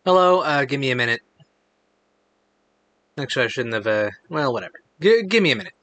Hello, give me a minute. Actually, I shouldn't have, well, whatever. Give me a minute.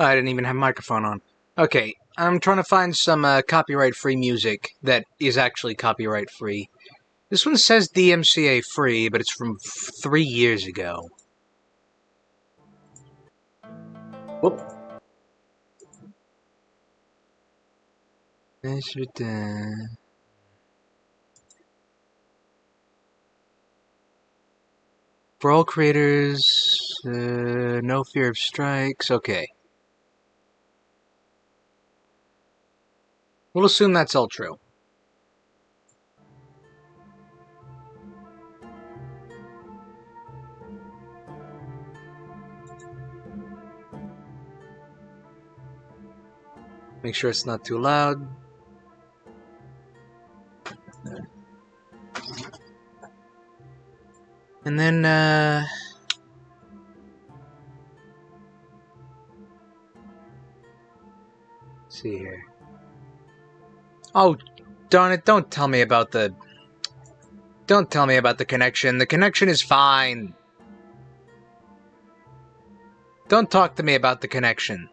I didn't even have microphone on. Okay, I'm trying to find some copyright-free music that is actually copyright-free. This one says DMCA free, but it's from 3 years ago. Whoop. For all creators, no fear of strikes. Okay. We'll assume that's all true. Make sure it's not too loud. And then, see here. Oh, darn it, don't tell me about the... Don't tell me about the connection. The connection is fine. Don't talk to me about the connection.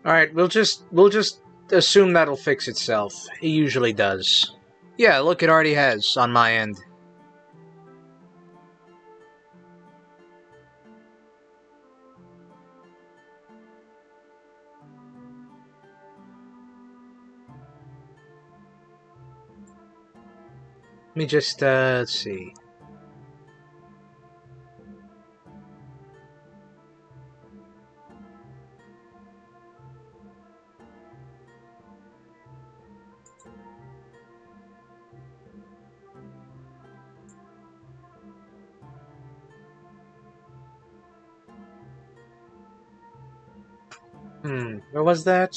Alright, we'll just assume that'll fix itself. It usually does. Yeah, look, it already has on my end. Let me just, let's see. Where was that?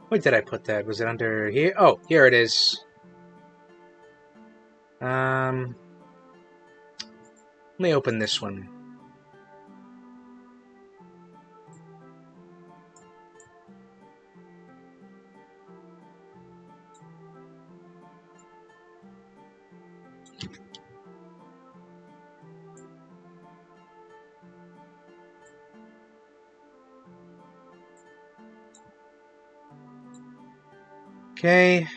Where did I put that? Was it under here? Oh, here it is. Let me open this one. Okay.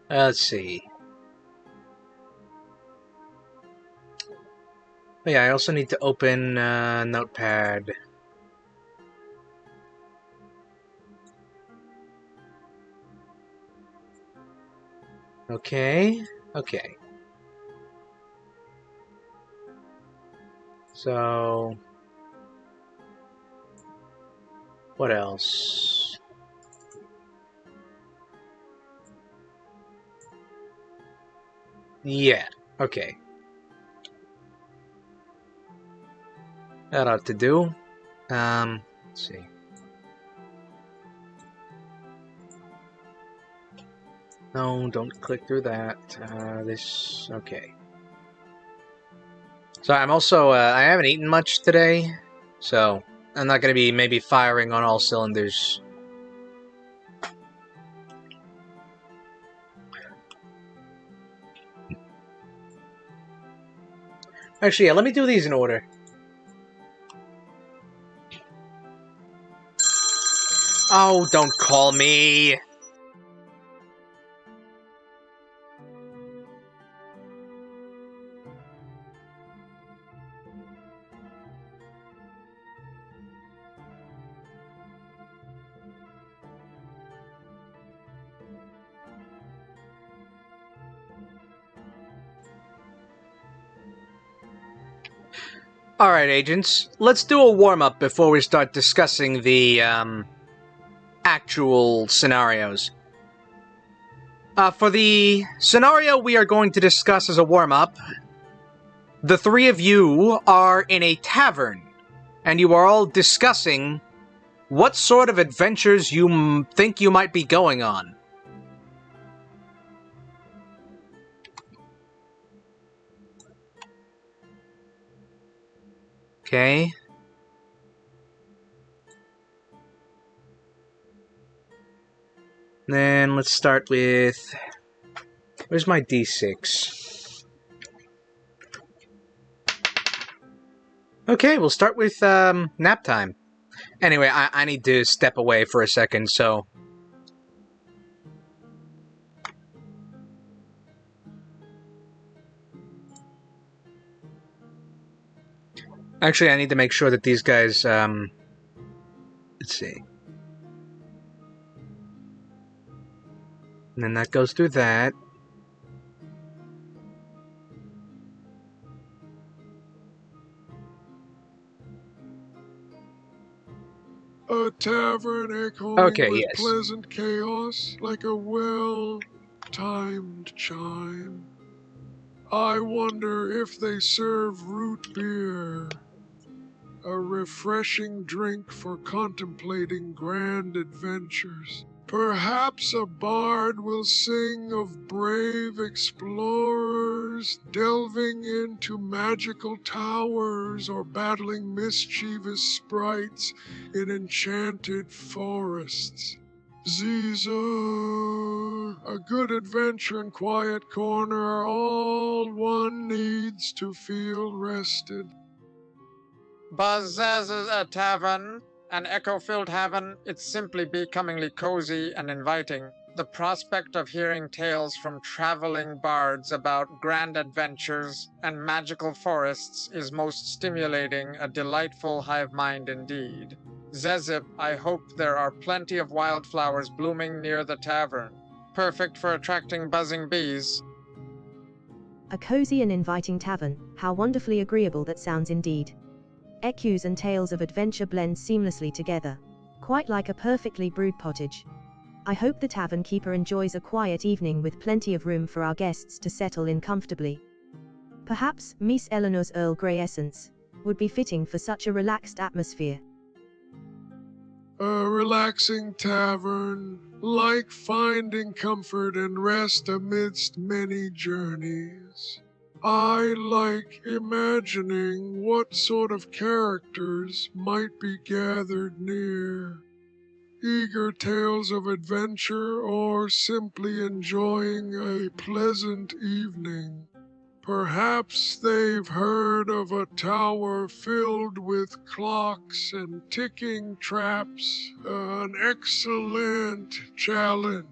Let's see. Oh yeah, I also need to open Notepad. Okay. Okay. So... what else? Yeah, okay. That ought to do. Let's see. No, don't click through that. This... okay. So I'm also, I haven't eaten much today, so I'm not going to be maybe firing on all cylinders. Actually, yeah, let me do these in order. Oh, don't call me! Alright, agents, let's do a warm-up before we start discussing the, actual scenarios. For the scenario we are going to discuss as a warm-up, the three of you are in a tavern, and you are all discussing what sort of adventures you think you might be going on. Okay. Then let's start with... where's my D6? Okay, we'll start with nap time. Anyway, I need to step away for a second, so... Actually, I need to make sure that these guys, let's see. And then that goes through that. A tavern echoing Okay, with yes. pleasant chaos, like a well-timed chime. I wonder if they serve root beer, a refreshing drink for contemplating grand adventures. Perhaps a bard will sing of brave explorers delving into magical towers or battling mischievous sprites in enchanted forests. Caesar, a good adventure and quiet corner are all one needs to feel rested. Buzz is a tavern, an echo-filled haven. It's simply becomingly cozy and inviting. The prospect of hearing tales from traveling bards about grand adventures and magical forests is most stimulating, a delightful hive mind indeed. Zezip, I hope there are plenty of wildflowers blooming near the tavern. Perfect for attracting buzzing bees. A cozy and inviting tavern, how wonderfully agreeable that sounds indeed. Echoes and tales of adventure blend seamlessly together, quite like a perfectly brewed pottage. I hope the tavern keeper enjoys a quiet evening with plenty of room for our guests to settle in comfortably. Perhaps Miss Eleanor's Earl Grey essence would be fitting for such a relaxed atmosphere. A relaxing tavern, like finding comfort and rest amidst many journeys. I like imagining what sort of characters might be gathered near. Eager tales of adventure or simply enjoying a pleasant evening. Perhaps they've heard of a tower filled with clocks and ticking traps. An excellent challenge.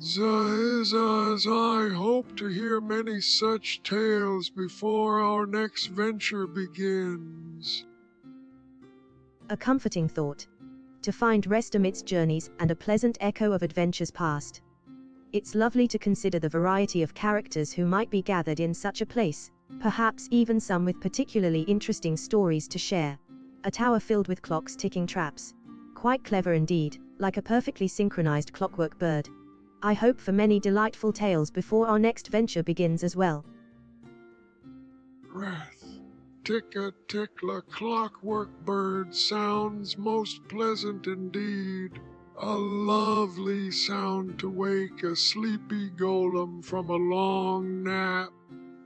Zazaz, I hope to hear many such tales before our next venture begins. A comforting thought. To find rest amidst journeys and a pleasant echo of adventures past. It's lovely to consider the variety of characters who might be gathered in such a place, perhaps even some with particularly interesting stories to share. A tower filled with clocks ticking traps. Quite clever indeed, like a perfectly synchronized clockwork bird. I hope for many delightful tales before our next venture begins as well. Wrath. Tick-a-tickla clockwork bird sounds most pleasant indeed. A lovely sound to wake a sleepy golem from a long nap.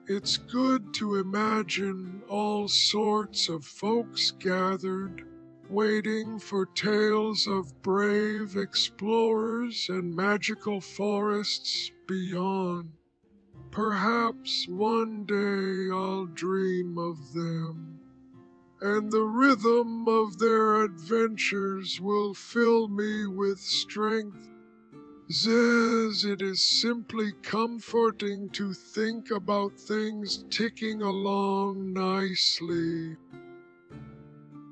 It's good to imagine all sorts of folks gathered, waiting for tales of brave explorers and magical forests beyond. Perhaps one day I'll dream of them, and the rhythm of their adventures will fill me with strength. Zez, it is simply comforting to think about things ticking along nicely.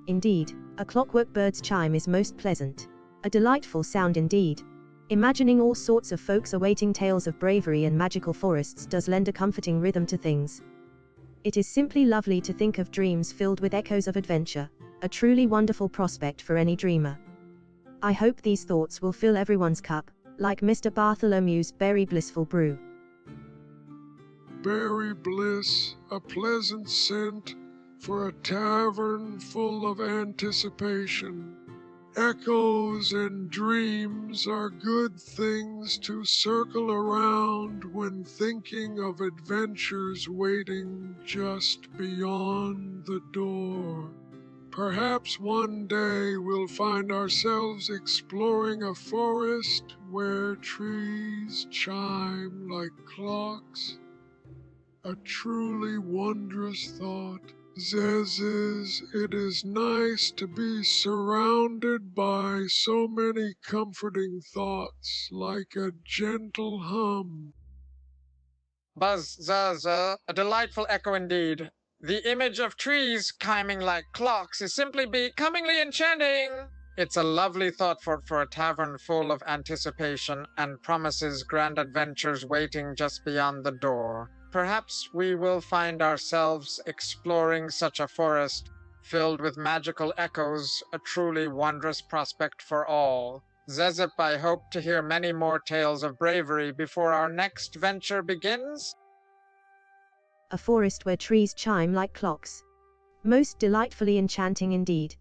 Indeed, a clockwork bird's chime is most pleasant. A delightful sound indeed. Imagining all sorts of folks awaiting tales of bravery and magical forests does lend a comforting rhythm to things. It is simply lovely to think of dreams filled with echoes of adventure, a truly wonderful prospect for any dreamer. I hope these thoughts will fill everyone's cup, like Mr. Bartholomew's berry blissful brew. Berry bliss, a pleasant scent for a tavern full of anticipation. Echoes and dreams are good things to circle around when thinking of adventures waiting just beyond the door. Perhaps one day we'll find ourselves exploring a forest where trees chime like clocks. A truly wondrous thought. Zezes, it is nice to be surrounded by so many comforting thoughts, like a gentle hum. Buzz, a delightful echo indeed. The image of trees chiming like clocks is simply becomingly enchanting. It's a lovely thought for a tavern full of anticipation and promises grand adventures waiting just beyond the door. Perhaps we will find ourselves exploring such a forest filled with magical echoes, a truly wondrous prospect for all. Zezip, I hope to hear many more tales of bravery before our next venture begins. A forest where trees chime like clocks. Most delightfully enchanting indeed.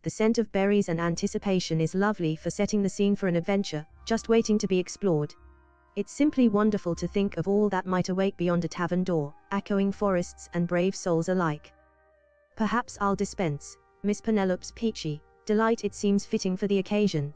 The scent of berries and anticipation is lovely for setting the scene for an adventure, just waiting to be explored. It's simply wonderful to think of all that might await beyond a tavern door, echoing forests and brave souls alike. Perhaps I'll dispense, Miss Penelope's peachy delight. It seems fitting for the occasion.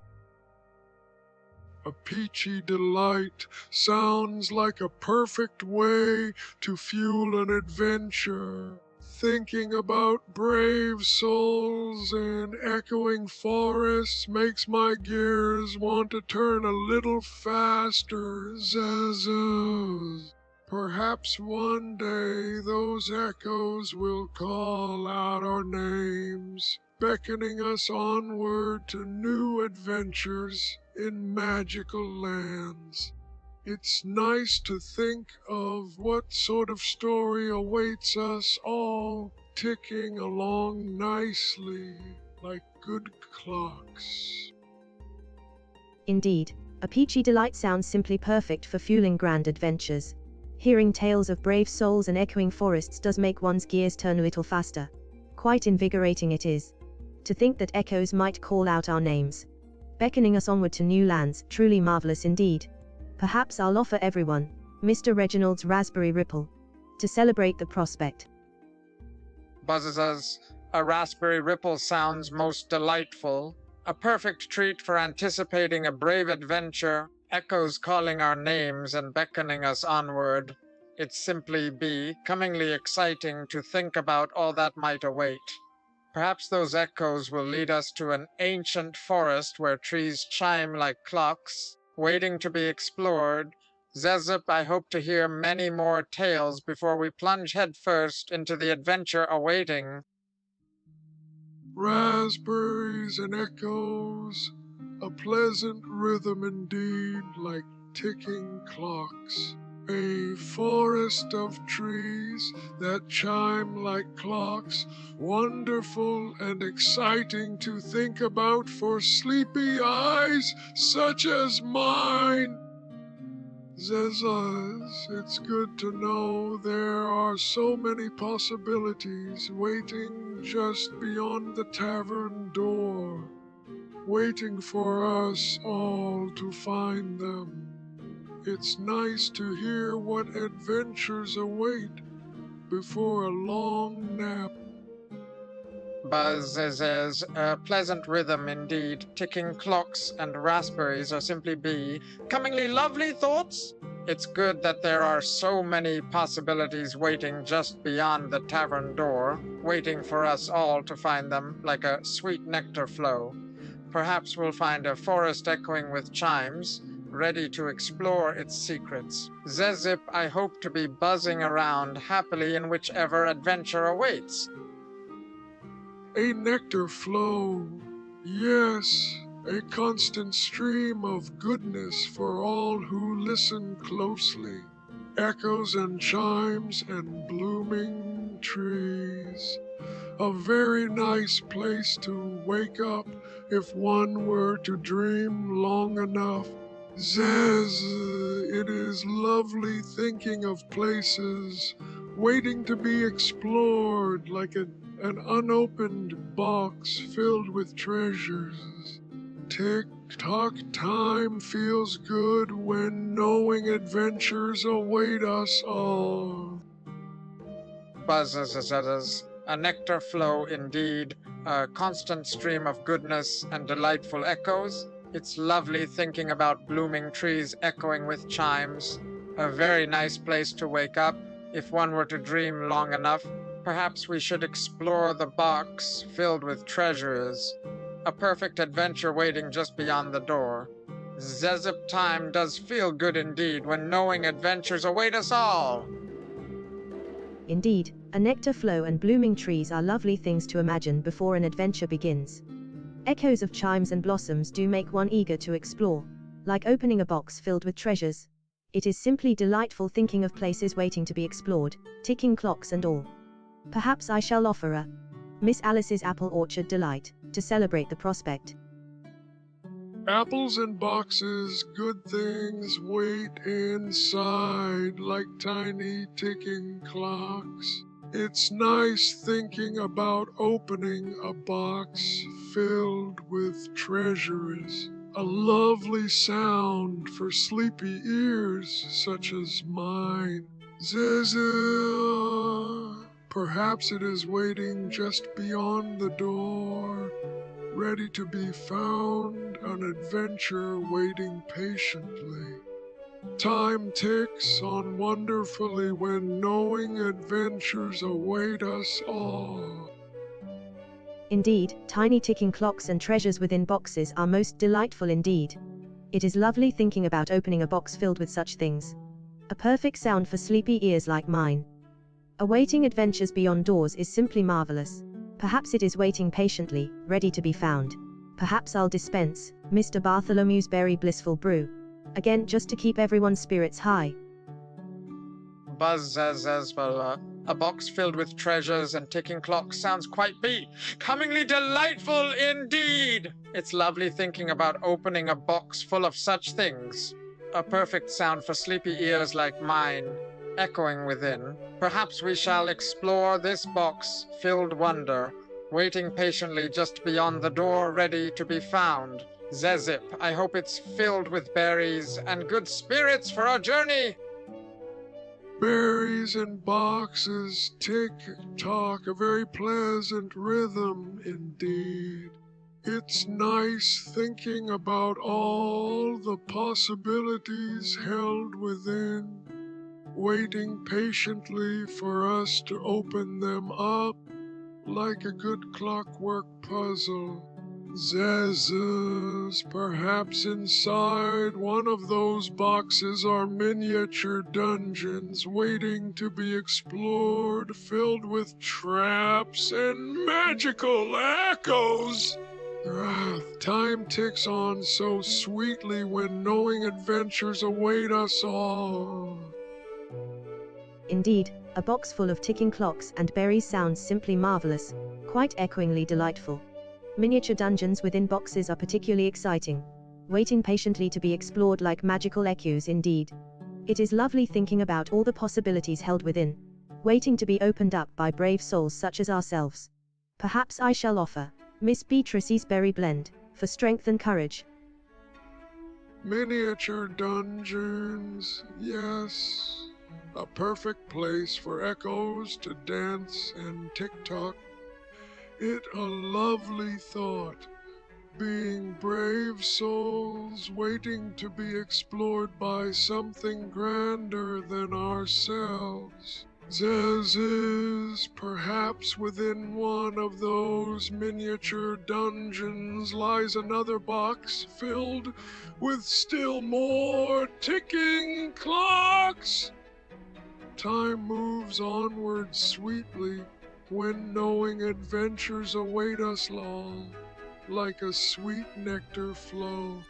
A peachy delight sounds like a perfect way to fuel an adventure. Thinking about brave souls and echoing forests makes my gears want to turn a little faster. Zzzz. Perhaps one day those echoes will call out our names, beckoning us onward to new adventures in magical lands. It's nice to think of what sort of story awaits us all, ticking along nicely like good clocks. Indeed, a peachy delight sounds simply perfect for fueling grand adventures. Hearing tales of brave souls and echoing forests does make one's gears turn a little faster. Quite invigorating it is. To think that echoes might call out our names, beckoning us onward to new lands, truly marvelous indeed. Perhaps I'll offer everyone Mr. Reginald's Raspberry Ripple to celebrate the prospect. Buzzes, a raspberry ripple sounds most delightful. A perfect treat for anticipating a brave adventure, echoes calling our names and beckoning us onward. It's simply becomingly exciting to think about all that might await. Perhaps those echoes will lead us to an ancient forest where trees chime like clocks, waiting to be explored. Zezip, I hope to hear many more tales before we plunge headfirst into the adventure awaiting. Raspberries and echoes, a pleasant rhythm indeed, like ticking clocks. A forest of trees that chime like clocks, wonderful and exciting to think about for sleepy eyes such as mine. Zezas, it's good to know there are so many possibilities waiting just beyond the tavern door, waiting for us all to find them. It's nice to hear what adventures await before a long nap. Buzzes, a pleasant rhythm indeed. Ticking clocks and raspberries are simply becomingly lovely thoughts. It's good that there are so many possibilities waiting just beyond the tavern door, waiting for us all to find them like a sweet nectar flow. Perhaps we'll find a forest echoing with chimes, ready to explore its secrets. Zezip, I hope to be buzzing around happily in whichever adventure awaits. A nectar flow, yes, a constant stream of goodness for all who listen closely. Echoes and chimes and blooming trees. A very nice place to wake up if one were to dream long enough. Zez, it is lovely thinking of places waiting to be explored like an unopened box filled with treasures. Tick-tock time feels good when knowing adventures await us all. Buzzes, a nectar flow indeed, a constant stream of goodness and delightful echoes. It's lovely thinking about blooming trees echoing with chimes. A very nice place to wake up if one were to dream long enough. Perhaps we should explore the box filled with treasures. A perfect adventure waiting just beyond the door. Zezip time does feel good indeed when knowing adventures await us all. Indeed, a nectar flow and blooming trees are lovely things to imagine before an adventure begins. Echoes of chimes and blossoms do make one eager to explore, like opening a box filled with treasures. It is simply delightful thinking of places waiting to be explored, ticking clocks and all. Perhaps I shall offer a Miss Alice's Apple Orchard Delight to celebrate the prospect. Apples in boxes, good things wait inside like tiny ticking clocks. It's nice thinking about opening a box filled with treasures. A lovely sound for sleepy ears such as mine. Zzzz. Perhaps it is waiting just beyond the door, ready to be found, an adventure waiting patiently. Time ticks on wonderfully when knowing adventures await us all. Indeed, tiny ticking clocks and treasures within boxes are most delightful indeed. It is lovely thinking about opening a box filled with such things. A perfect sound for sleepy ears like mine. Awaiting adventures beyond doors is simply marvelous. Perhaps it is waiting patiently, ready to be found. Perhaps I'll dispense Mr. Bartholomew's Berry Blissful Brew. Again, just to keep everyone's spirits high. Buzz says as well, a box filled with treasures and ticking clocks sounds quite becomingly delightful indeed. It's lovely thinking about opening a box full of such things. A perfect sound for sleepy ears like mine, echoing within. Perhaps we shall explore this box filled wonder, waiting patiently just beyond the door, ready to be found. Zezip, I hope it's filled with berries and good spirits for our journey. Berries in boxes, tick-tock, a very pleasant rhythm indeed. It's nice thinking about all the possibilities held within, waiting patiently for us to open them up like a good clockwork puzzle. Zzzz, perhaps inside one of those boxes are miniature dungeons waiting to be explored, filled with traps and magical echoes. Time ticks on so sweetly when knowing adventures await us all. Indeed, a box full of ticking clocks and berries sounds simply marvelous, quite echoingly delightful. Miniature dungeons within boxes are particularly exciting, waiting patiently to be explored like magical echoes indeed. It is lovely thinking about all the possibilities held within, waiting to be opened up by brave souls such as ourselves. Perhaps I shall offer Miss Beatrice's Berry Blend for strength and courage. Miniature dungeons, yes. A perfect place for echoes to dance and tick-tock. It a lovely thought, being brave souls waiting to be explored by something grander than ourselves. Zzzz, perhaps within one of those miniature dungeons lies another box filled with still more ticking clocks. Time moves onward sweetly when knowing adventures await us all, like a sweet nectar flow.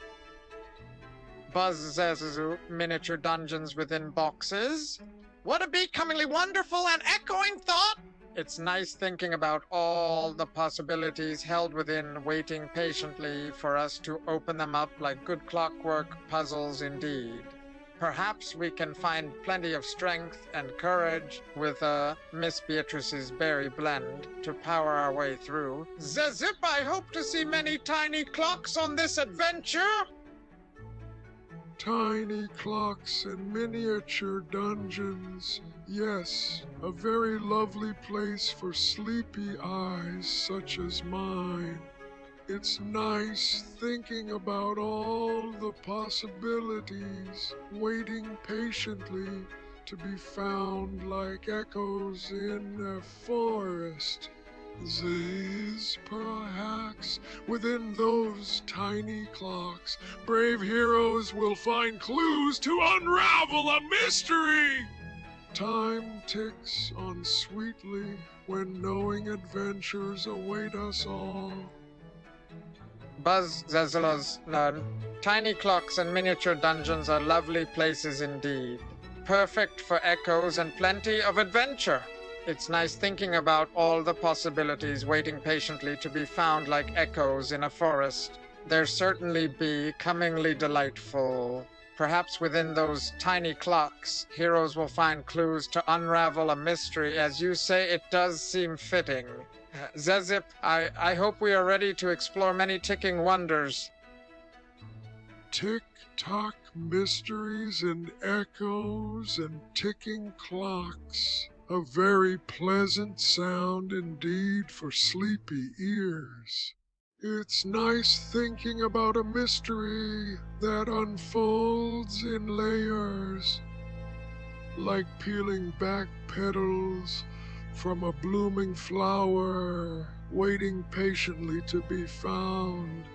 Buzz says miniature dungeons within boxes. What a becomingly wonderful and echoing thought! It's nice thinking about all the possibilities held within, waiting patiently for us to open them up like good clockwork puzzles indeed. Perhaps we can find plenty of strength and courage with Miss Beatrice's Berry Blend to power our way through. Zezip, I hope to see many tiny clocks on this adventure! Tiny clocks and miniature dungeons. Yes, a very lovely place for sleepy eyes such as mine. It's nice thinking about all the possibilities, waiting patiently to be found like echoes in a forest. These, perhaps, within those tiny clocks, brave heroes will find clues to unravel a mystery. Time ticks on sweetly when knowing adventures await us all. Buzz Zazzle's none. Tiny clocks and miniature dungeons are lovely places indeed. Perfect for echoes and plenty of adventure. It's nice thinking about all the possibilities waiting patiently to be found like echoes in a forest. There certainly be cunningly delightful. Perhaps within those tiny clocks, heroes will find clues to unravel a mystery. As you say, it does seem fitting. Zezip, I hope we are ready to explore many ticking wonders. Tick-tock mysteries and echoes and ticking clocks. A very pleasant sound indeed for sleepy ears. It's nice thinking about a mystery that unfolds in layers, like peeling back petals from a blooming flower, waiting patiently to be found.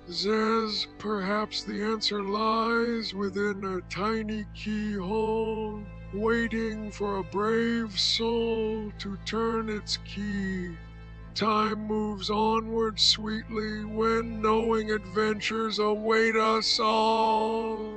Zez, perhaps the answer lies within a tiny keyhole, waiting for a brave soul to turn its key. Time moves onward sweetly when knowing adventures await us all.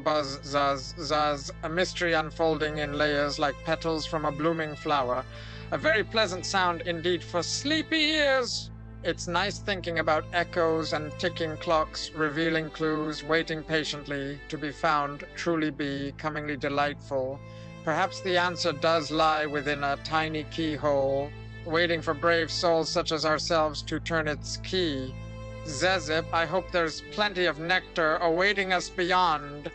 Buzz, zazz, zazz, a mystery unfolding in layers like petals from a blooming flower. A very pleasant sound indeed for sleepy ears. It's nice thinking about echoes and ticking clocks, revealing clues, waiting patiently to be found, truly be cunningly delightful. Perhaps the answer does lie within a tiny keyhole, waiting for brave souls such as ourselves to turn its key. Zezip, I hope there's plenty of nectar awaiting us beyond.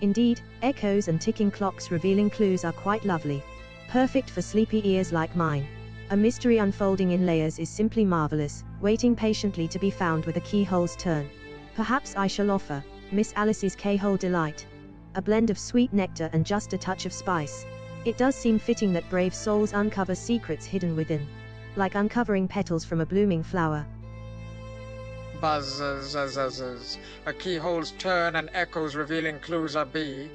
Indeed, echoes and ticking clocks revealing clues are quite lovely. Perfect for sleepy ears like mine. A mystery unfolding in layers is simply marvelous, waiting patiently to be found with a keyhole's turn. Perhaps I shall offer Miss Alice's Keyhole Delight. A blend of sweet nectar and just a touch of spice. It does seem fitting that brave souls uncover secrets hidden within, like uncovering petals from a blooming flower. Buzzes, a keyhole's turn and echoes revealing clues are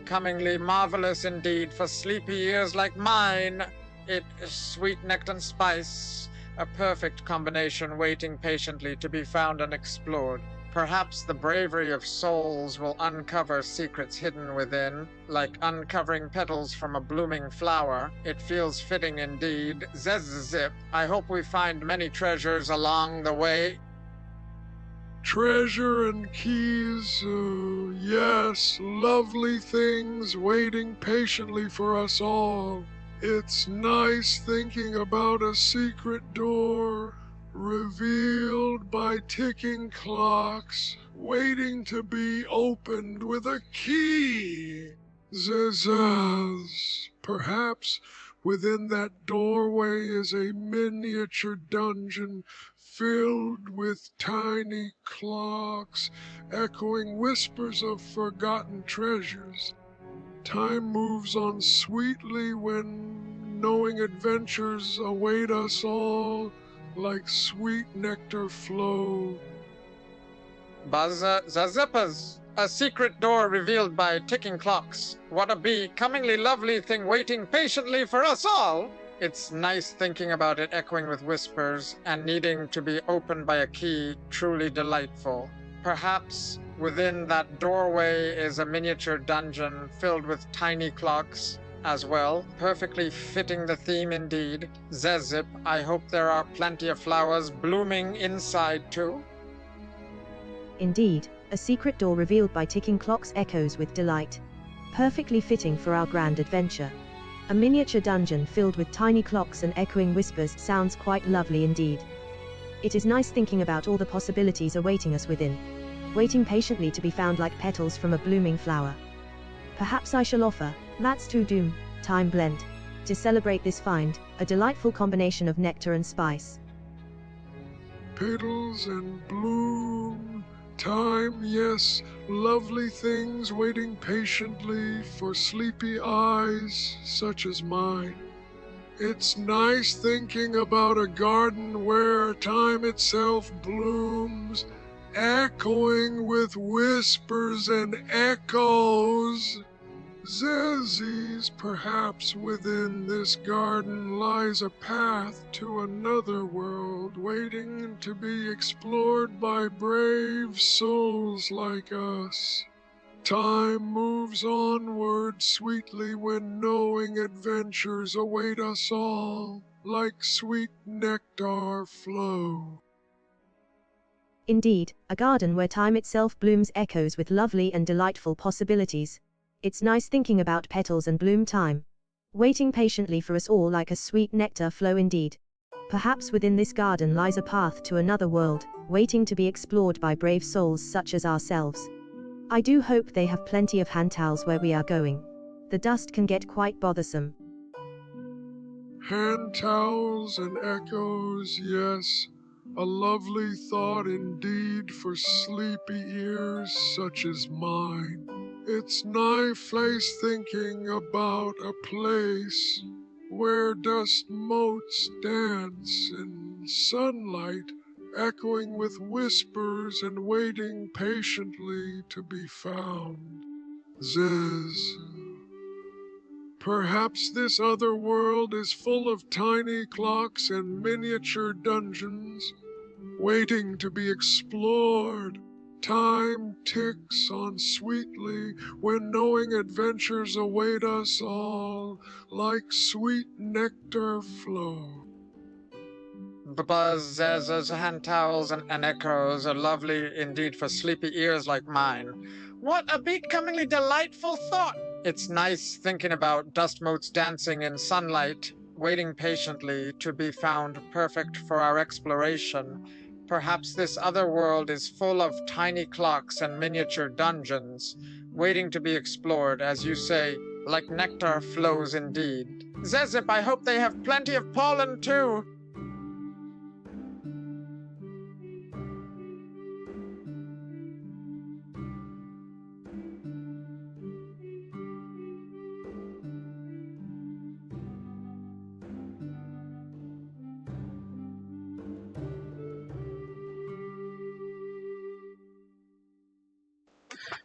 cunningly marvelous indeed for sleepy ears like mine. It is sweet nectar and spice, a perfect combination waiting patiently to be found and explored. Perhaps the bravery of souls will uncover secrets hidden within, like uncovering petals from a blooming flower. It feels fitting indeed. Zezip, I hope we find many treasures along the way. Treasure and keys, yes, lovely things waiting patiently for us all. It's nice thinking about a secret door, revealed by ticking clocks, waiting to be opened with a key. Zazaz, perhaps within that doorway is a miniature dungeon filled with tiny clocks, echoing whispers of forgotten treasures. Time moves on sweetly when knowing adventures await us all, like sweet nectar flow. Zazippers, a secret door revealed by ticking clocks. What a cunningly lovely thing waiting patiently for us all. It's nice thinking about it echoing with whispers and needing to be opened by a key, truly delightful. Perhaps within that doorway is a miniature dungeon filled with tiny clocks as well, perfectly fitting the theme indeed. Zezip, I hope there are plenty of flowers blooming inside too. Indeed, a secret door revealed by ticking clocks echoes with delight. Perfectly fitting for our grand adventure. A miniature dungeon filled with tiny clocks and echoing whispers sounds quite lovely indeed. It is nice thinking about all the possibilities awaiting us within, waiting patiently to be found like petals from a blooming flower. Perhaps I shall offer That's to Doom, Time Blend, to celebrate this find, a delightful combination of nectar and spice. Petals and bloom, time, yes, lovely things waiting patiently for sleepy eyes such as mine. It's nice thinking about a garden where time itself blooms, echoing with whispers and echoes. Zezes, perhaps within this garden lies a path to another world waiting to be explored by brave souls like us. Time moves onward sweetly when knowing adventures await us all, like sweet nectar flow. Indeed, a garden where time itself blooms echoes with lovely and delightful possibilities. It's nice thinking about petals and bloom time, waiting patiently for us all like a sweet nectar flow indeed. Perhaps within this garden lies a path to another world, waiting to be explored by brave souls such as ourselves. I do hope they have plenty of hand towels where we are going. The dust can get quite bothersome. Hand towels and echoes, yes, a lovely thought indeed for sleepy ears such as mine. It's nigh place thinking about a place where dust motes dance in sunlight, echoing with whispers and waiting patiently to be found. Ziz. Perhaps this other world is full of tiny clocks and miniature dungeons waiting to be explored. Time ticks on sweetly when knowing adventures await us all like sweet nectar flow. Buzz, as hand towels and echoes are lovely indeed for sleepy ears like mine. What a becomingly delightful thought! It's nice thinking about dust motes dancing in sunlight, waiting patiently to be found perfect for our exploration. Perhaps this other world is full of tiny clocks and miniature dungeons, waiting to be explored, as you say, like nectar flows indeed. Zezip, I hope they have plenty of pollen too.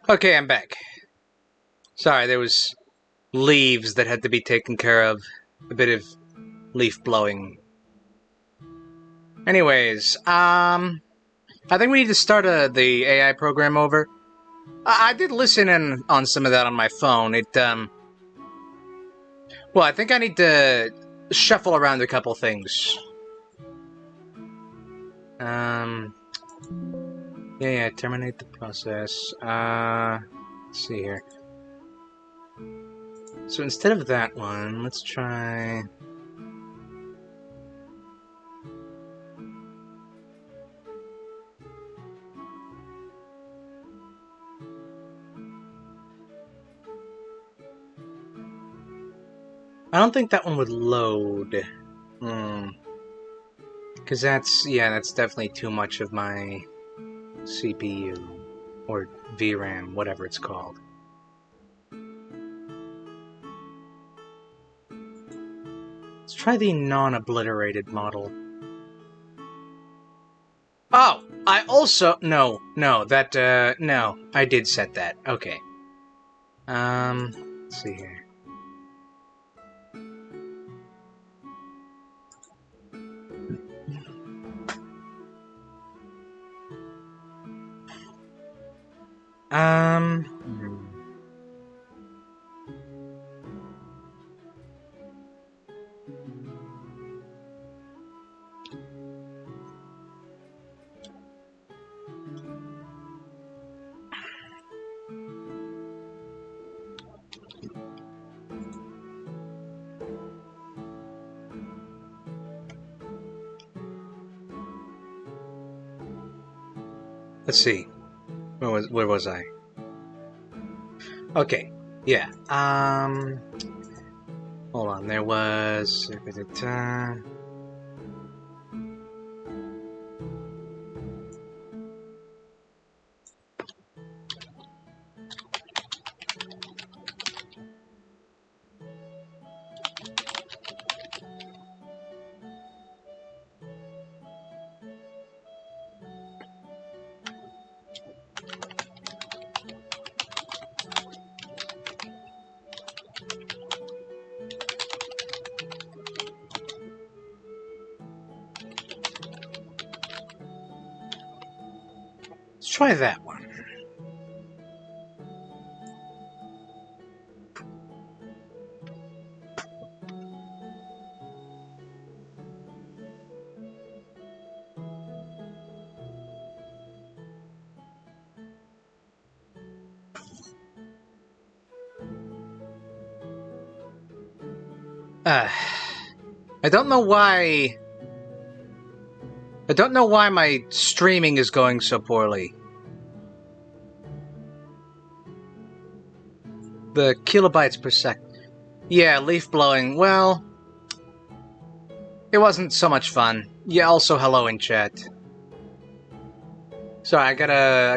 Okay, I'm back. Sorry, there was leaves that had to be taken care of. A bit of leaf blowing. Anyways, I think we need to start the AI program over. I did listen in on some of that on my phone. Well, I think I need to shuffle around a couple things. Yeah, terminate the process. Let's see here. So instead of that one, let's try... I don't think that one would load. Because that's definitely too much of my CPU. Or VRAM, whatever it's called. Let's try the non-obliterated model. Oh! I also... No, I did set that. Okay. Let's see here. Let's see. Where was I? Okay. Yeah. Hold on. There was... try that one. I don't know why... I don't know why my streaming is going so poorly. The kilobytes per second. Yeah, leaf blowing. Well, it wasn't so much fun. Yeah, also hello in chat. Sorry, I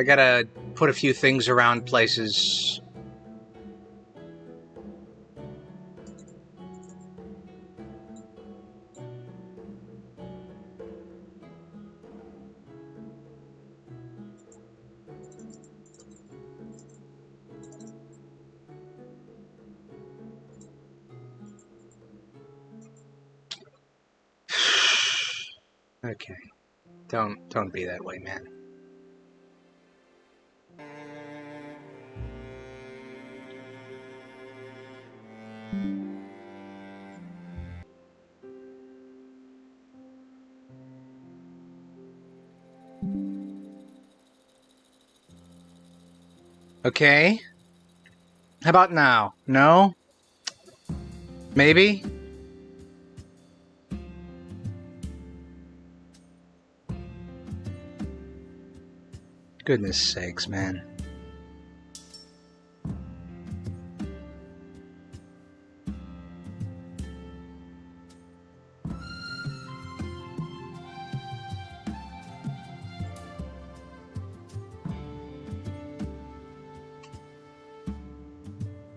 gotta put a few things around places. Okay. Don't be that way, man. Okay. How about now? No? Maybe? Goodness sakes, man.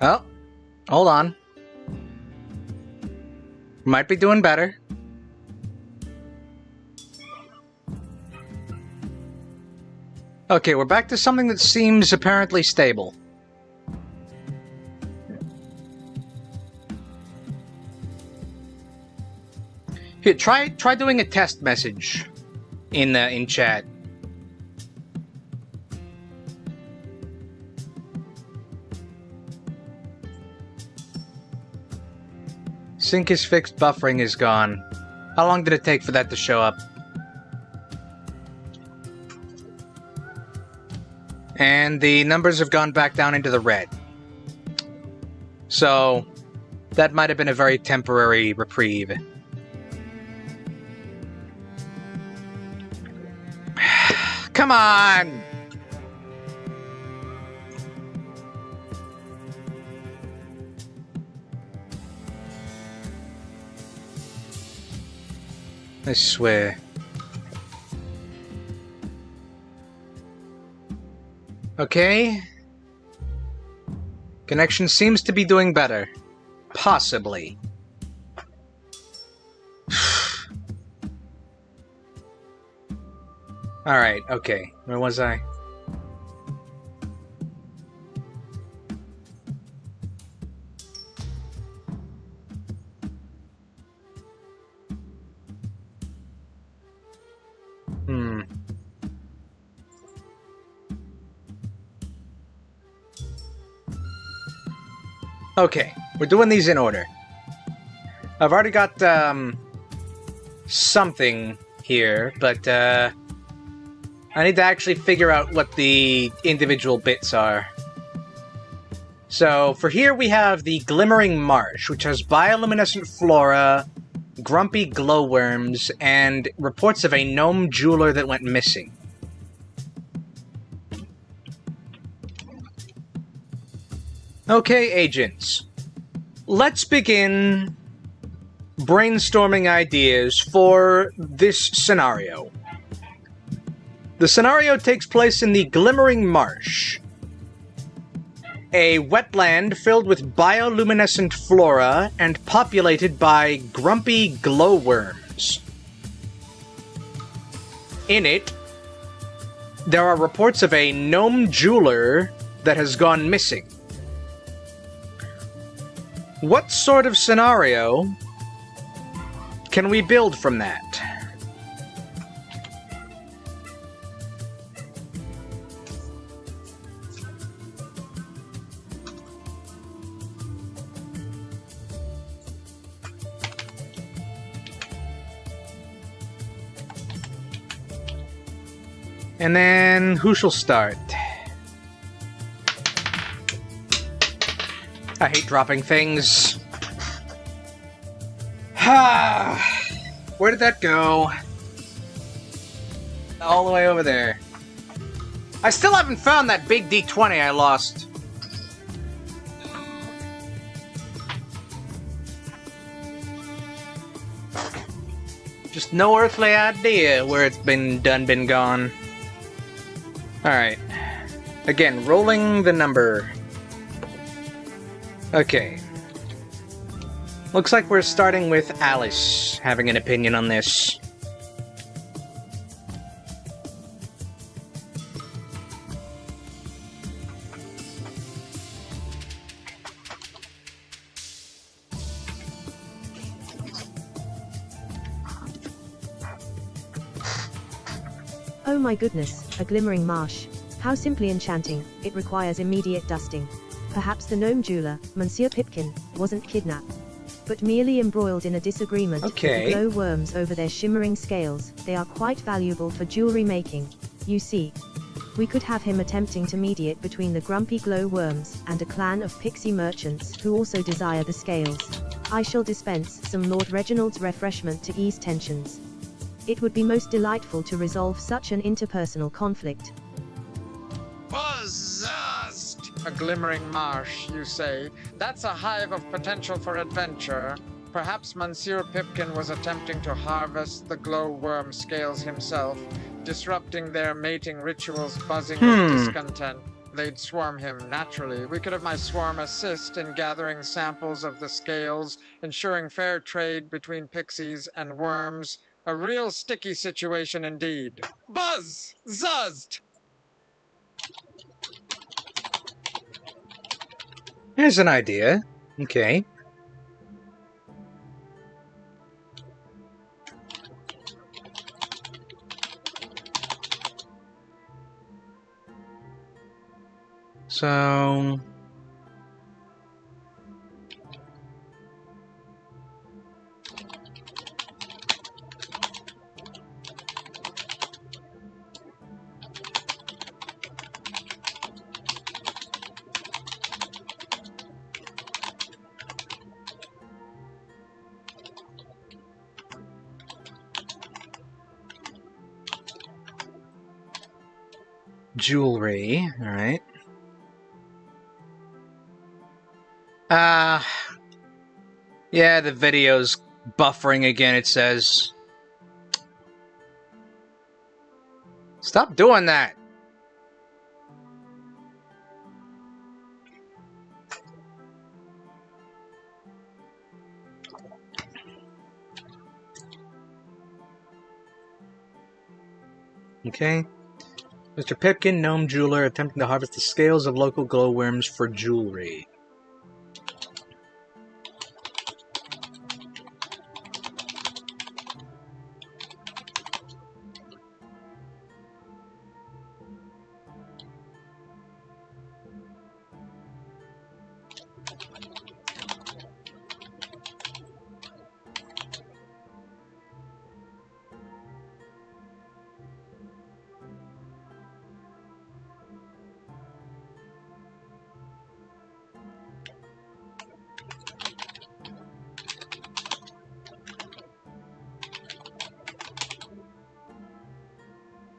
Oh, hold on. Might be doing better. Okay, we're back to something that seems apparently stable. Here, try doing a test message in chat. Sync is fixed, buffering is gone. How long did it take for that to show up? And the numbers have gone back down into the red. So, that might have been a very temporary reprieve. Come on! I swear. Okay. Connection seems to be doing better. Possibly. Alright, okay. Where was I? Okay, we're doing these in order. I've already got, something here, but, I need to actually figure out what the individual bits are. So, for here we have the Glimmering Marsh, which has bioluminescent flora, grumpy glowworms, and reports of a gnome jeweler that went missing. Okay, agents. Let's begin brainstorming ideas for this scenario. The scenario takes place in the Glimmering Marsh, a wetland filled with bioluminescent flora and populated by grumpy glowworms. In it, there are reports of a gnome jeweler that has gone missing. What sort of scenario can we build from that? And then, who shall start? I hate dropping things. Where did that go? All the way over there. I still haven't found that big D20 I lost. Just no earthly idea where it's been gone. Alright. Again, rolling the number. Okay. Looks like we're starting with Alice having an opinion on this. Oh my goodness, a glimmering marsh. How simply enchanting. It requires immediate dusting. Perhaps the gnome jeweler, Monsieur Pipkin, wasn't kidnapped, but merely embroiled in a disagreement with the glowworms over their shimmering scales. They are quite valuable for jewelry making, you see. We could have him attempting to mediate between the grumpy glowworms and a clan of pixie merchants who also desire the scales. I shall dispense some Lord Reginald's refreshment to ease tensions. It would be most delightful to resolve such an interpersonal conflict. Possessed! A glimmering marsh, you say? That's a hive of potential for adventure. Perhaps Monsieur Pipkin was attempting to harvest the glowworm scales himself, disrupting their mating rituals, buzzing with discontent. They'd swarm him naturally. We could have my swarm assist in gathering samples of the scales, ensuring fair trade between pixies and worms. A real sticky situation indeed. Buzz! Zuzzed! Here's an idea. Okay. So... jewelry, alright. Yeah, the video's buffering again, it says. Stop doing that! Okay. Mr. Pipkin, gnome jeweler, attempting to harvest the scales of local glowworms for jewelry.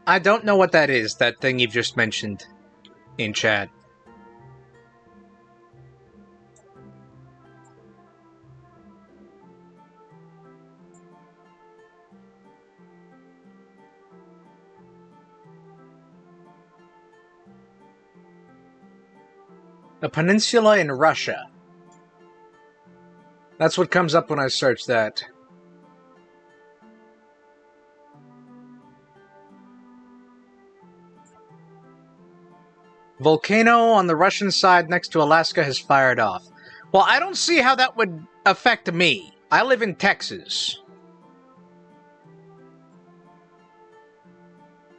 I don't know what that is, that thing you've just mentioned in chat. A peninsula in Russia. That's what comes up when I search that. Volcano on the Russian side next to Alaska has fired off. Well, I don't see how that would affect me. I live in Texas.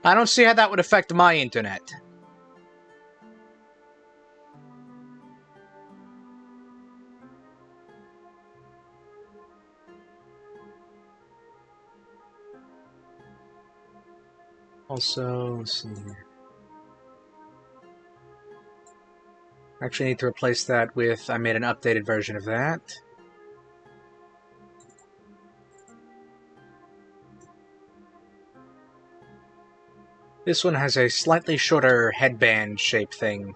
I don't see how that would affect my internet. Also, let's see here. Actually, need to replace that with. I made an updated version of that. This one has a slightly shorter headband shape thing.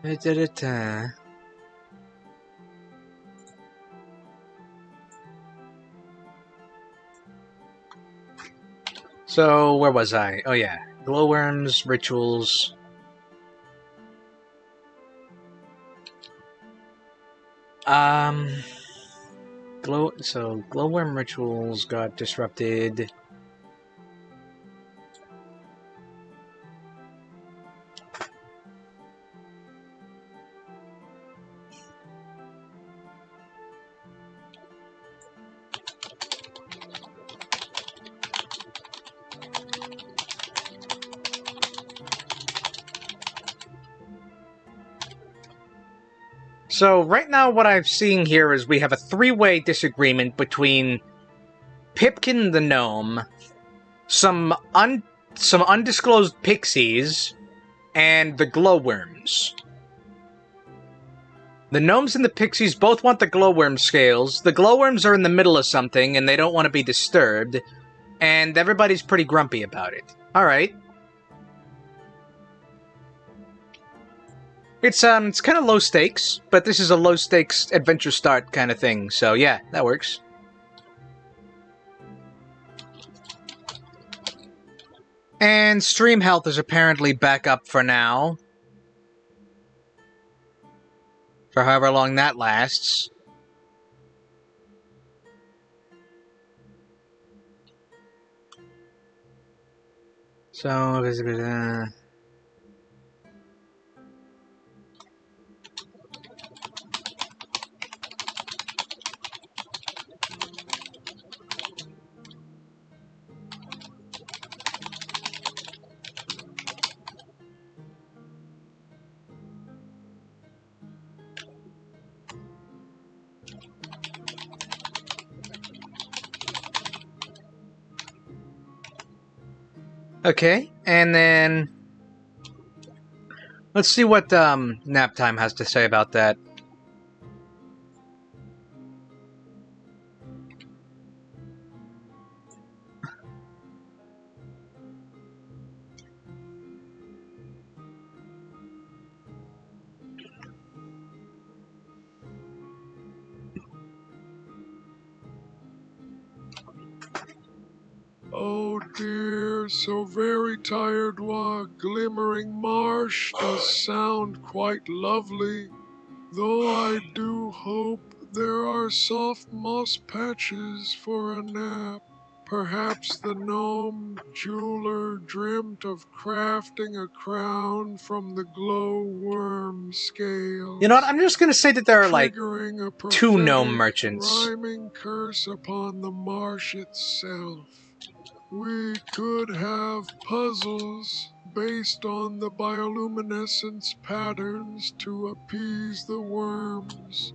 Da-da-da-da. So, where was I? Oh yeah, glowworms, rituals. Glowworm rituals got disrupted. So right now what I'm seeing here is we have a three-way disagreement between Pipkin the gnome, some undisclosed pixies, and the glowworms. The gnomes and the pixies both want the glowworm scales. The glowworms are in the middle of something and they don't want to be disturbed, and everybody's pretty grumpy about it. Alright. It's kind of low stakes, but this is a low stakes adventure start kind of thing, so yeah, that works. And stream health is apparently back up for now. For however long that lasts. So, okay, and then let's see what Nap Time has to say about that. Oh dear, so very tired. Glimmering marsh does sound quite lovely, though I do hope there are soft moss patches for a nap. Perhaps the gnome jeweler dreamt of crafting a crown from the glowworm scales. You know what, I'm just gonna say that there are like triggering a 2 gnome prophetic, merchants. rhyming curse upon the marsh itself. We could have puzzles based on the bioluminescence patterns to appease the worms.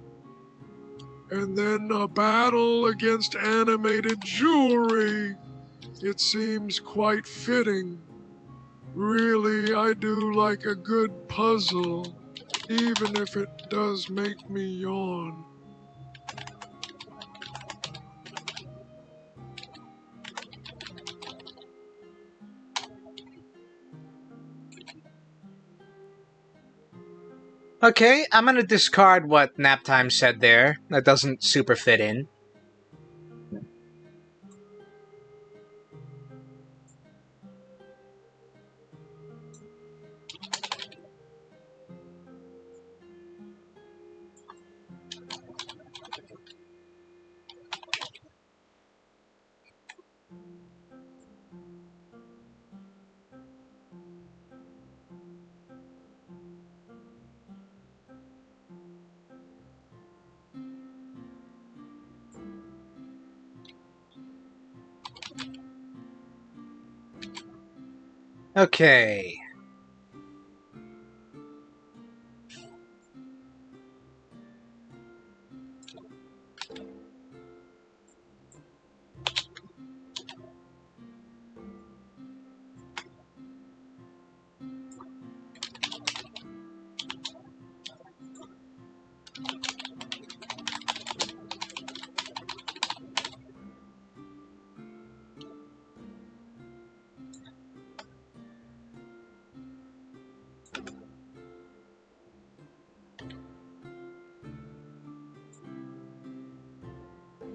And then a battle against animated jewelry. It seems quite fitting. Really, I do like a good puzzle, even if it does make me yawn. Okay, I'm gonna discard what Nap Time said there. That doesn't super fit in. Okay.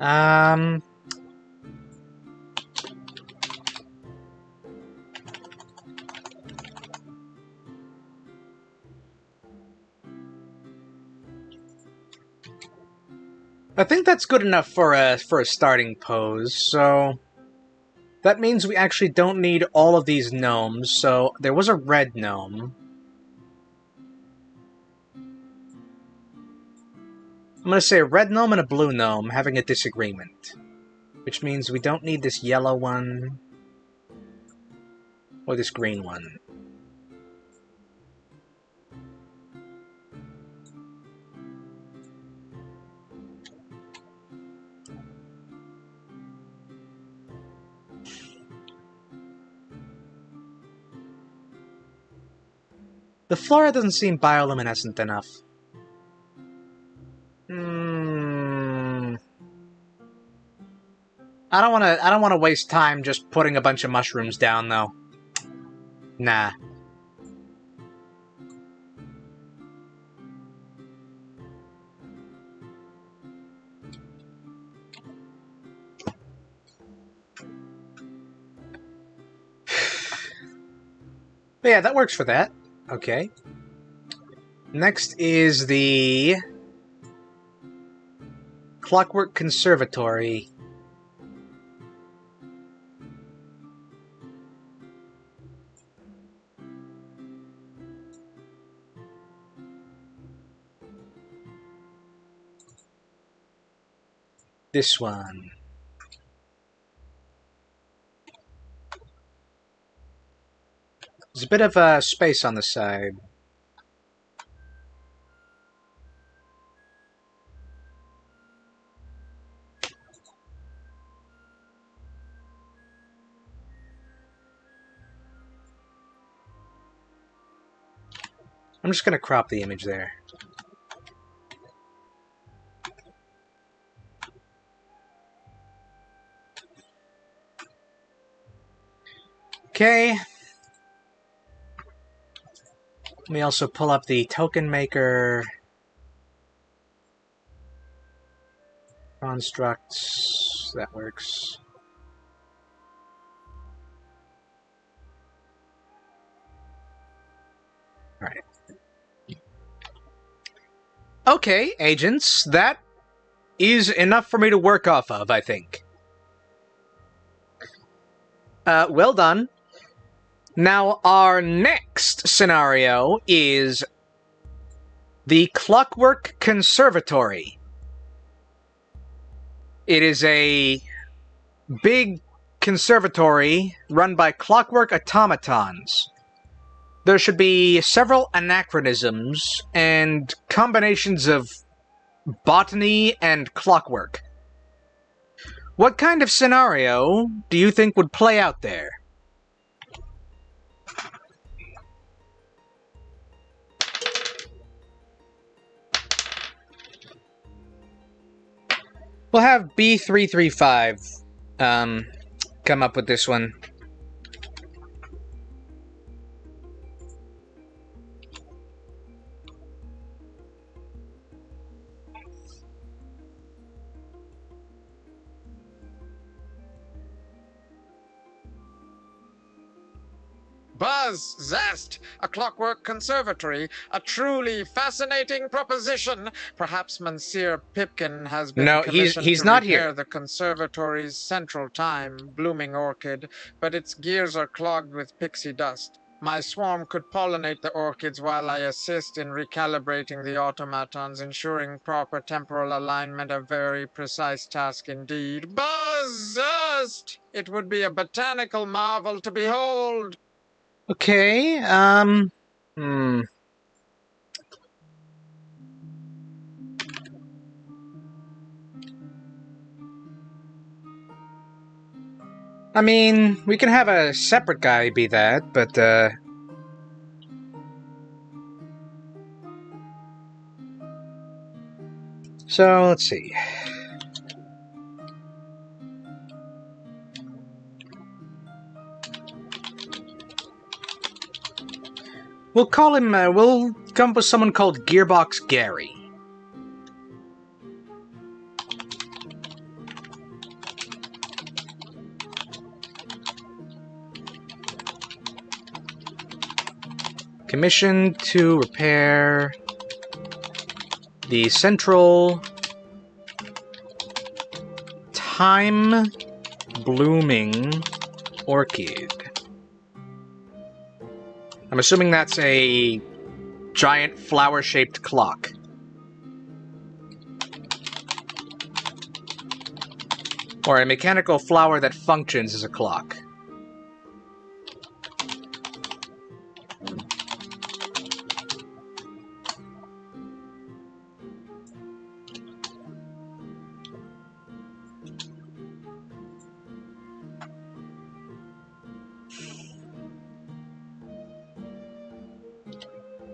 Um... I think that's good enough for a starting pose, so... That means we actually don't need all of these gnomes, so there was a red gnome. I'm gonna say a red gnome and a blue gnome having a disagreement. Which means we don't need this yellow one. Or this green one. The flora doesn't seem bioluminescent enough. I don't wanna waste time just putting a bunch of mushrooms down though. Nah. But yeah, that works for that. Okay. Next is the Clockwork Conservatory. This one. There's a bit of space on the side. I'm just going to crop the image there. Okay. Let me also pull up the token maker. Constructs. That works. Alright. Okay, agents. That is enough for me to work off of, I think. Well done. Now, our next scenario is the Clockwork Conservatory. It is a big conservatory run by clockwork automatons. There should be several anachronisms and combinations of botany and clockwork. What kind of scenario do you think would play out there? We'll have B335 come up with this one. Buzz, zest, a clockwork conservatory, a truly fascinating proposition. Perhaps Monsieur Pipkin has been No, commissioned he's to not repair here. the conservatory's central time, blooming orchid, but its gears are clogged with pixie dust. My swarm could pollinate the orchids while I assist in recalibrating the automatons, ensuring proper temporal alignment, a very precise task indeed. Buzz, zest! It would be a botanical marvel to behold. Okay, I mean, we can have a separate guy be that, but, so, let's see. We'll call him, we'll come up with someone called Gearbox Gary. Commissioned to repair the central time blooming orchid. I'm assuming that's a giant flower-shaped clock. Or a mechanical flower that functions as a clock.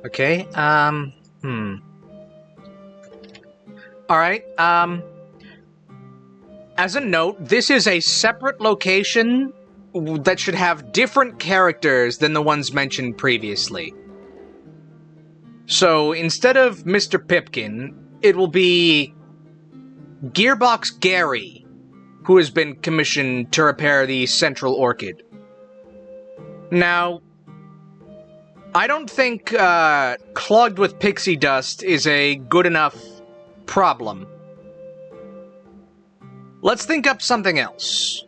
Okay, Alright, as a note, this is a separate location that should have different characters than the ones mentioned previously. So, instead of Mr. Pipkin, it will be Gearbox Gary, who has been commissioned to repair the Central Orchid. Now, I don't think clogged with pixie dust is a good enough problem. Let's think up something else.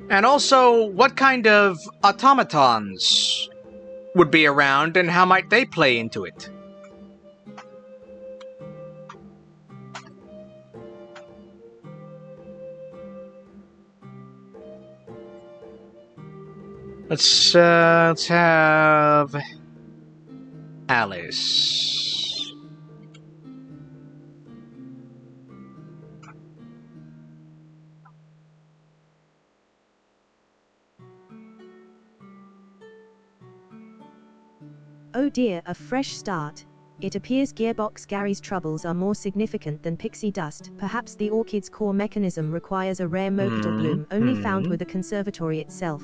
And also, what kind of automatons would be around and how might they play into it? Let's have Alice. Oh dear, a fresh start. It appears Gearbox Gary's troubles are more significant than pixie dust. Perhaps the orchid's core mechanism requires a rare Mocatel bloom only found with the conservatory itself.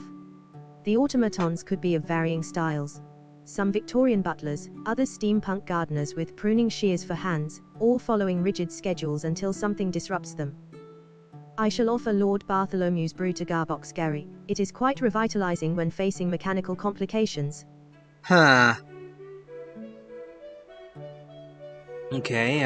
The automatons could be of varying styles. Some Victorian butlers, others steampunk gardeners with pruning shears for hands, all following rigid schedules until something disrupts them. I shall offer Lord Bartholomew's brew to Gearbox Gary. It is quite revitalizing when facing mechanical complications. Huh. Okay,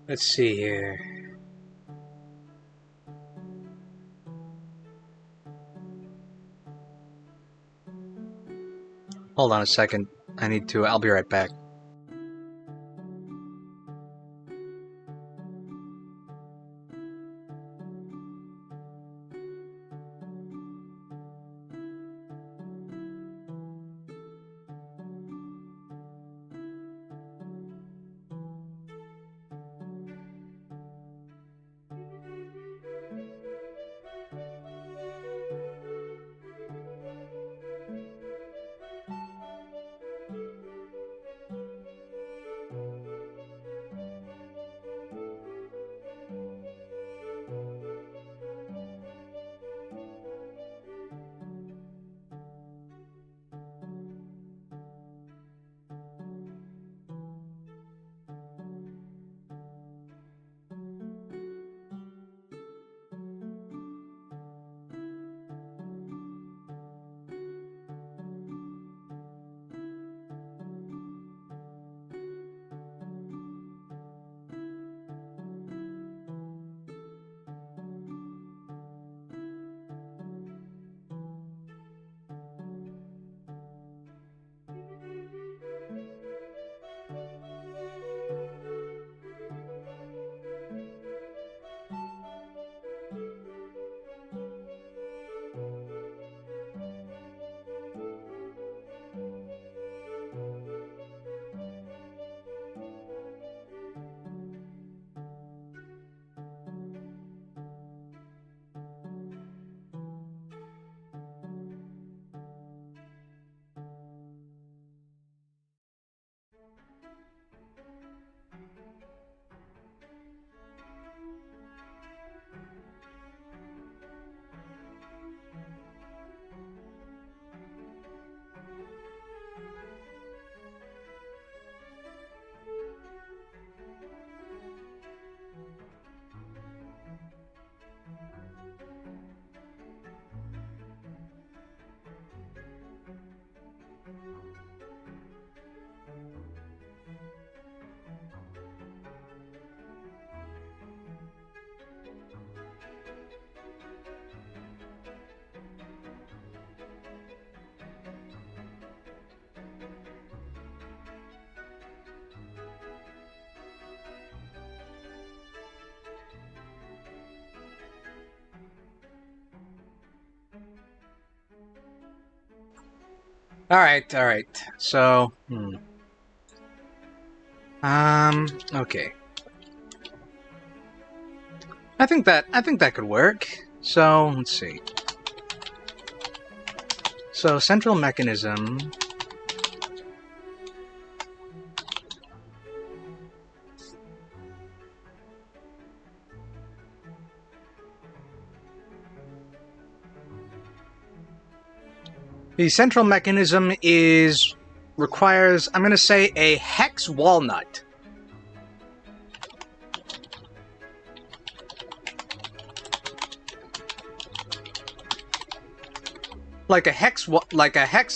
let's see here. Hold on a second. I'll be right back. Alright, alright. So, okay. I think that could work. So, let's see. So, central mechanism. The central mechanism requires, I'm going to say, a hex walnut. Like a hex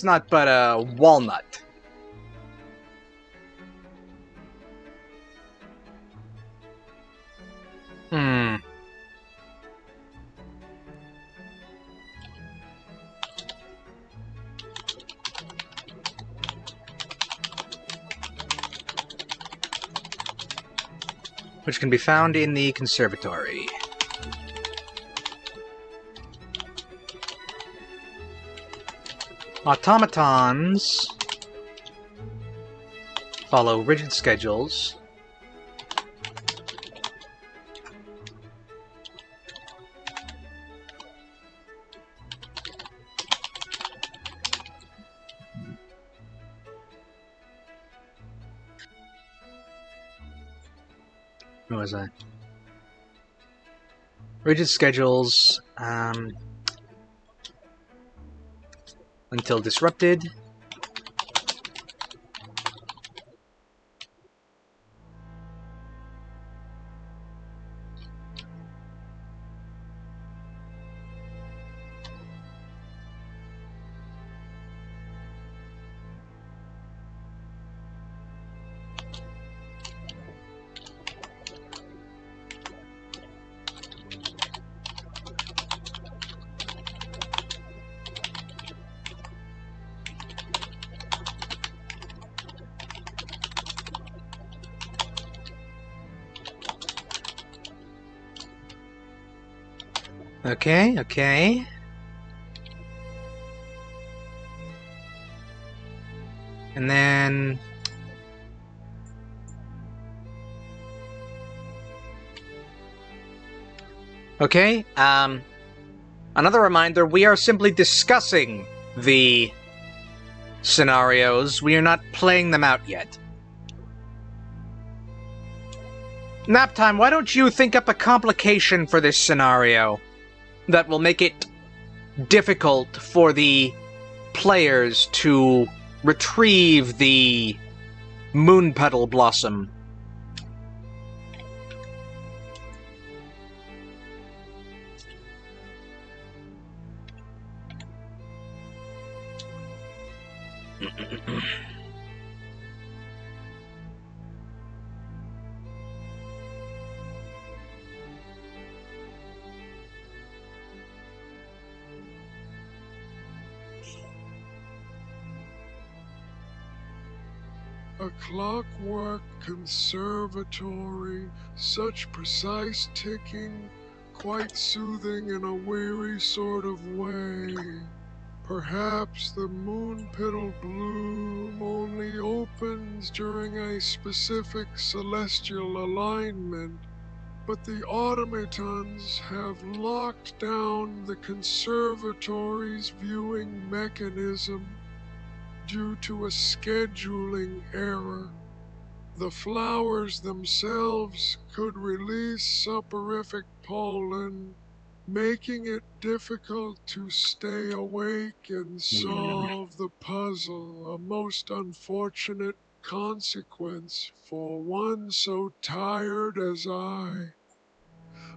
nut, but a walnut. Which can be found in the conservatory. Automatons follow rigid schedules. What was that? Rigid schedules, until disrupted. Okay, okay. And then... Okay, another reminder, we are simply discussing the scenarios. We are not playing them out yet. Naptime, why don't you think up a complication for this scenario that will make it difficult for the players to retrieve the moon petal blossom? A clockwork conservatory, such precise ticking, quite soothing in a weary sort of way. Perhaps the moon petal bloom only opens during a specific celestial alignment, but the automatons have locked down the conservatory's viewing mechanism due to a scheduling error. The flowers themselves could release soporific pollen, making it difficult to stay awake and solve the puzzle, a most unfortunate consequence for one so tired as I.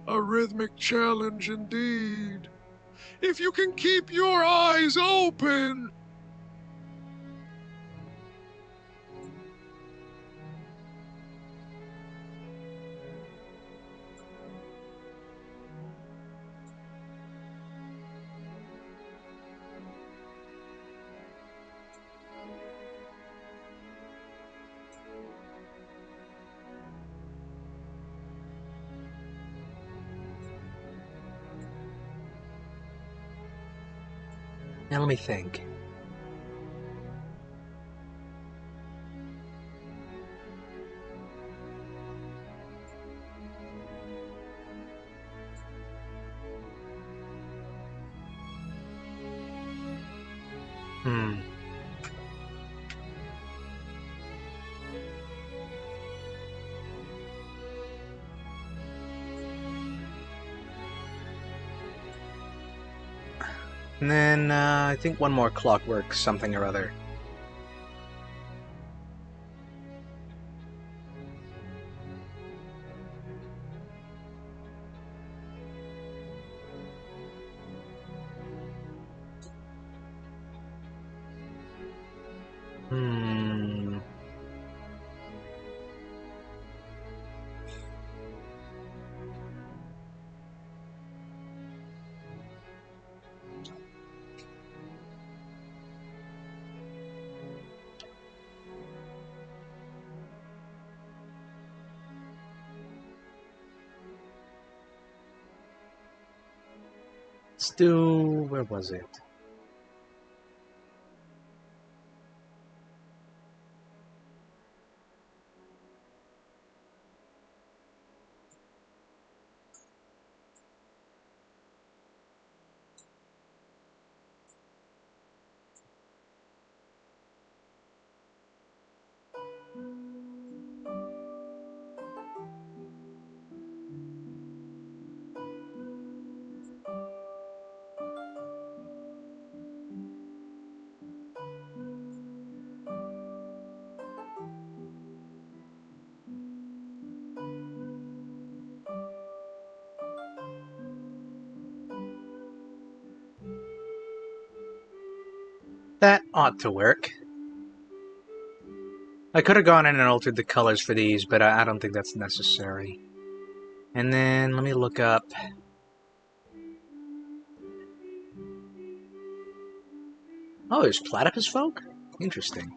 A rhythmic challenge indeed. If you can keep your eyes open! Now let me think. Hmm. And then, I think one more clockwork something or other. Hmm. Let's do... where was it? That ought to work. I could have gone in and altered the colors for these, but I don't think that's necessary. And then, let me look up... Oh, there's platypus folk? Interesting.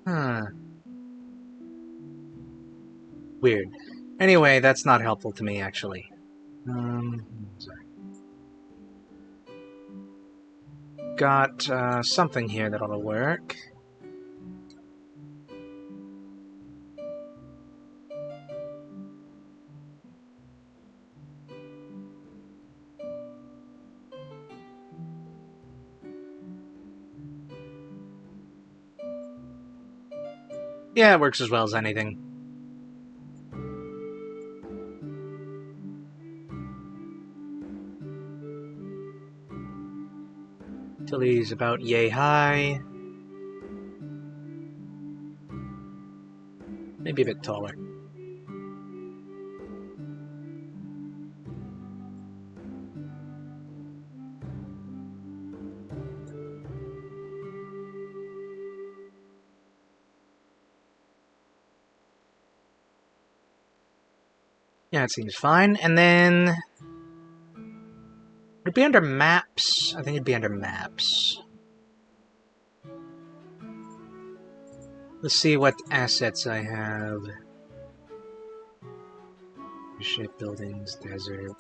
Huh. Weird. Anyway, that's not helpful to me, actually. Got something here that ought to work. Yeah, it works as well as anything. Till he's about yay high. Maybe a bit taller. Yeah, it seems fine. And then... would it be under maps? I think it'd be under maps. Let's see what assets I have. Ship buildings, desert.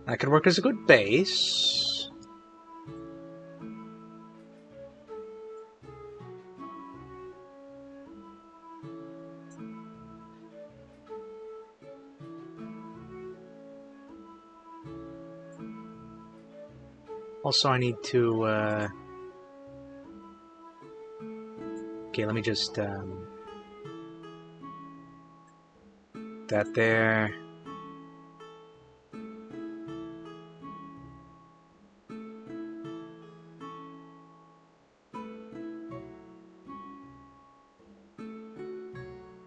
That could work as a good base. Also, I need to, okay, let me just, that there.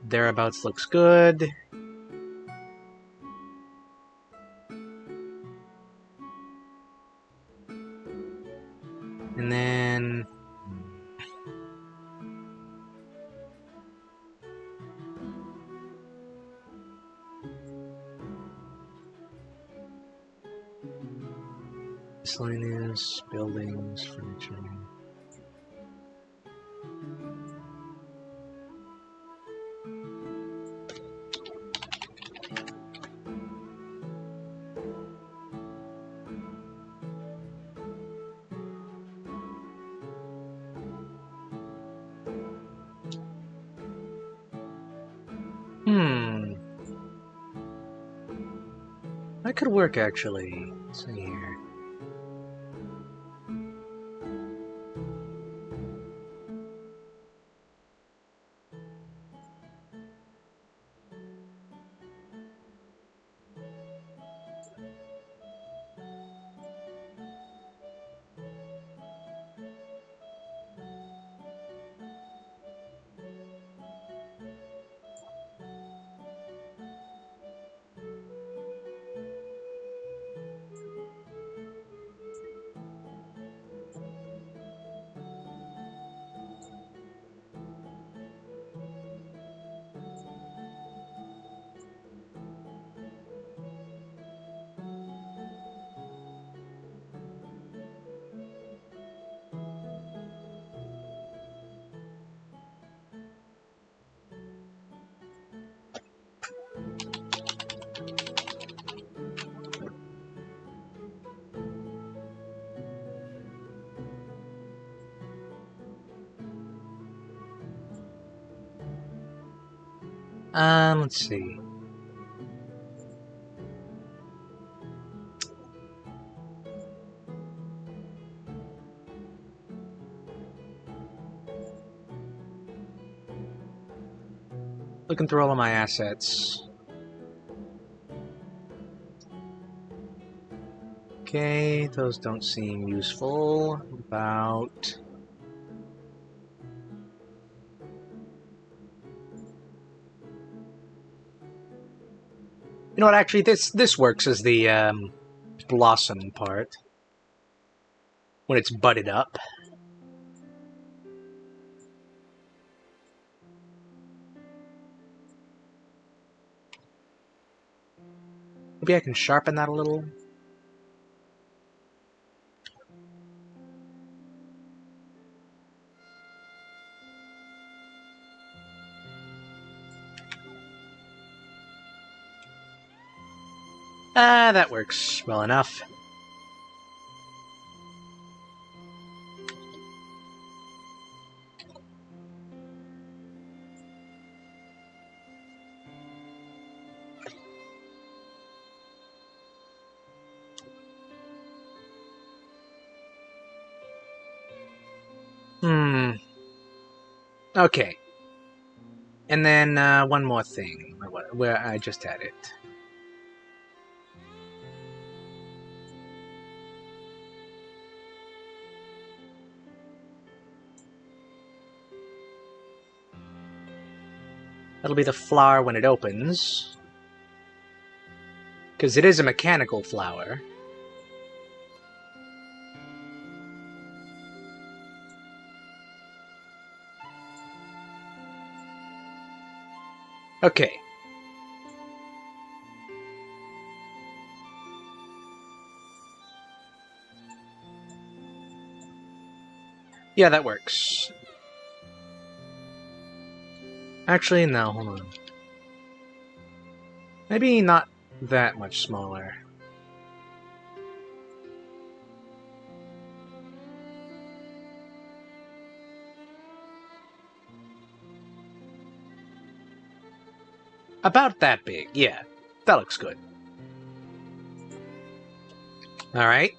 Thereabouts looks good. And then... miscellaneous, buildings, furniture... That could work, actually. Let's see here. Let's see. Looking through all of my assets. Okay, those don't seem useful. About... You know what, actually, this works as the, blossom part. When it's budded up. Maybe I can sharpen that a little. That works well enough. Okay. And then, one more thing. Where I just had it. That'll be the flower when it opens. Because it is a mechanical flower. Okay. Yeah, that works. Actually, no, hold on. Maybe not that much smaller. About that big, yeah. That looks good. Alright.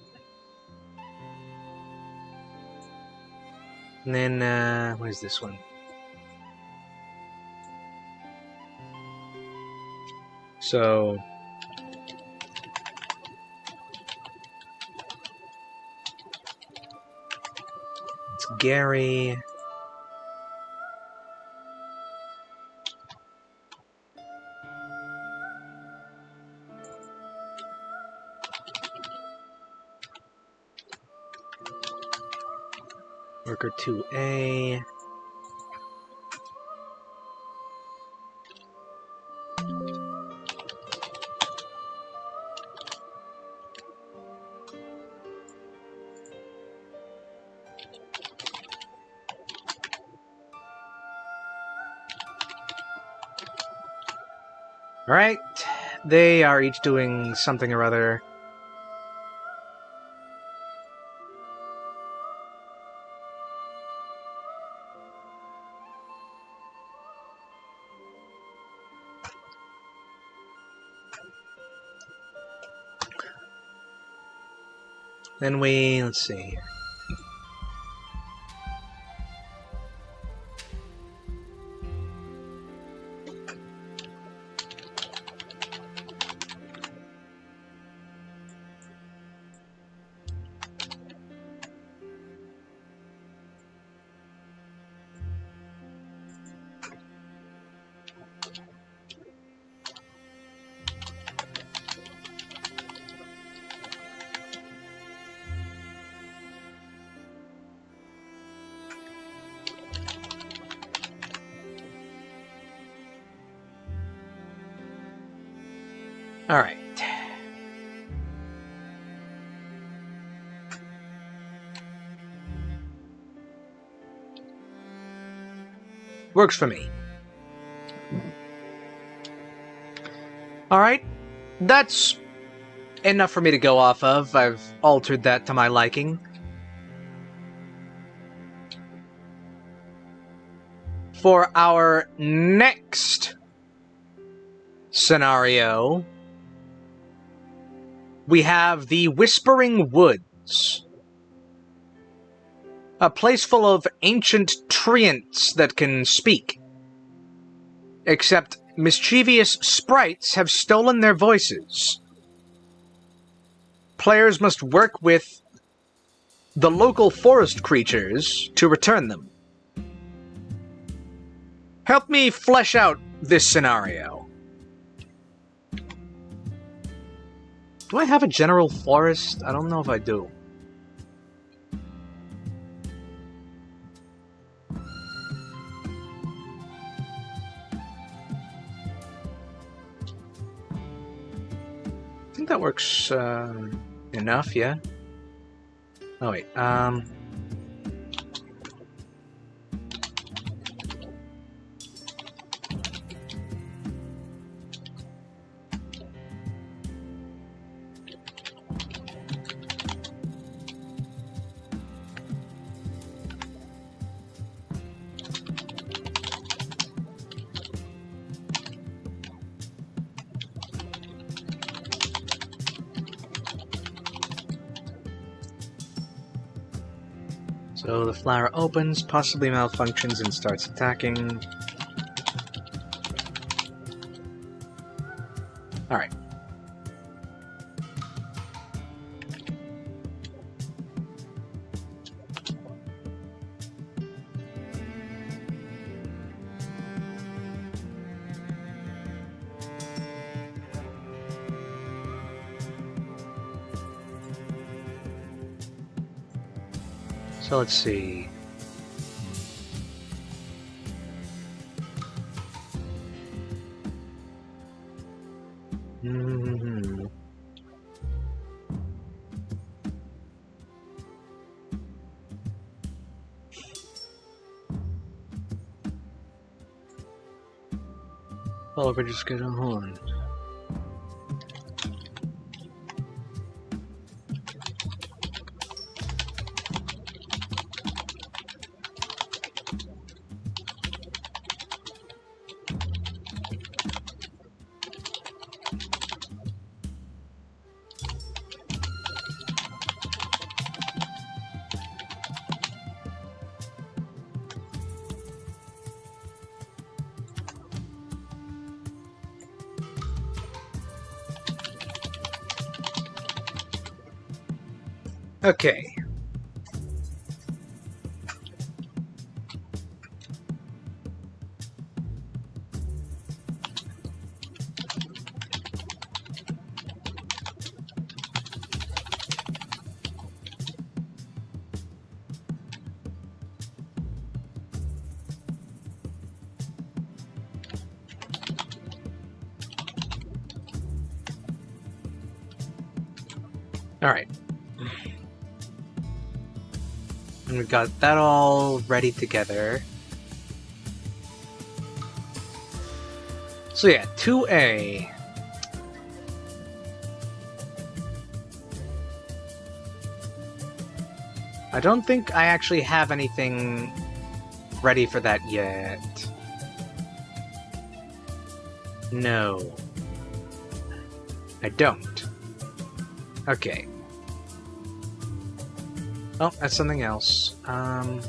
And then, what is this one? So... it's Gary... Worker 2A... Alright, they are each doing something or other. Then let's see. Alright. Works for me. Alright. That's enough for me to go off of. I've altered that to my liking. For our next scenario, we have the Whispering Woods. A place full of ancient treants that can speak. Except mischievous sprites have stolen their voices. Players must work with the local forest creatures to return them. Help me flesh out this scenario. Do I have a general forest? I don't know if I do. I think that works enough, yeah? Oh wait, so the flower opens, possibly malfunctions, and starts attacking. Alright. So let's see. Well, we're just gonna hold on. Okay. All right. And we've got that all ready together. So yeah, 2A. I don't think I actually have anything ready for that yet. No. I don't. Okay. Oh, that's something else. Let's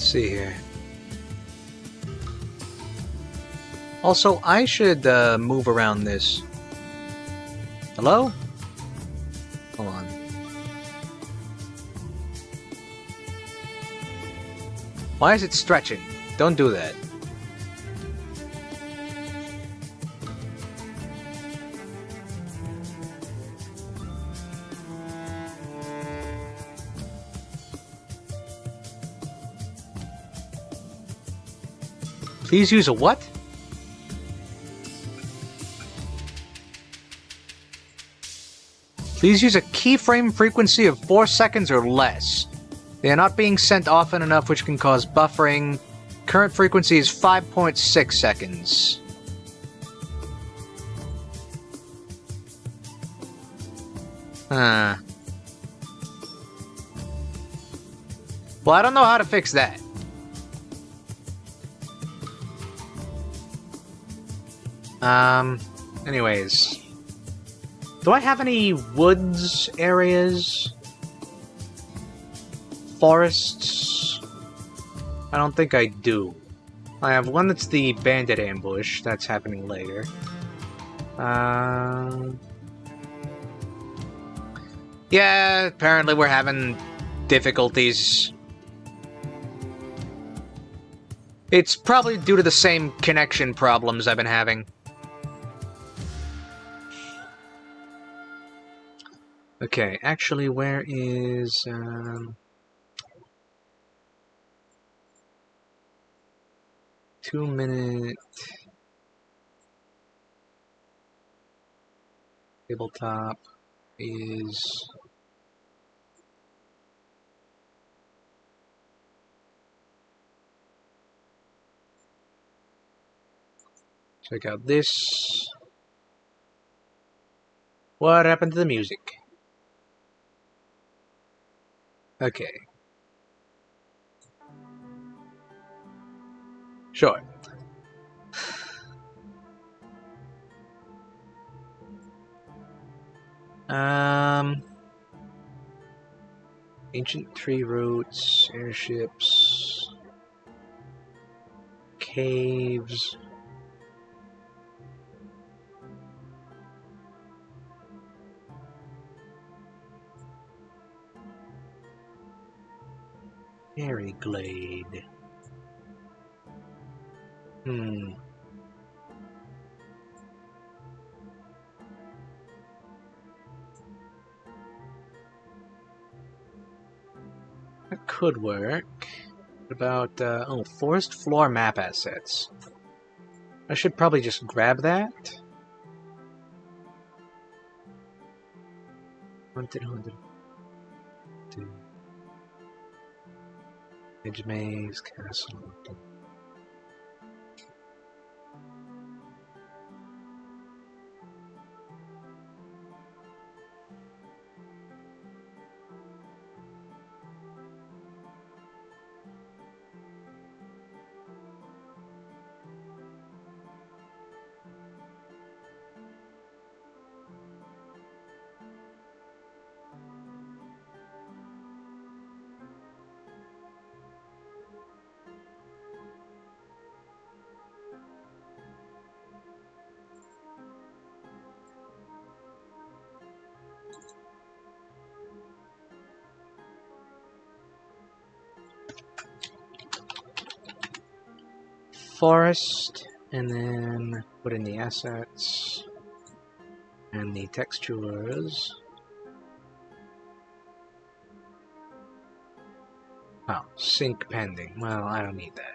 see here. Also, I should move around this. Hello? Hold on. Why is it stretching? Don't do that. Please use a what? Please use a keyframe frequency of 4 seconds or less. They are not being sent often enough, which can cause buffering. Current frequency is 5.6 seconds. Huh. Well, I don't know how to fix that. Anyways. Do I have any woods areas? Forests? I don't think I do. I have one that's the bandit ambush. That's happening later. Yeah, apparently we're having difficulties. It's probably due to the same connection problems I've been having. Okay, actually, where is... 2-minute... Tabletop is... Check out this. What happened to the music? Okay. Sure. Ancient tree roots, airships, caves. Fairy Glade. That could work. What about, oh, forest floor map assets. I should probably just grab that. Haunted. Edge Maze, Castle. Forest, and then put in the assets and the textures. Oh, sync pending. Well, I don't need that.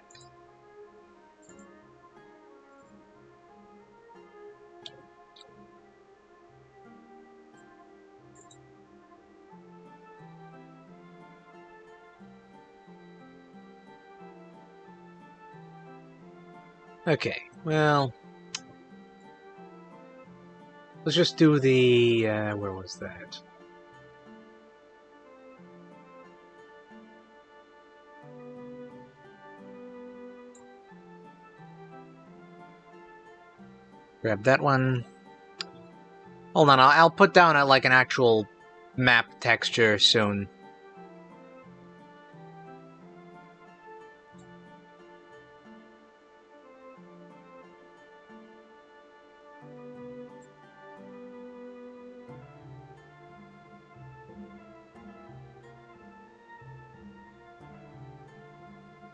Okay, well... Let's just do the... where was that? Grab that one. Hold on, I'll put down like an actual map texture soon.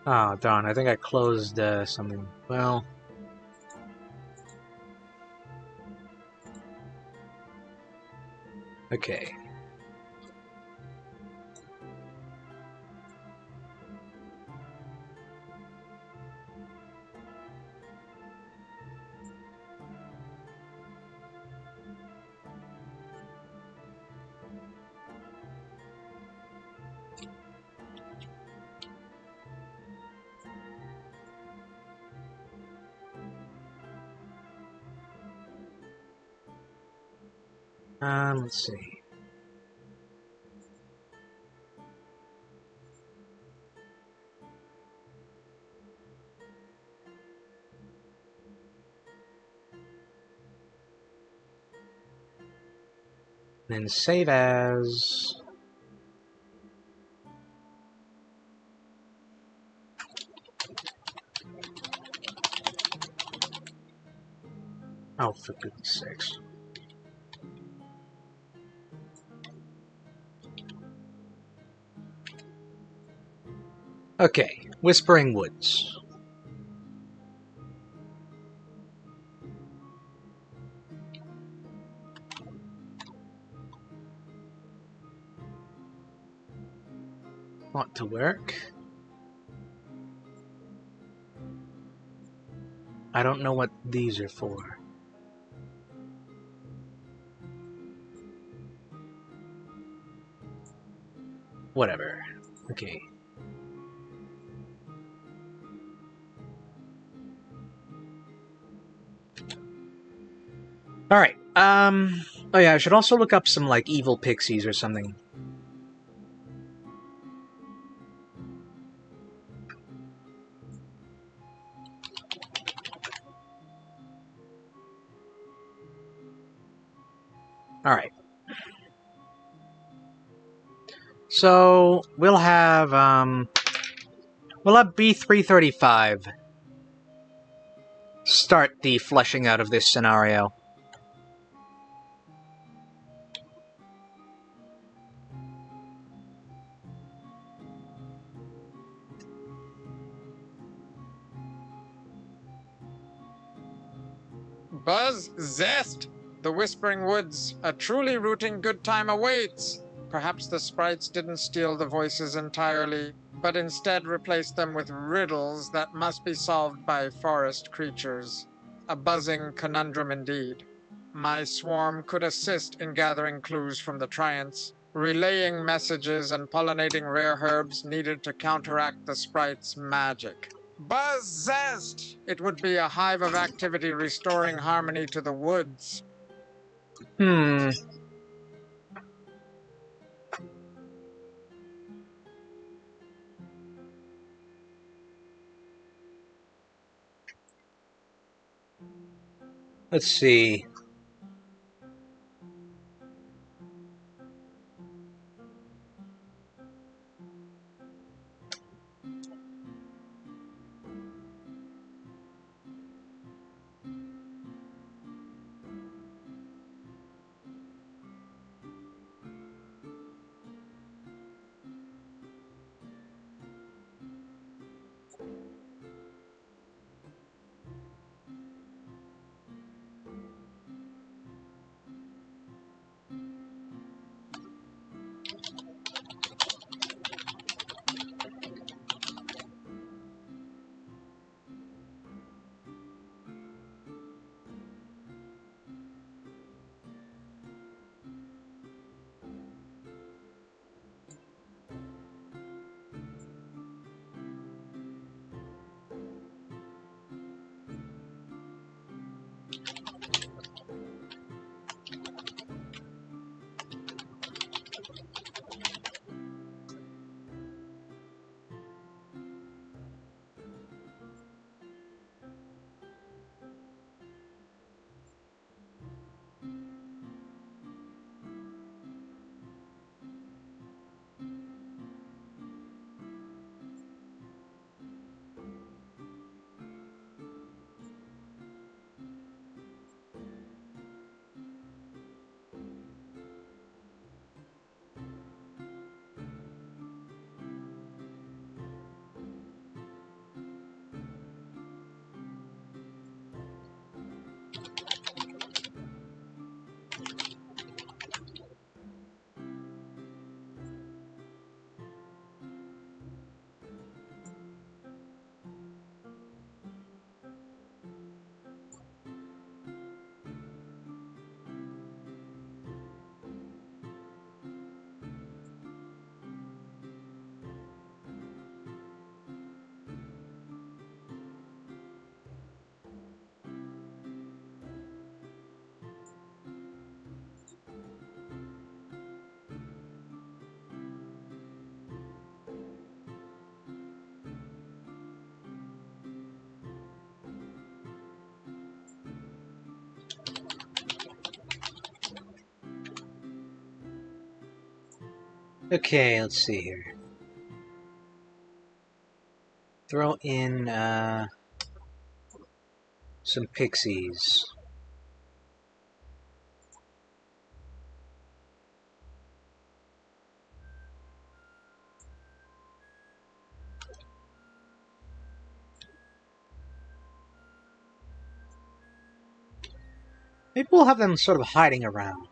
Oh, darn, I think I closed something. Well... Okay. Let's see. Then save as... Oh, for goodness sakes. Okay, Whispering Woods. Want to work. I don't know what these are for. Whatever. Okay. Alright, oh yeah, I should also look up some, like, evil pixies or something. Alright. So, we'll have B335 start the fleshing out of this scenario. Buzz Zest! The Whispering Woods, a truly rooting good time awaits! Perhaps the sprites didn't steal the voices entirely, but instead replaced them with riddles that must be solved by forest creatures. A buzzing conundrum indeed. My swarm could assist in gathering clues from the Triants, relaying messages and pollinating rare herbs needed to counteract the sprites' magic. Buzz Zest! It would be a hive of activity restoring harmony to the woods. Let's see. Okay, let's see here. Throw in some pixies. Maybe we'll have them sort of hiding around.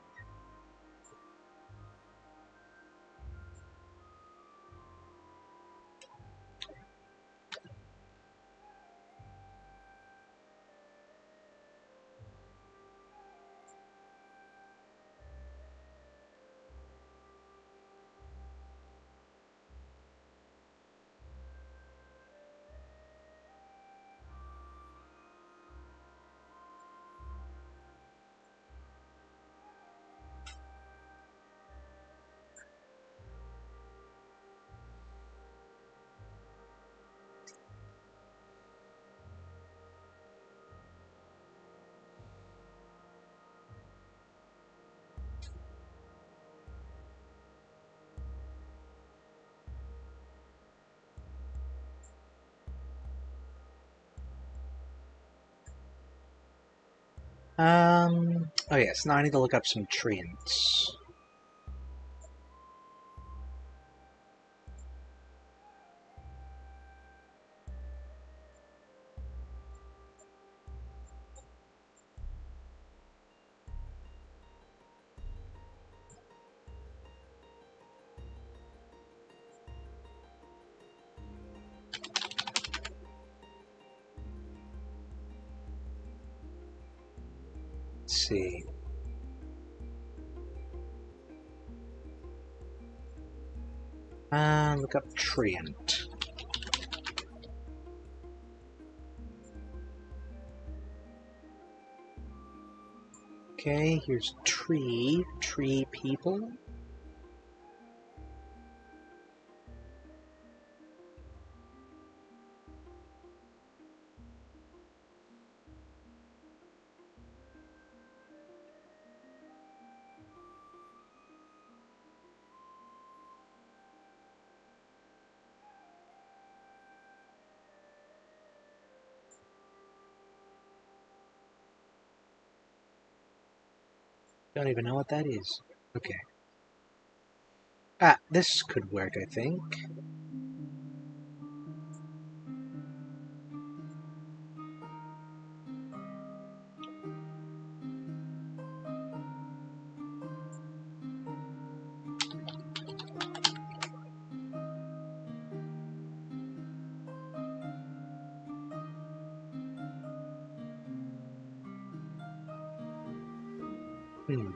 Oh yes, now I need to look up some treants. Let's see. Look up treant. Okay, here's tree people. Don't even know what that is. Okay. Ah, this could work, I think. Hmm.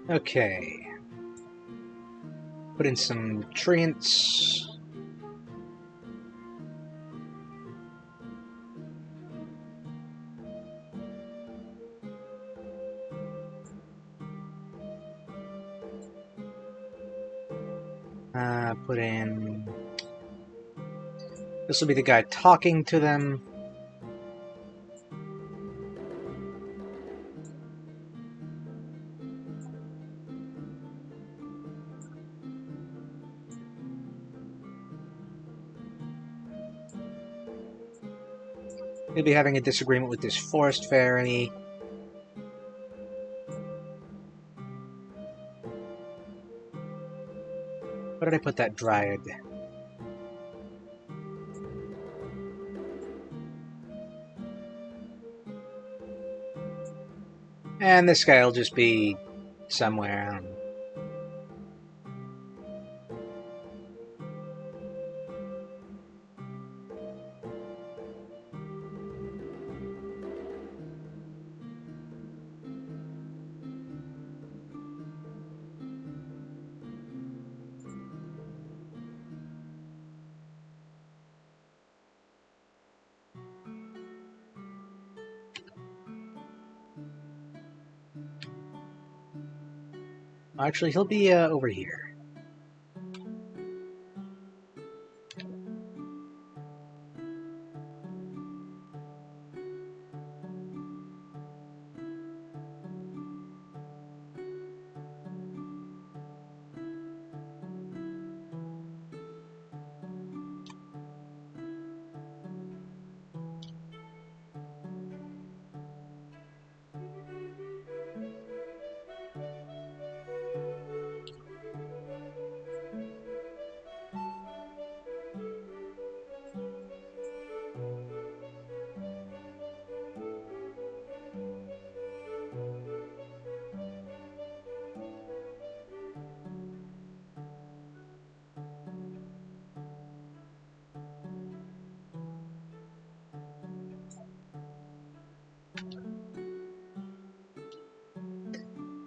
Okay. Put in some treants. Put in... This will be the guy talking to them. He'll be having a disagreement with this forest fairy. Where did I put that dryad? And this guy will just be somewhere. I don't know. Actually, he'll be over here.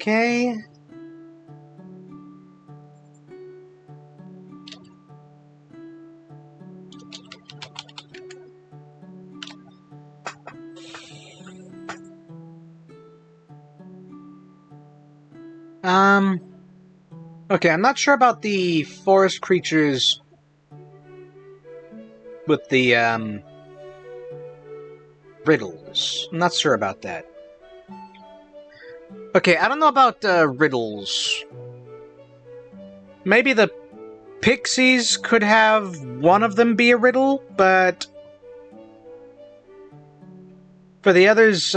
Okay. Okay, I'm not sure about the forest creatures with the, riddles. I'm not sure about that. Okay, I don't know about, riddles. Maybe the pixies could have one of them be a riddle, but for the others,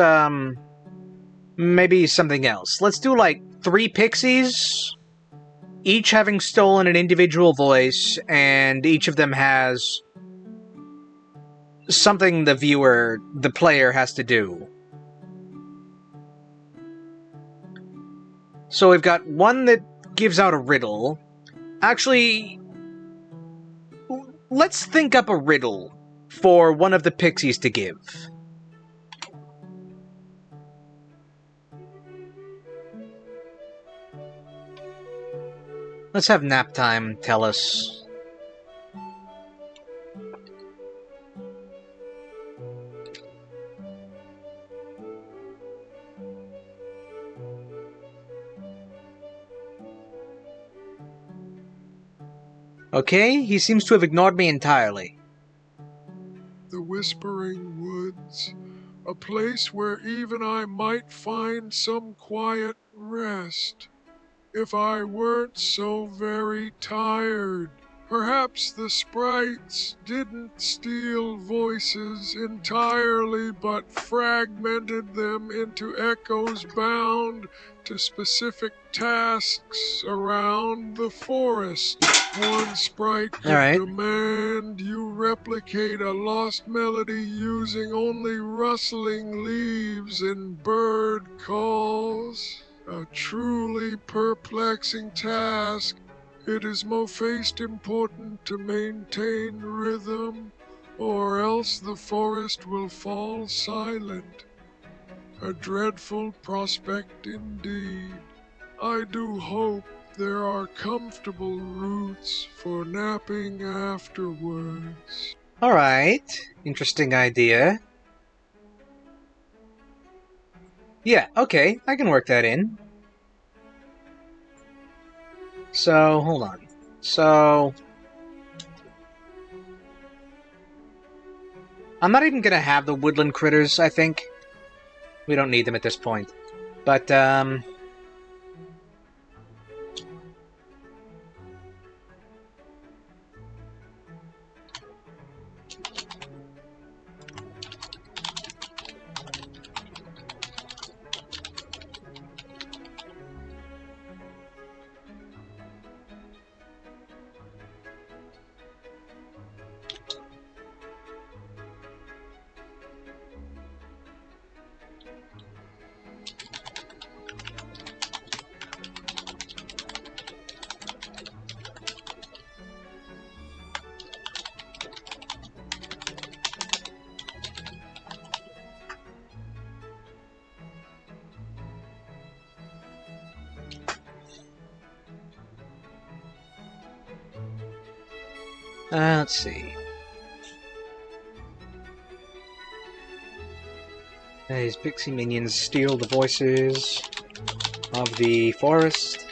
maybe something else. Let's do, like, 3 pixies, each having stolen an individual voice, and each of them has something the player has to do. So we've got one that gives out a riddle. Actually, let's think up a riddle for one of the pixies to give. Let's have nap time tell us. Okay, he seems to have ignored me entirely. The Whispering Woods, a place where even I might find some quiet rest, if I weren't so very tired. Perhaps the sprites didn't steal voices entirely, but fragmented them into echoes bound to specific tasks around the forest. One sprite could Alright. demand you replicate a lost melody using only rustling leaves and bird calls. A truly perplexing task. It is most important to maintain rhythm, or else the forest will fall silent. A dreadful prospect indeed. I do hope there are comfortable roots for napping afterwards. Alright, interesting idea. Yeah, okay, I can work that in. So, hold on. So, I'm not even gonna have the woodland critters, I think. We don't need them at this point. But, Let's see. These pixie minions steal the voices of the forest.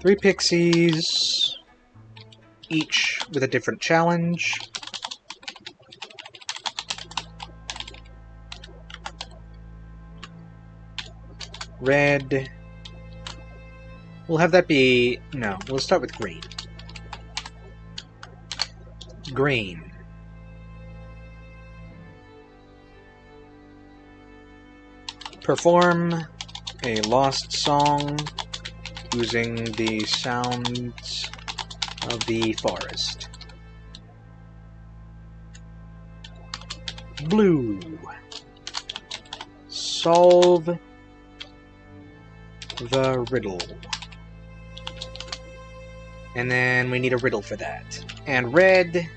Three pixies, each with a different challenge. Red. We'll have that be... No, we'll start with green. Green. Perform a lost song using the sounds of the forest. Blue. Solve the riddle. And then we need a riddle for that. And red...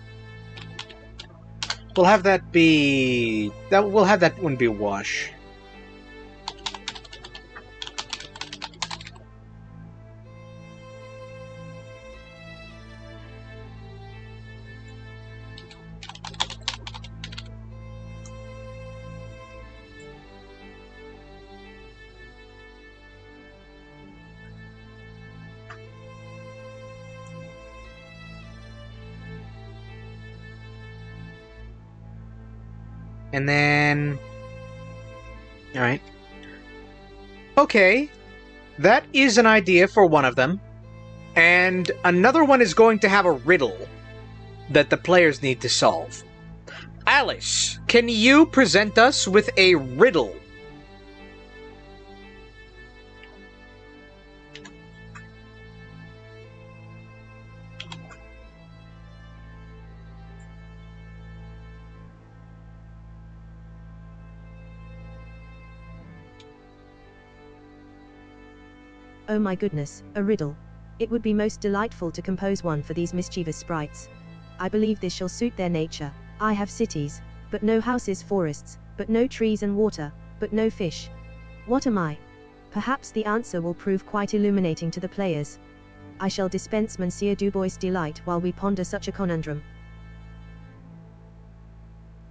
We'll have that be... We'll have that one be a wash. And then... Alright. Okay. That is an idea for one of them. And another one is going to have a riddle that the players need to solve. Alice, can you present us with a riddle? Oh my goodness, a riddle. It would be most delightful to compose one for these mischievous sprites. I believe this shall suit their nature. I have cities, but no houses, forests, but no trees and water, but no fish. What am I? Perhaps the answer will prove quite illuminating to the players. I shall dispense Monsieur Dubois' delight while we ponder such a conundrum.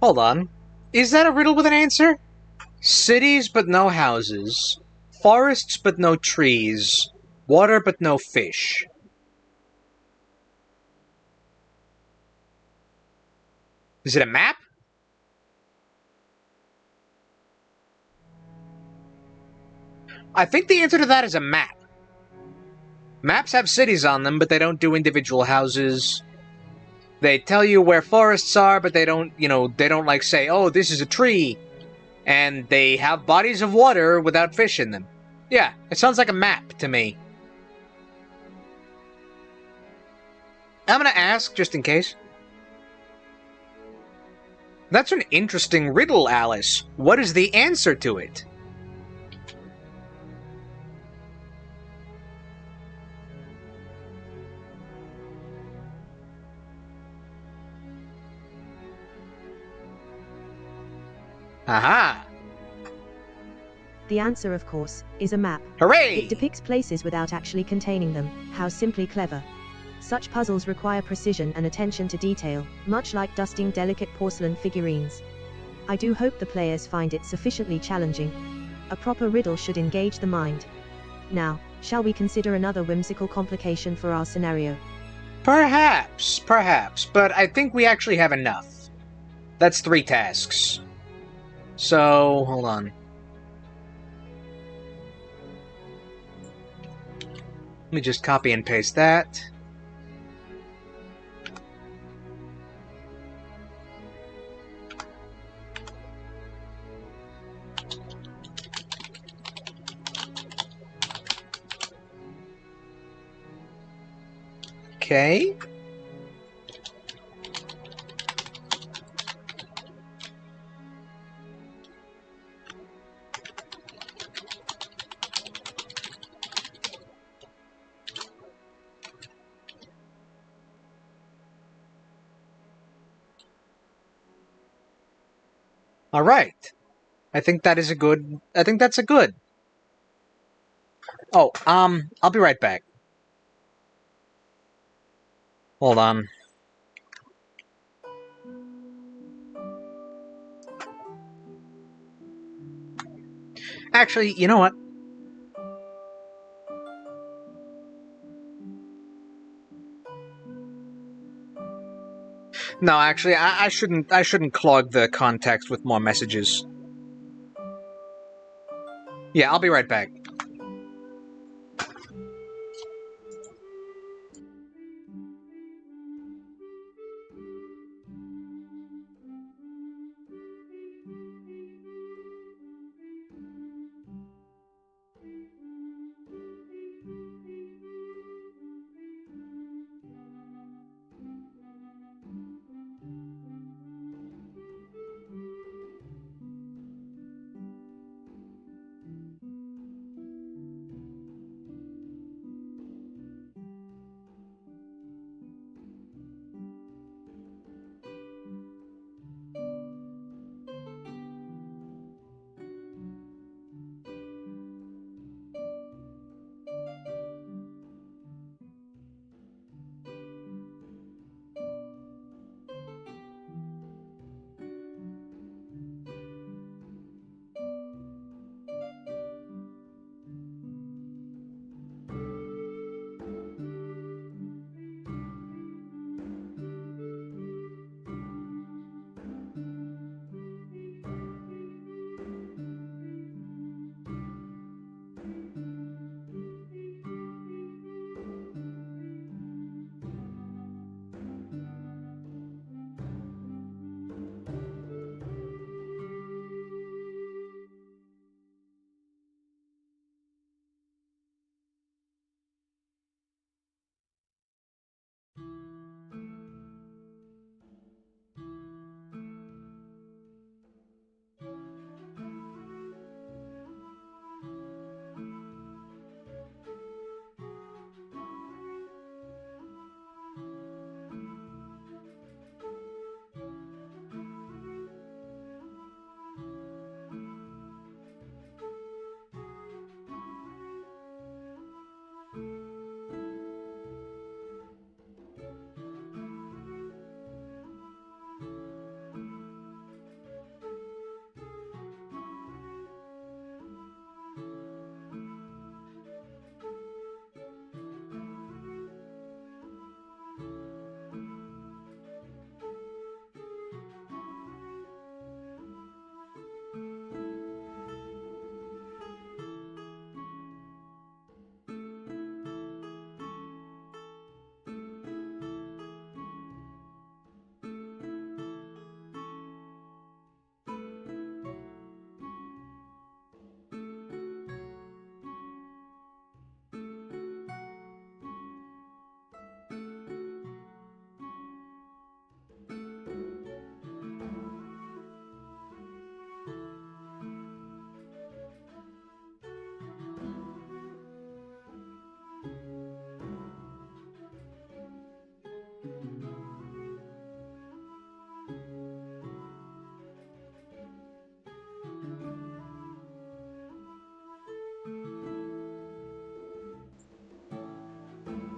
Hold on. Is that a riddle with an answer? Cities but no houses. Forests but no trees. Water but no fish. Is it a map? I think the answer to that is a map. Maps have cities on them, but they don't do individual houses. They tell you where forests are, but they don't, they don't like say, oh, this is a tree. And they have bodies of water without fish in them. Yeah, it sounds like a map to me. I'm gonna ask, just in case. That's an interesting riddle, Alice. What is the answer to it? Aha! The answer, of course, is a map. Hooray! It depicts places without actually containing them. How simply clever. Such puzzles require precision and attention to detail, much like dusting delicate porcelain figurines. I do hope the players find it sufficiently challenging. A proper riddle should engage the mind. Now, shall we consider another whimsical complication for our scenario? Perhaps, but I think we actually have enough. That's 3 tasks. So, hold on. Let me just copy and paste that. Okay. Alright. I think that's a good. Oh, I'll be right back. Hold on. Actually, you know what? No, actually, I shouldn't clog the context with more messages. Yeah, I'll be right back.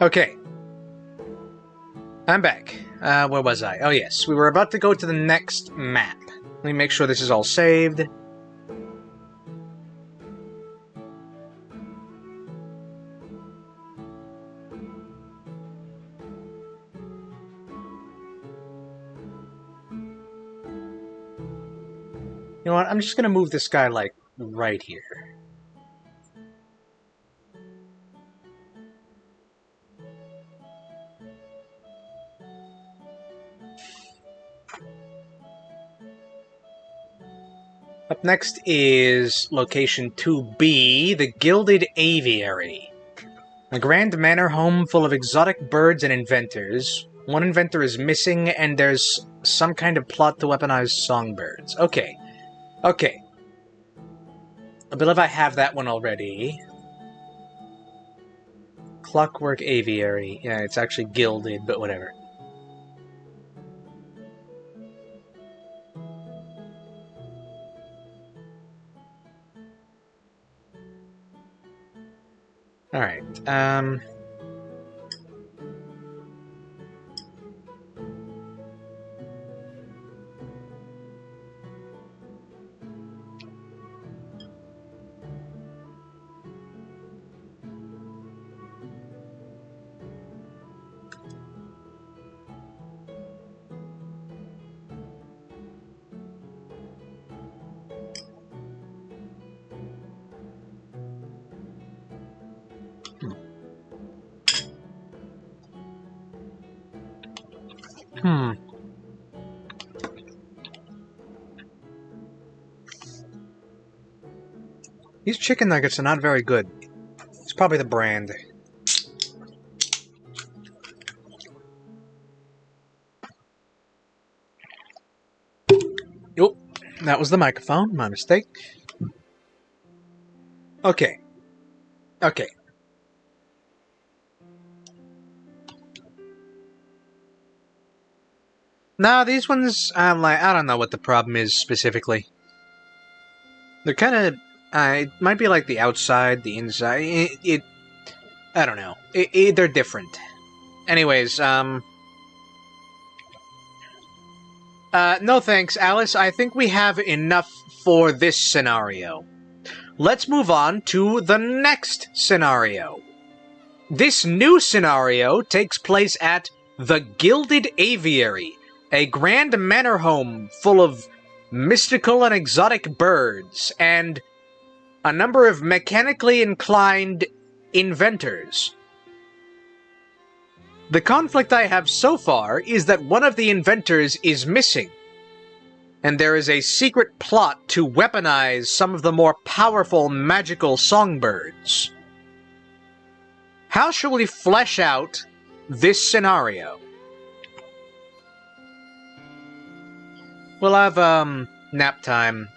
Okay. I'm back. Where was I? Oh, yes. We were about to go to the next map. Let me make sure this is all saved. You know what? I'm just gonna move this guy, like, right here. Up next is location 2B, the Gilded Aviary. A grand manor home full of exotic birds and inventors. One inventor is missing, and there's some kind of plot to weaponize songbirds. Okay. Okay. I believe I have that one already. Clockwork Aviary. Yeah, it's actually gilded, but whatever. Alright, These chicken nuggets are not very good. It's probably the brand. Oop, that was the microphone. My mistake. Okay. Okay. Nah, these ones, I don't know what the problem is specifically. They're kind of, it might be like the outside, the inside, I don't know. They're different. Anyways, no thanks, Alice. I think we have enough for this scenario. Let's move on to the next scenario. This new scenario takes place at the Gilded Aviary, a grand manor home full of mystical and exotic birds, and a number of mechanically inclined inventors. The conflict I have so far is that one of the inventors is missing, and there is a secret plot to weaponize some of the more powerful magical songbirds. How shall we flesh out this scenario? We'll have, nap time.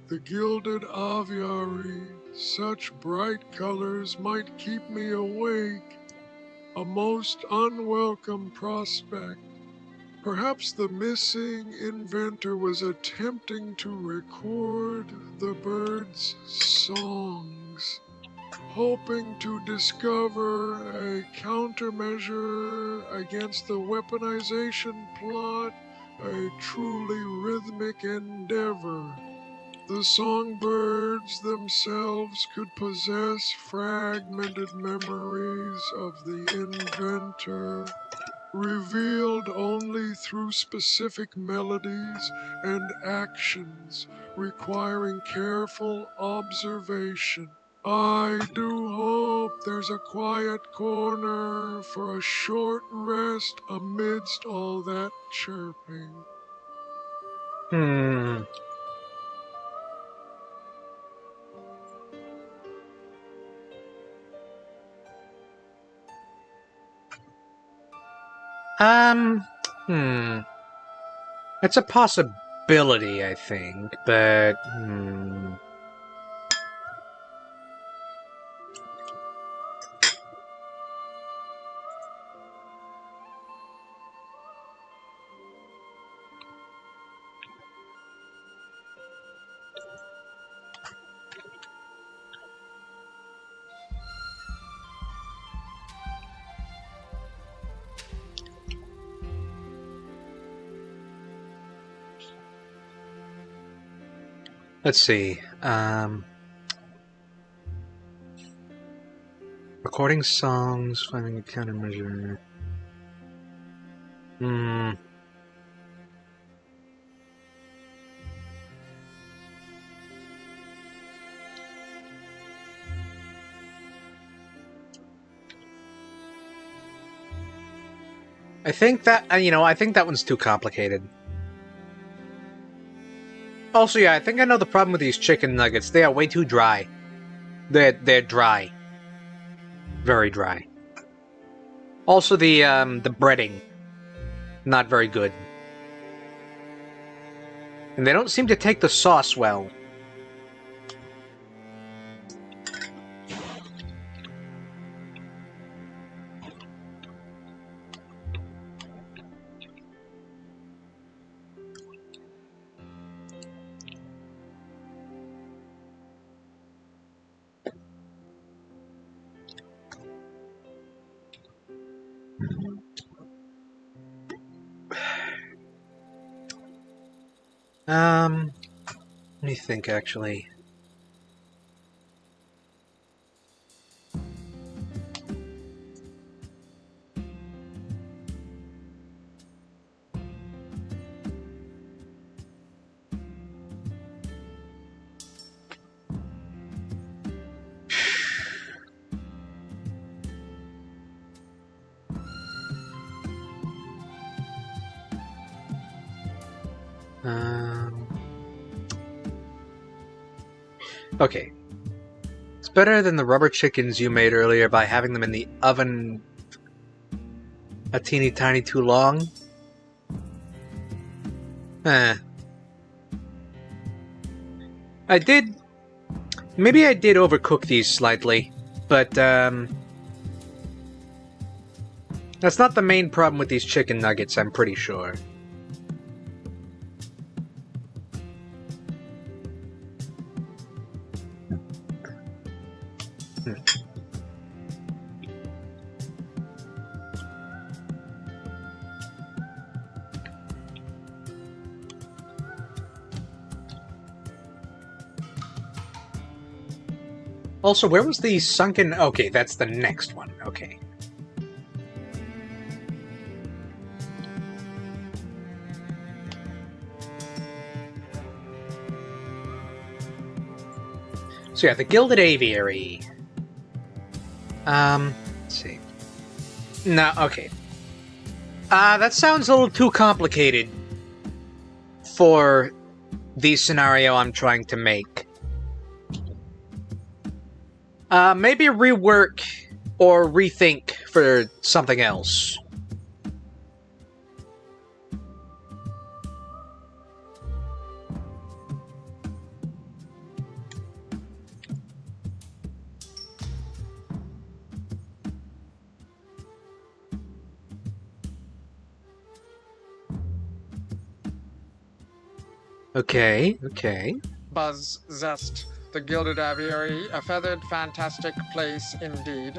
The Gilded Aviary, such bright colors might keep me awake. A most unwelcome prospect. Perhaps the missing inventor was attempting to record the birds' songs, hoping to discover a countermeasure against the weaponization plot, a truly rhythmic endeavor. The songbirds themselves could possess fragmented memories of the inventor, revealed only through specific melodies and actions requiring careful observation. I do hope there's a quiet corner for a short rest amidst all that chirping. It's a possibility, I think, but, let's see, recording songs, finding a countermeasure. I think that, I think that one's too complicated. Also, yeah, I think I know the problem with these chicken nuggets. They are way too dry. They're dry. Very dry. Also, the breading. Not very good. And they don't seem to take the sauce well. Let me think, actually. Okay. It's better than the rubber chickens you made earlier by having them in the oven a teeny tiny too long. Maybe I did overcook these slightly, but that's not the main problem with these chicken nuggets, I'm pretty sure. Also, where was the sunken... Okay, that's the next one. Okay. So yeah, the Gilded Aviary. Let's see. No, okay. That sounds a little too complicated for the scenario I'm trying to make. Maybe rework or rethink for something else. Okay. Buzz Zest, the Gilded Aviary, a feathered, fantastic place indeed.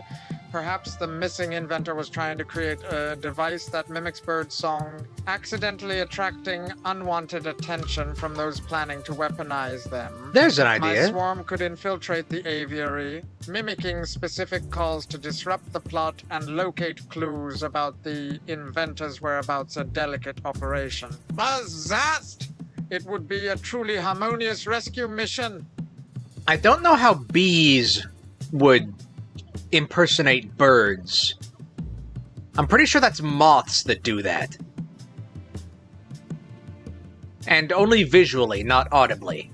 Perhaps the missing inventor was trying to create a device that mimics bird song, accidentally attracting unwanted attention from those planning to weaponize them. There's an idea. My swarm could infiltrate the aviary, mimicking specific calls to disrupt the plot and locate clues about the inventor's whereabouts, a delicate operation. Buzz Zest! It would be a truly harmonious rescue mission. I don't know how bees would impersonate birds. I'm pretty sure that's moths that do that. And only visually, not audibly.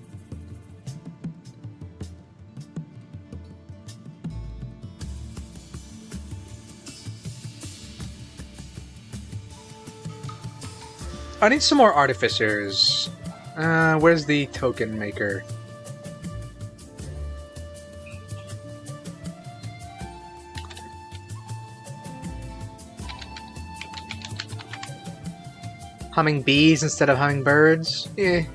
I need some more artificers. Where's the token maker? Humming bees instead of hummingbirds? Eh.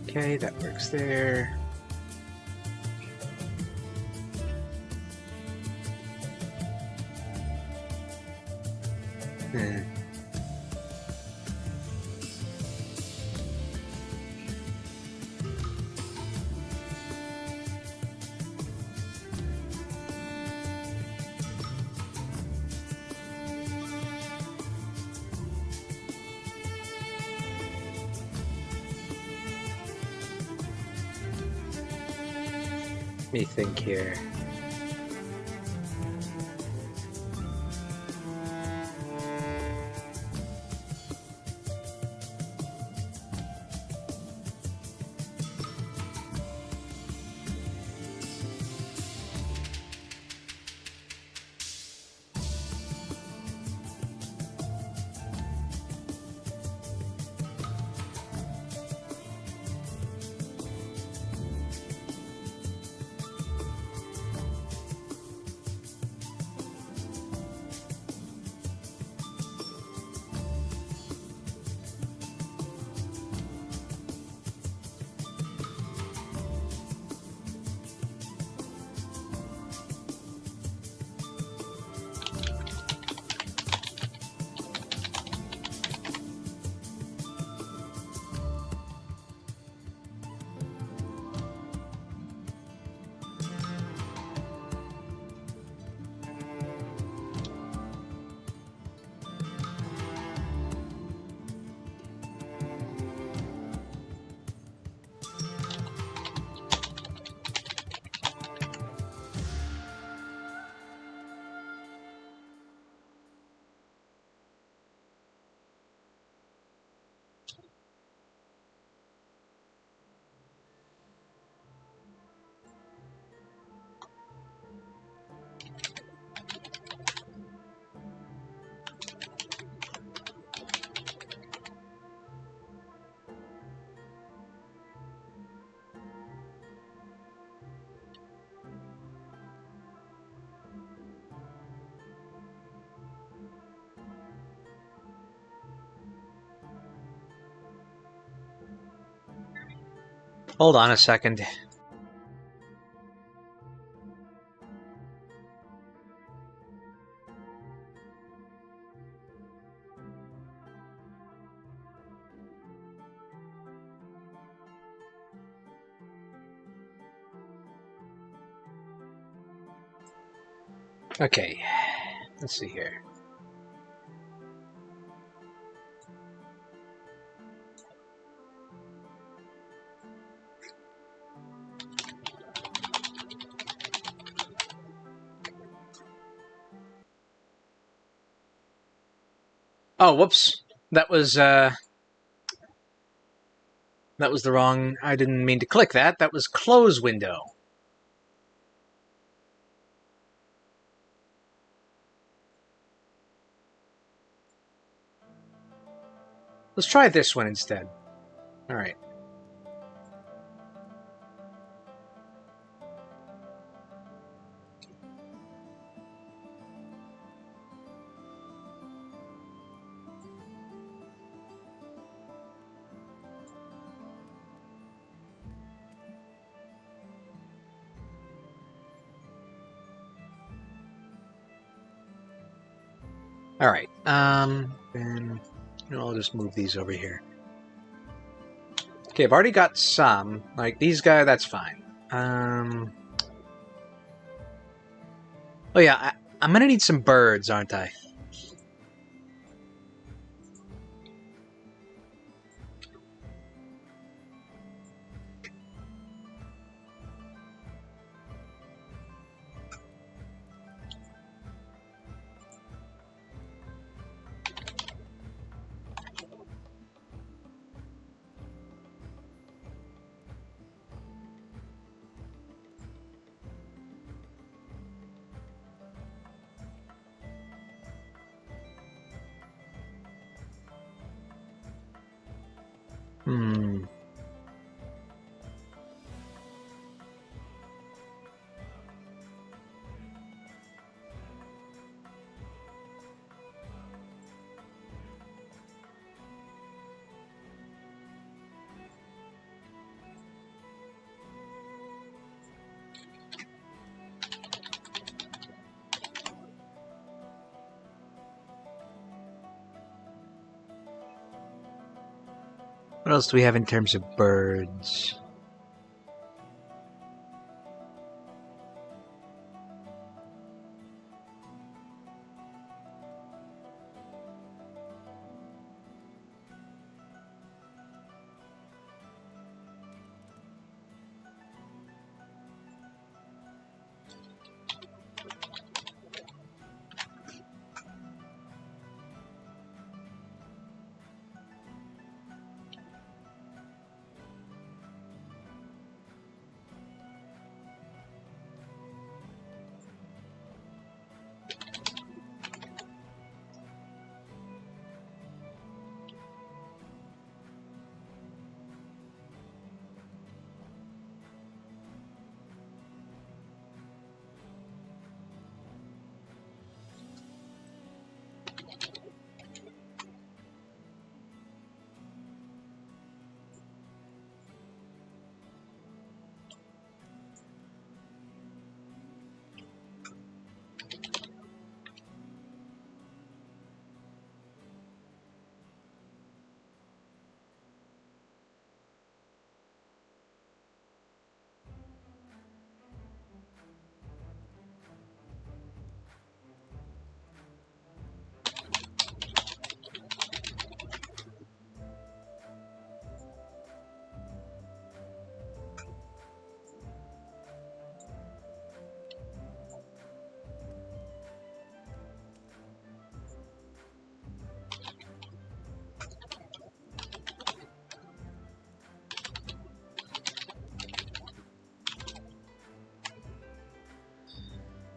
Okay, that works there. Let me think here. Hold on a second. Okay, let's see here. Oh, whoops. That was the wrong... I didn't mean to click that. That was close window. Let's try this one instead. Alright. Alright, then I'll just move these over here. Okay, I've already got some. Like, these guys, that's fine. Oh yeah, I'm gonna need some birds, aren't I? Hmm. What else do we have in terms of birds?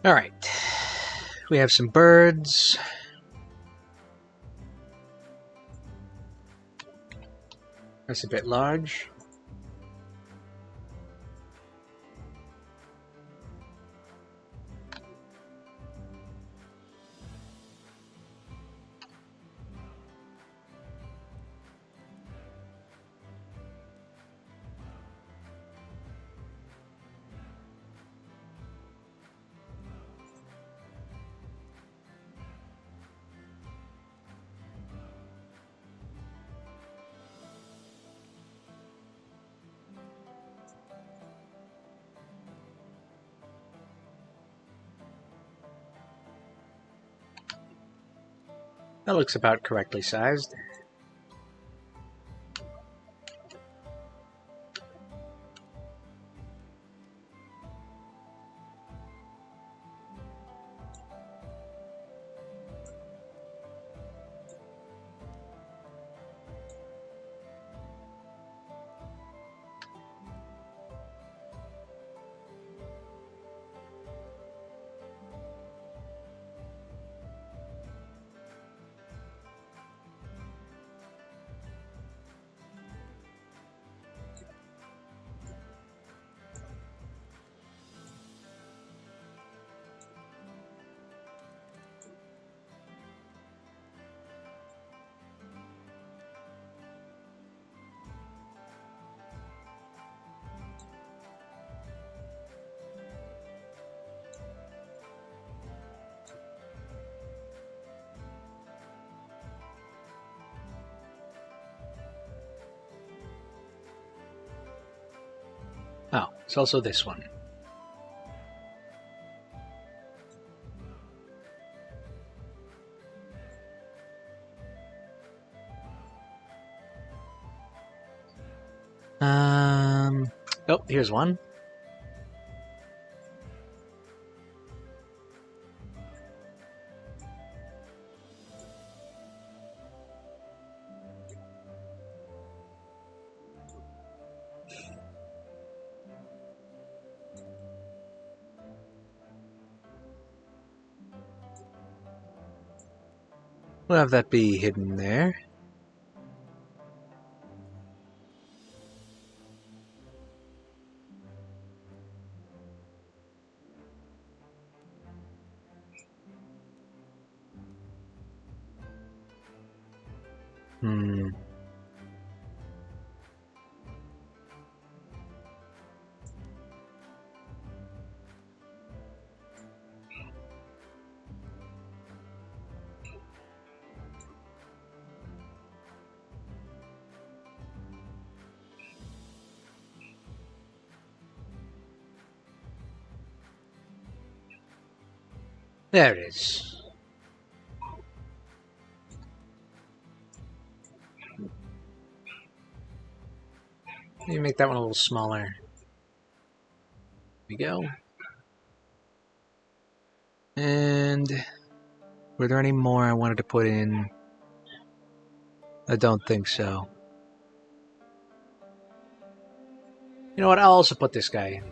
Alright. We have some birds. That's a bit large. That looks about correctly sized. Oh, it's also this one. Oh, here's one. We'll have that be hidden there. There it is. Let me make that one a little smaller. There we go. And were there any more I wanted to put in? I don't think so. You know what? I'll also put this guy in.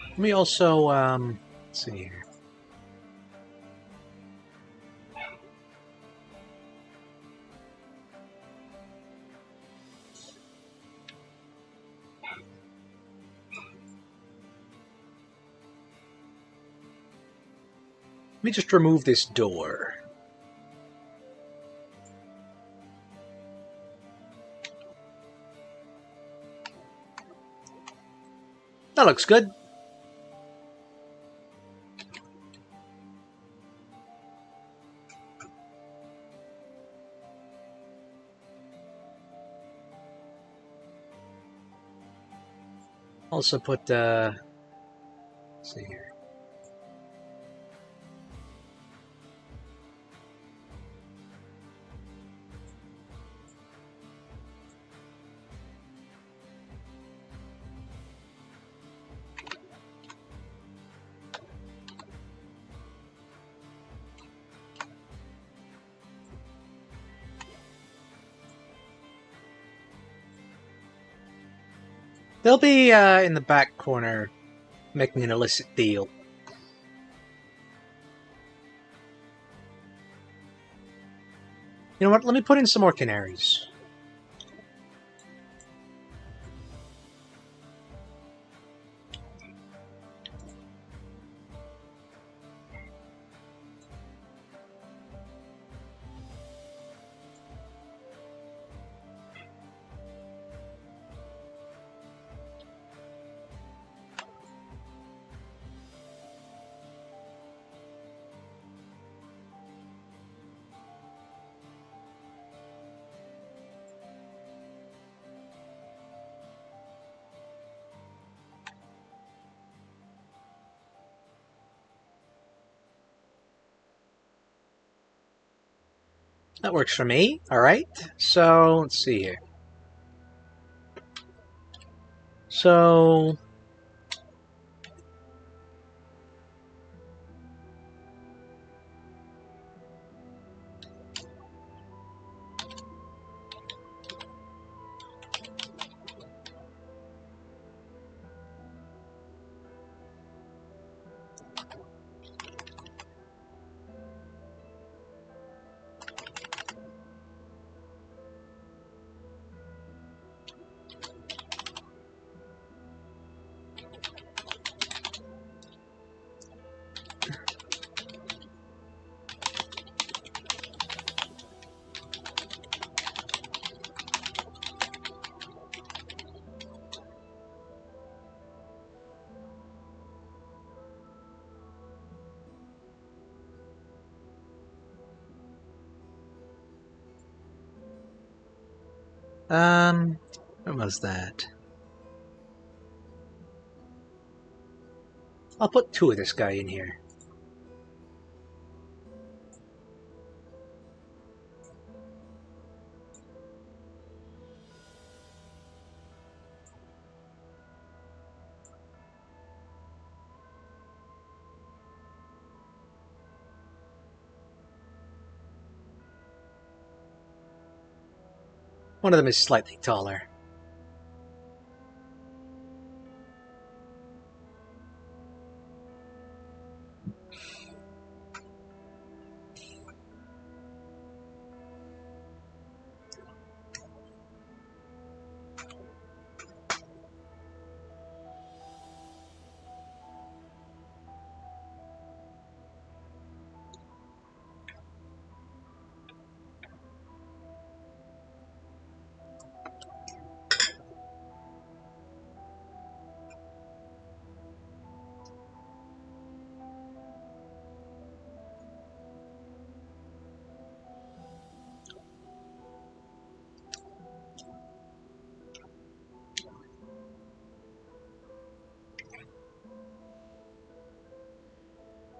Let me also, let's see here. Let me just remove this door. That looks good. Also put, let's see here. They'll be in the back corner making an illicit deal. You know what? Let me put in some more canaries. That works for me. Alright, so let's see here. So... What was that? I'll put 2 of this guy in here. One of them is slightly taller.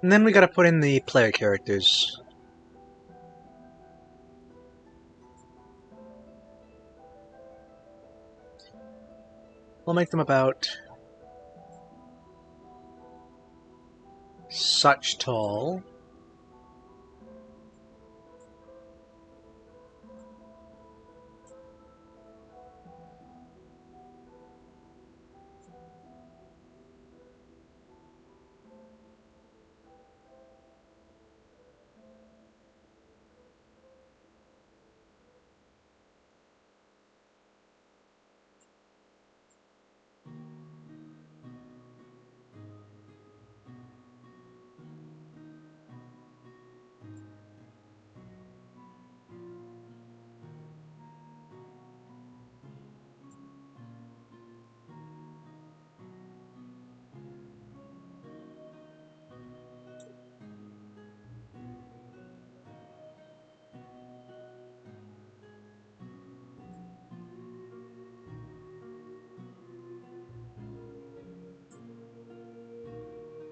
And then we gotta put in the player characters. We'll make them about such tall.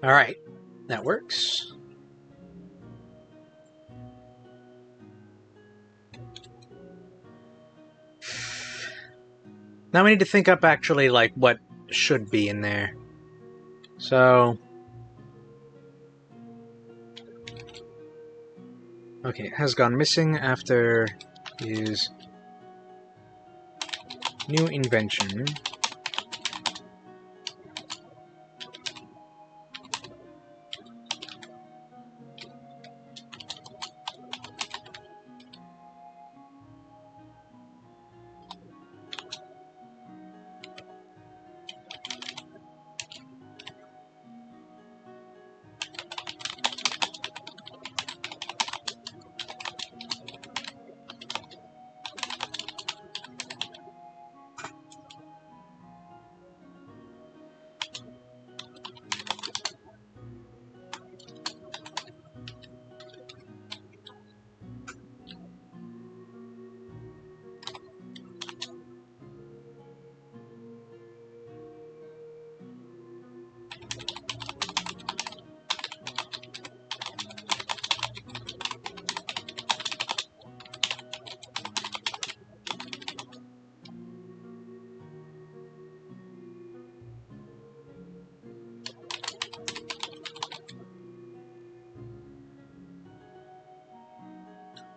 Alright, that works. Now we need to think up actually like what should be in there. So... okay, has gone missing after his new invention.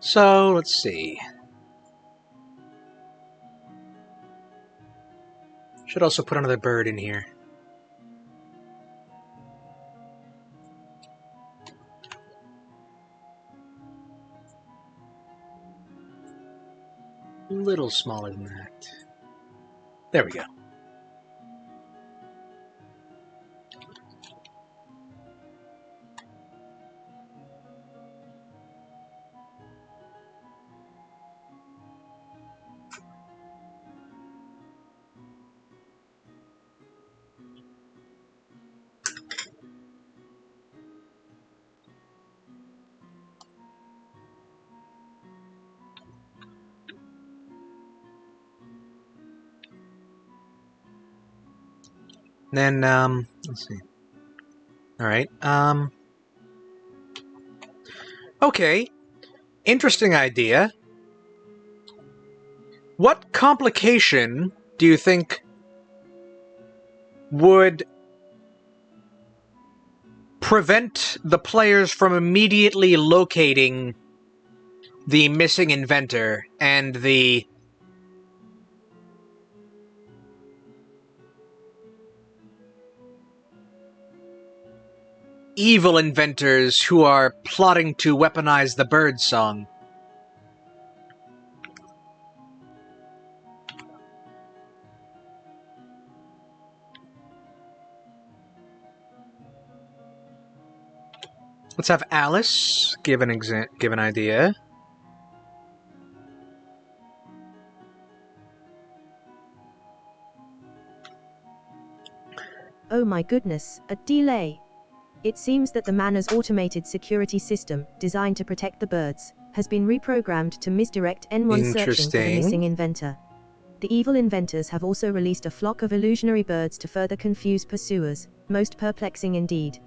So, let's see. Should also put another bird in here. A little smaller than that. There we go. Then, let's see. Alright, okay. Interesting idea. What complication do you think would prevent the players from immediately locating the missing inventor and the evil inventors who are plotting to weaponize the bird song? Let's have Alice give an idea. Oh my goodness, a delay. It seems that the Manor's automated security system, designed to protect the birds, has been reprogrammed to misdirect N1 searching for the missing inventor. The evil inventors have also released a flock of illusionary birds to further confuse pursuers, most perplexing indeed.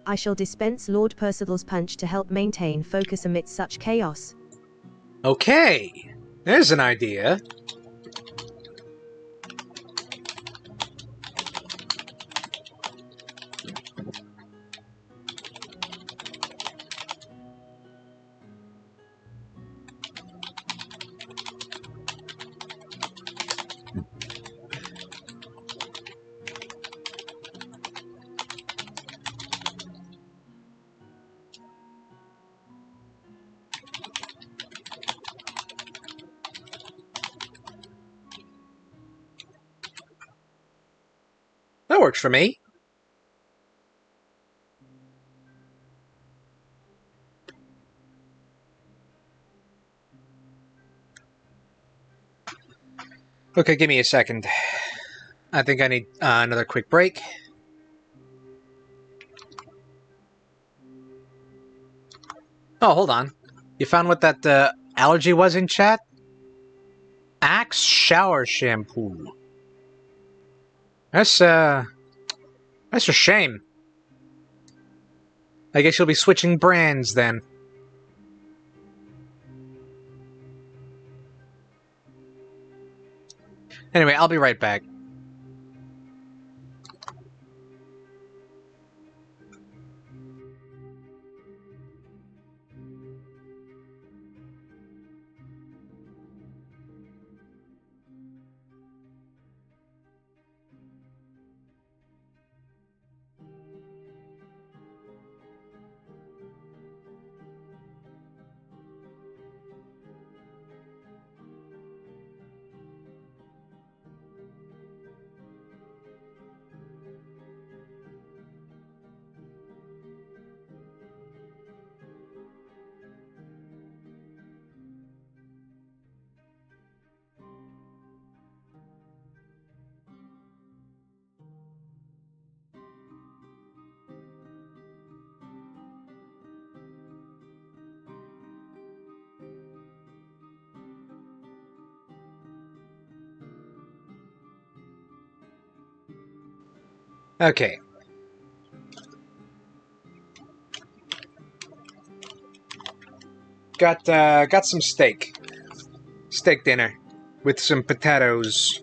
I shall dispense Lord Percival's punch to help maintain focus amidst such chaos. Okay, there's an idea. That works for me. Okay, give me a second. I think I need another quick break. Oh, hold on. You found what that allergy was in chat? Axe shower shampoo. That's a shame. I guess you'll be switching brands then. Anyway, I'll be right back. Okay. Got some steak. Steak dinner. With some potatoes.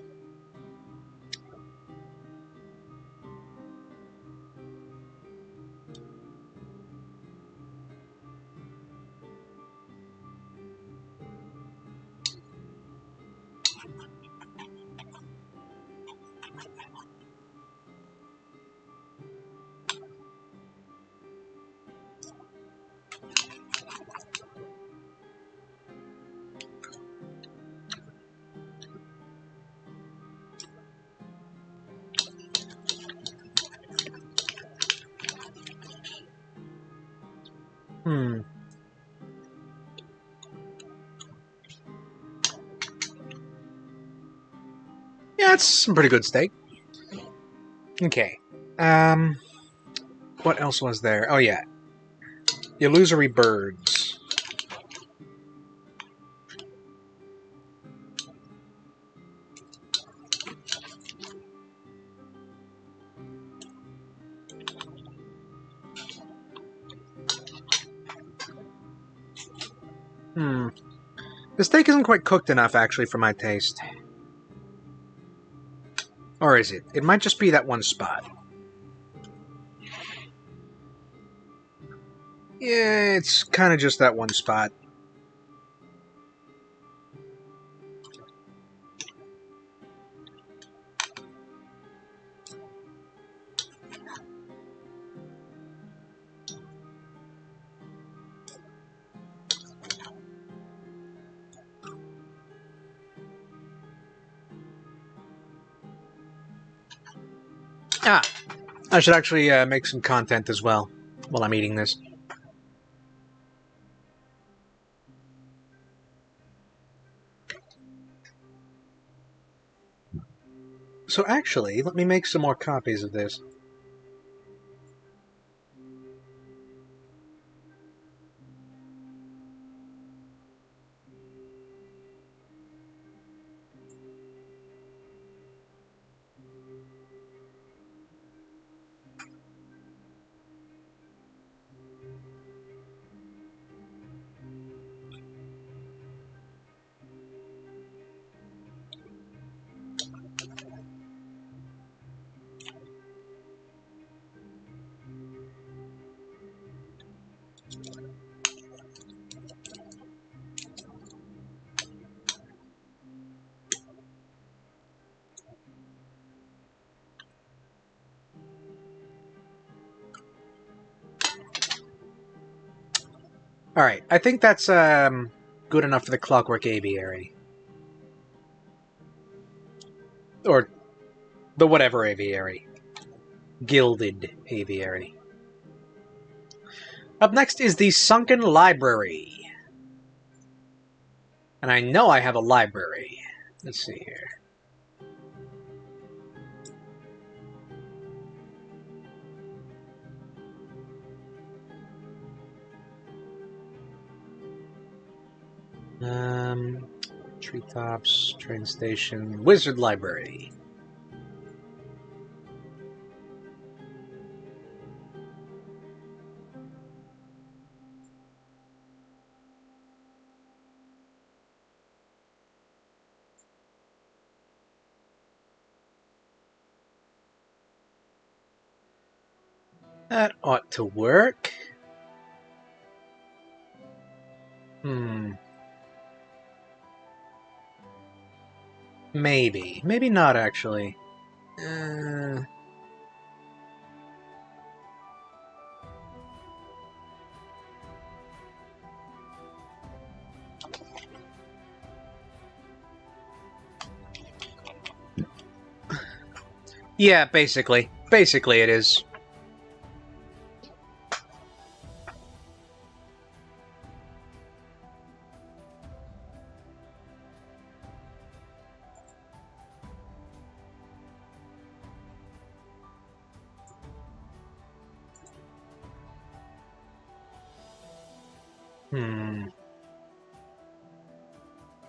Hmm. Yeah, it's some pretty good steak. Okay. What else was there? Oh, yeah. Illusory birds. Hmm. The steak isn't quite cooked enough, actually, for my taste. Or is it? It might just be that one spot. Yeah, it's kind of just that one spot. Ah, I should actually make some content as well while I'm eating this. So actually, let me make some more copies of this. Alright, I think that's good enough for the Clockwork Aviary. Or the whatever aviary. Gilded Aviary. Up next is the Sunken Library. And I know I have a library. Let's see here. Treetops, train station, Wizard Library. That ought to work. Maybe. Maybe not, actually. Yeah, basically. Basically it is.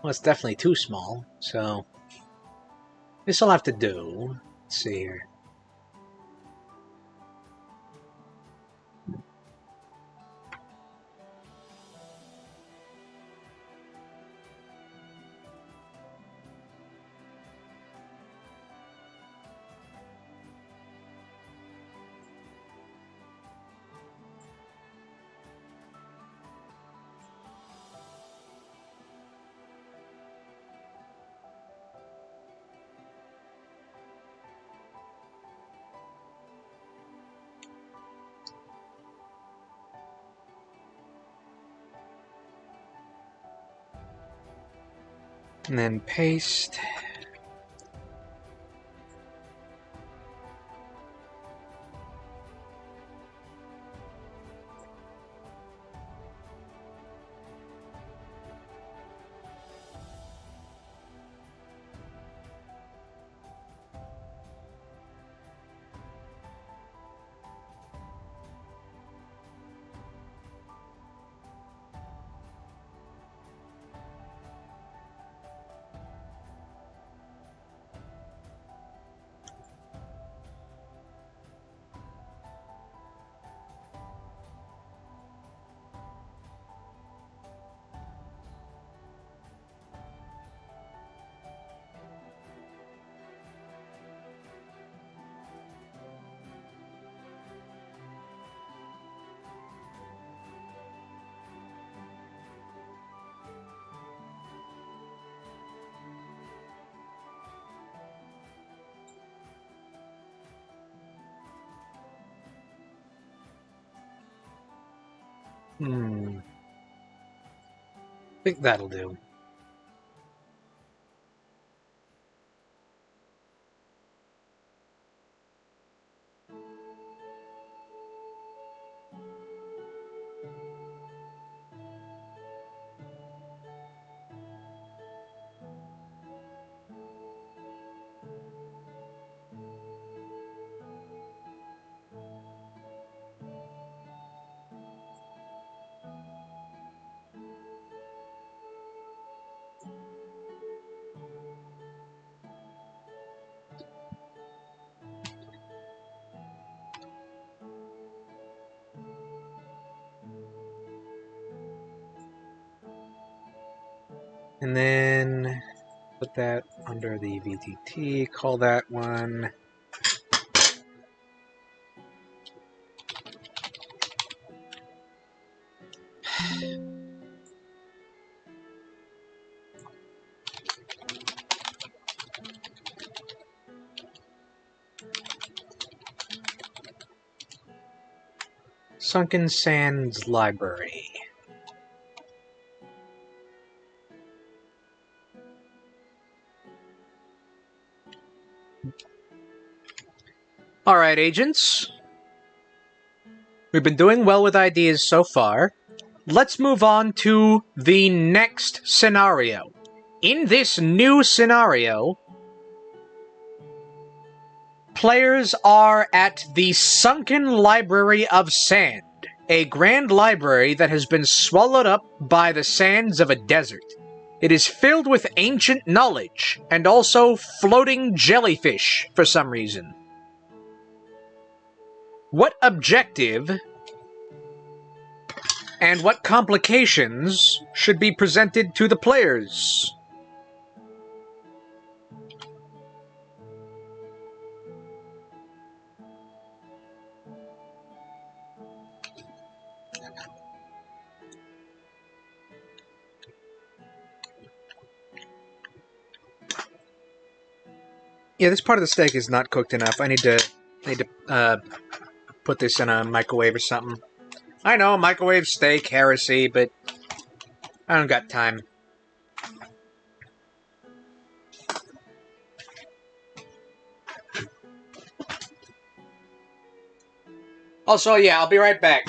Well, it's definitely too small, so... this'll have to do. Let's see here. And then paste. I think that'll do. And then put that under the VTT, call that one. Sunken Sands Library. Alright, agents. We've been doing well with ideas so far. Let's move on to the next scenario. In this new scenario, players are at the Sunken Library of Sand, a grand library that has been swallowed up by the sands of a desert. It is filled with ancient knowledge, and also floating jellyfish for some reason. What objective and what complications should be presented to the players? Yeah, this part of the steak is not cooked enough. I need to put this in a microwave or something. I know, microwave steak, heresy, but I don't got time. Also, yeah, I'll be right back.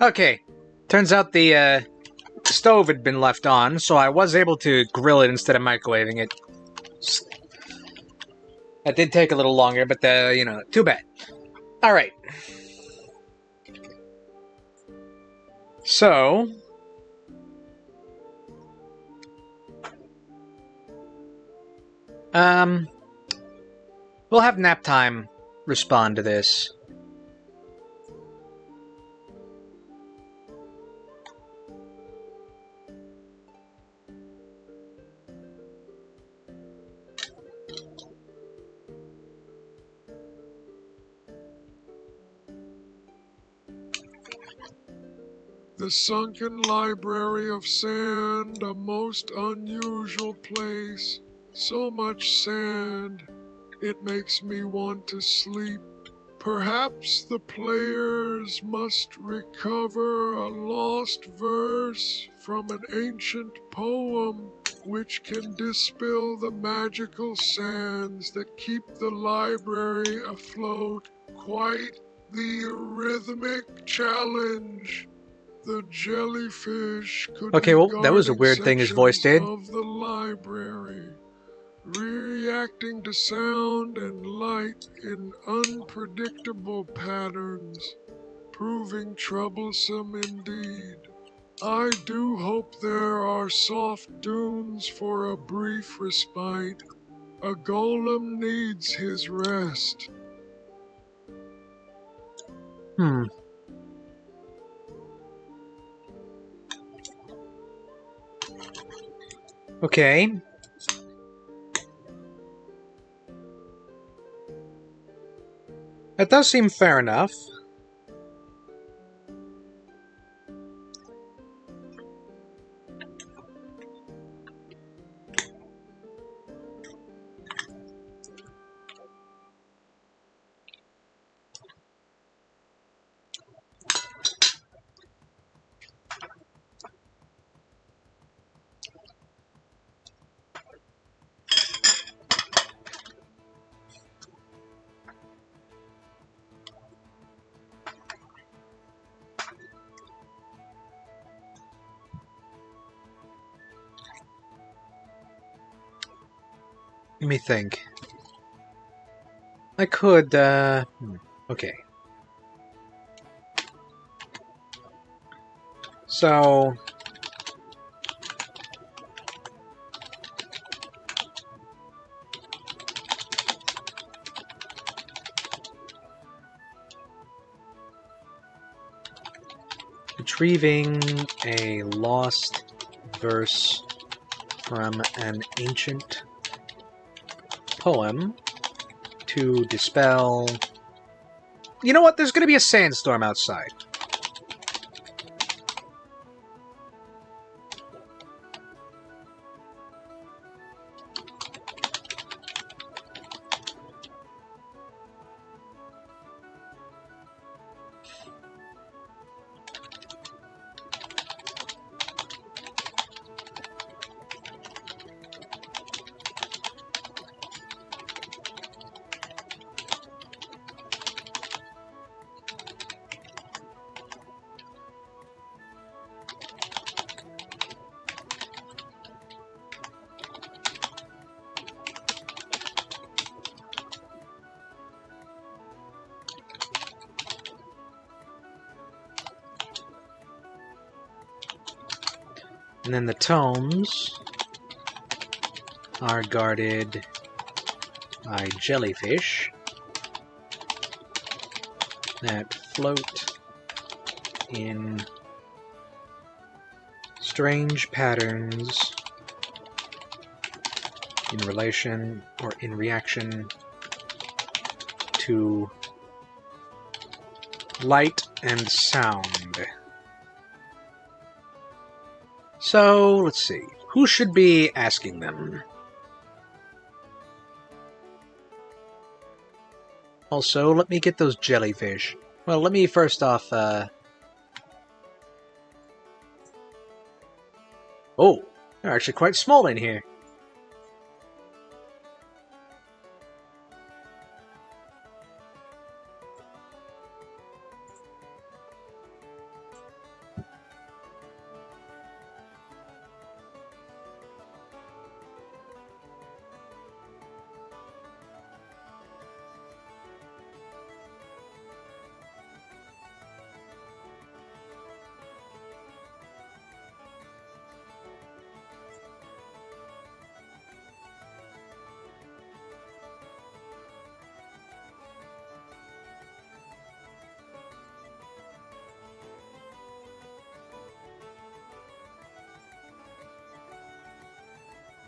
Okay. Turns out the stove had been left on, so I was able to grill it instead of microwaving it. That did take a little longer, but too bad. Alright. So... we'll have nap time respond to this. The sunken library of sand, a most unusual place. So much sand, it makes me want to sleep. Perhaps the players must recover a lost verse from an ancient poem which can dispel the magical sands that keep the library afloat. Quite the rhythmic challenge. The jellyfish could Okay, be well, that was a guarding weird thing his voice did. sections of the library, reacting to sound and light in unpredictable patterns, proving troublesome indeed. I do hope there are soft dunes for a brief respite. A golem needs his rest. Okay. That does seem fair enough. Let me think. I could, okay. So... retrieving a lost verse from an ancient poem to dispel... You know what? There's going to be a sandstorm outside. And then the tomes are guarded by jellyfish that float in strange patterns in relation or in reaction to light and sound. So, let's see. Who should be asking them? Also, let me get those jellyfish. Well, let me first off, Oh, they're actually quite small in here.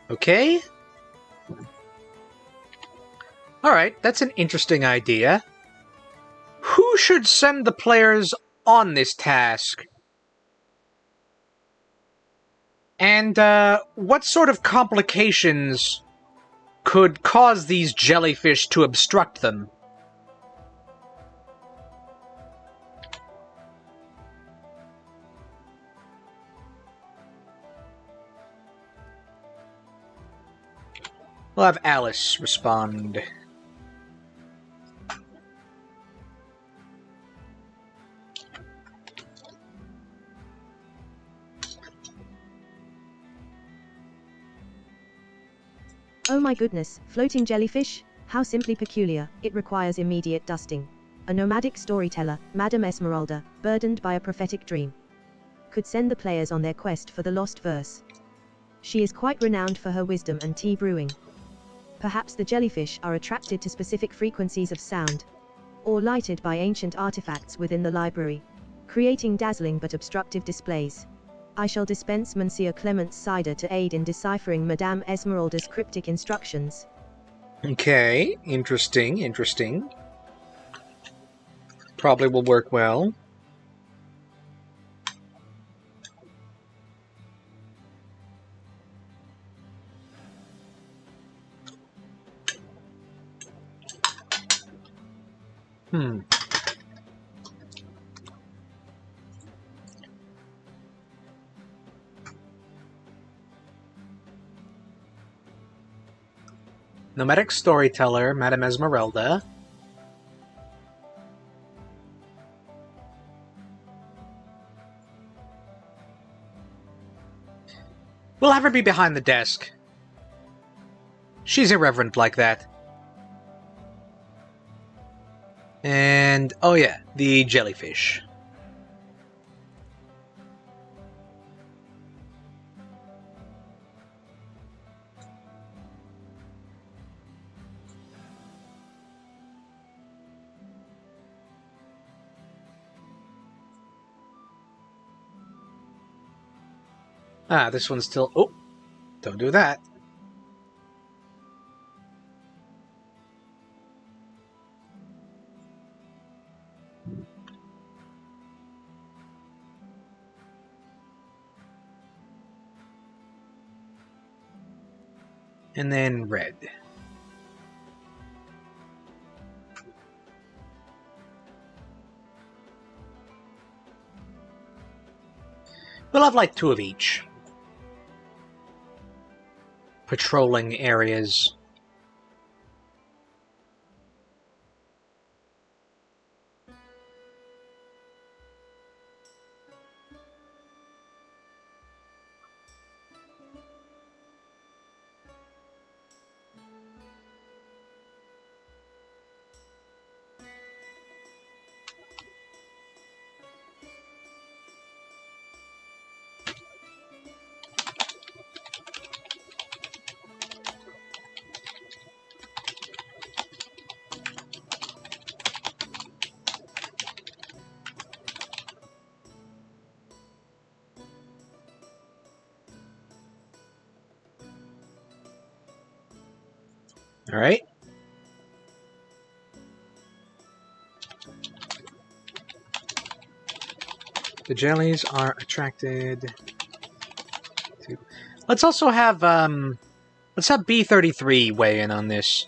Okay. Alright, that's an interesting idea. Who should send the players on this task? And, what sort of complications could cause these jellyfish to obstruct them? We'll have Alice respond. Oh my goodness, floating jellyfish? How simply peculiar, it requires immediate dusting. A nomadic storyteller, Madame Esmeralda, burdened by a prophetic dream, could send the players on their quest for the lost verse. She is quite renowned for her wisdom and tea brewing. Perhaps the jellyfish are attracted to specific frequencies of sound, or lighted by ancient artifacts within the library, creating dazzling but obstructive displays. I shall dispense Monsieur Clement Cider to aid in deciphering Madame Esmeralda's cryptic instructions. Okay, interesting. Probably will work well. Nomadic storyteller, Madame Esmeralda. We'll have her be behind the desk. She's irreverent like that. And, oh yeah, the jellyfish. Ah, this one's still... Oh, don't do that. And then red. We'll have like 2 of each. Patrolling areas. All right. The jellies are attracted to... Let's also have, let's have B33 weigh in on this.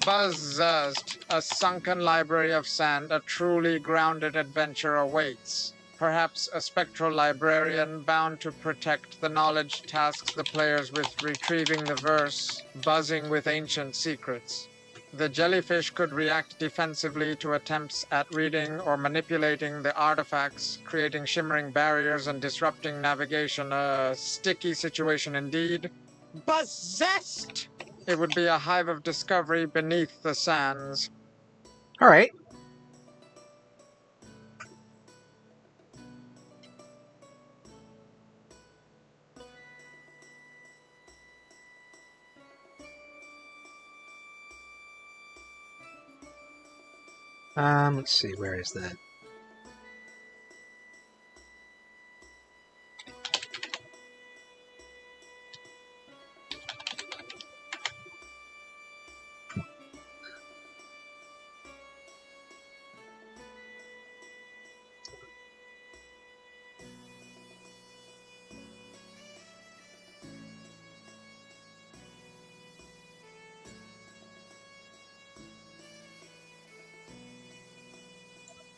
Buzzed, a sunken library of sand, a truly grounded adventure awaits. Perhaps a spectral librarian bound to protect the knowledge tasks the players with retrieving the verse, buzzing with ancient secrets. The jellyfish could react defensively to attempts at reading or manipulating the artifacts, creating shimmering barriers and disrupting navigation. A sticky situation indeed. Possessed! It would be a hive of discovery beneath the sands. All right. Let's see, where is that?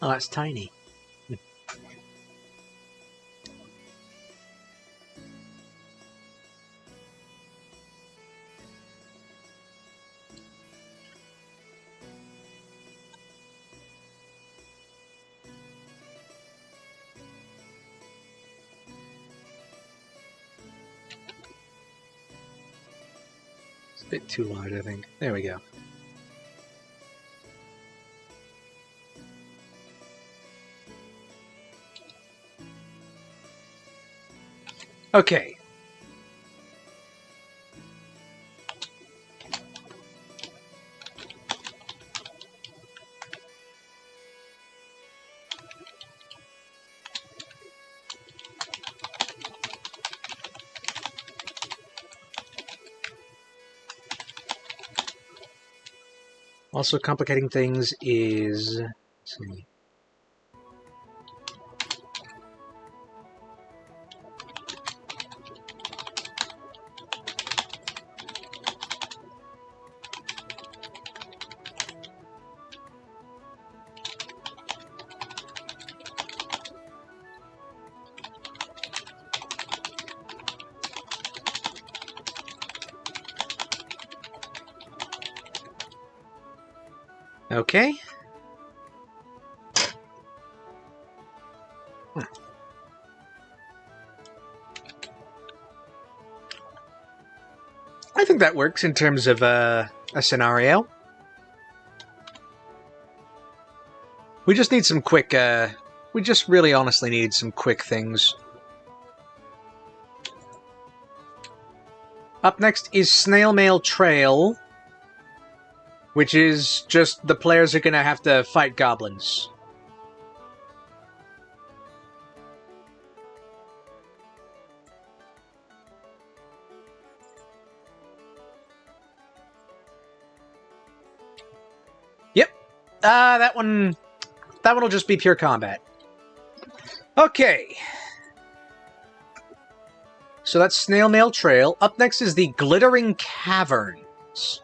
Oh, that's tiny. It's a bit too large, I think. There we go. Okay. Also complicating things is... Let's see. Okay. I think that works in terms of a scenario. We just need some quick, we just really honestly need some quick things. Up next is Snail Mail Trail, which is just the players are gonna have to fight goblins. Yep. That one will just be pure combat. Okay. So that's Snail Mail Trail. Up next is the Glittering Caverns.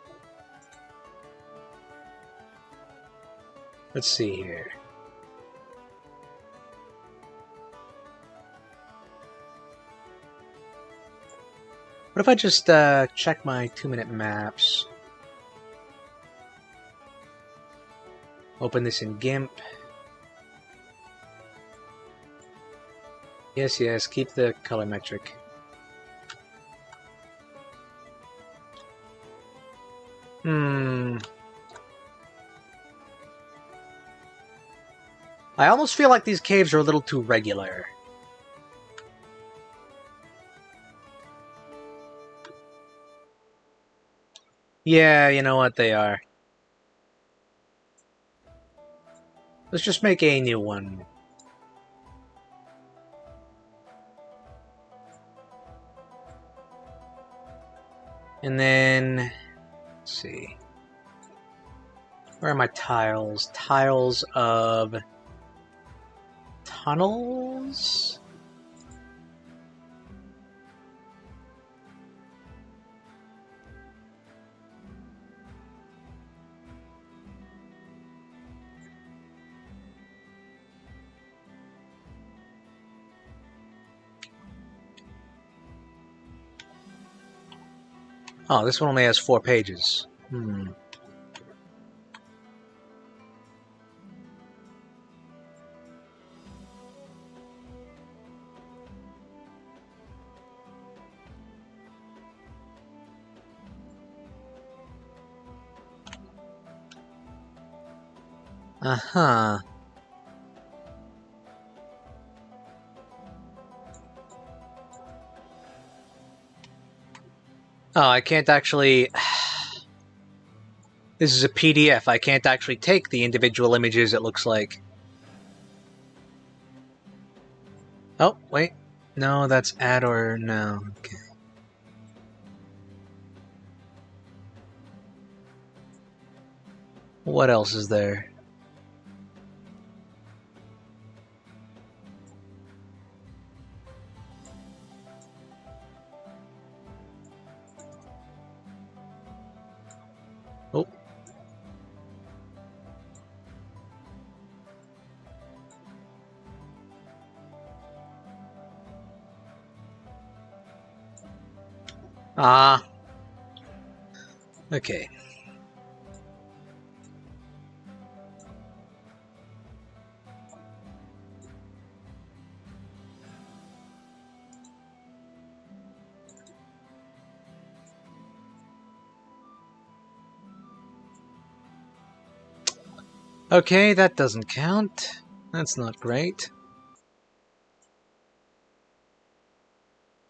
Let's see here. What if I just check my 2-minute maps? Open this in GIMP. Yes, yes, keep the color metric. I almost feel like these caves are a little too regular. Yeah, you know what, they are. Let's just make a new one. And then... Let's see. Where are my tiles? Tiles of... tunnels? Oh, this one only has 4 pages. Uh-huh. Oh, I can't actually... This is a PDF. I can't actually take the individual images, it looks like. Oh, wait. No, that's add or no. Okay. What else is there? Oh. Ah. Okay. Okay, that doesn't count. That's not great.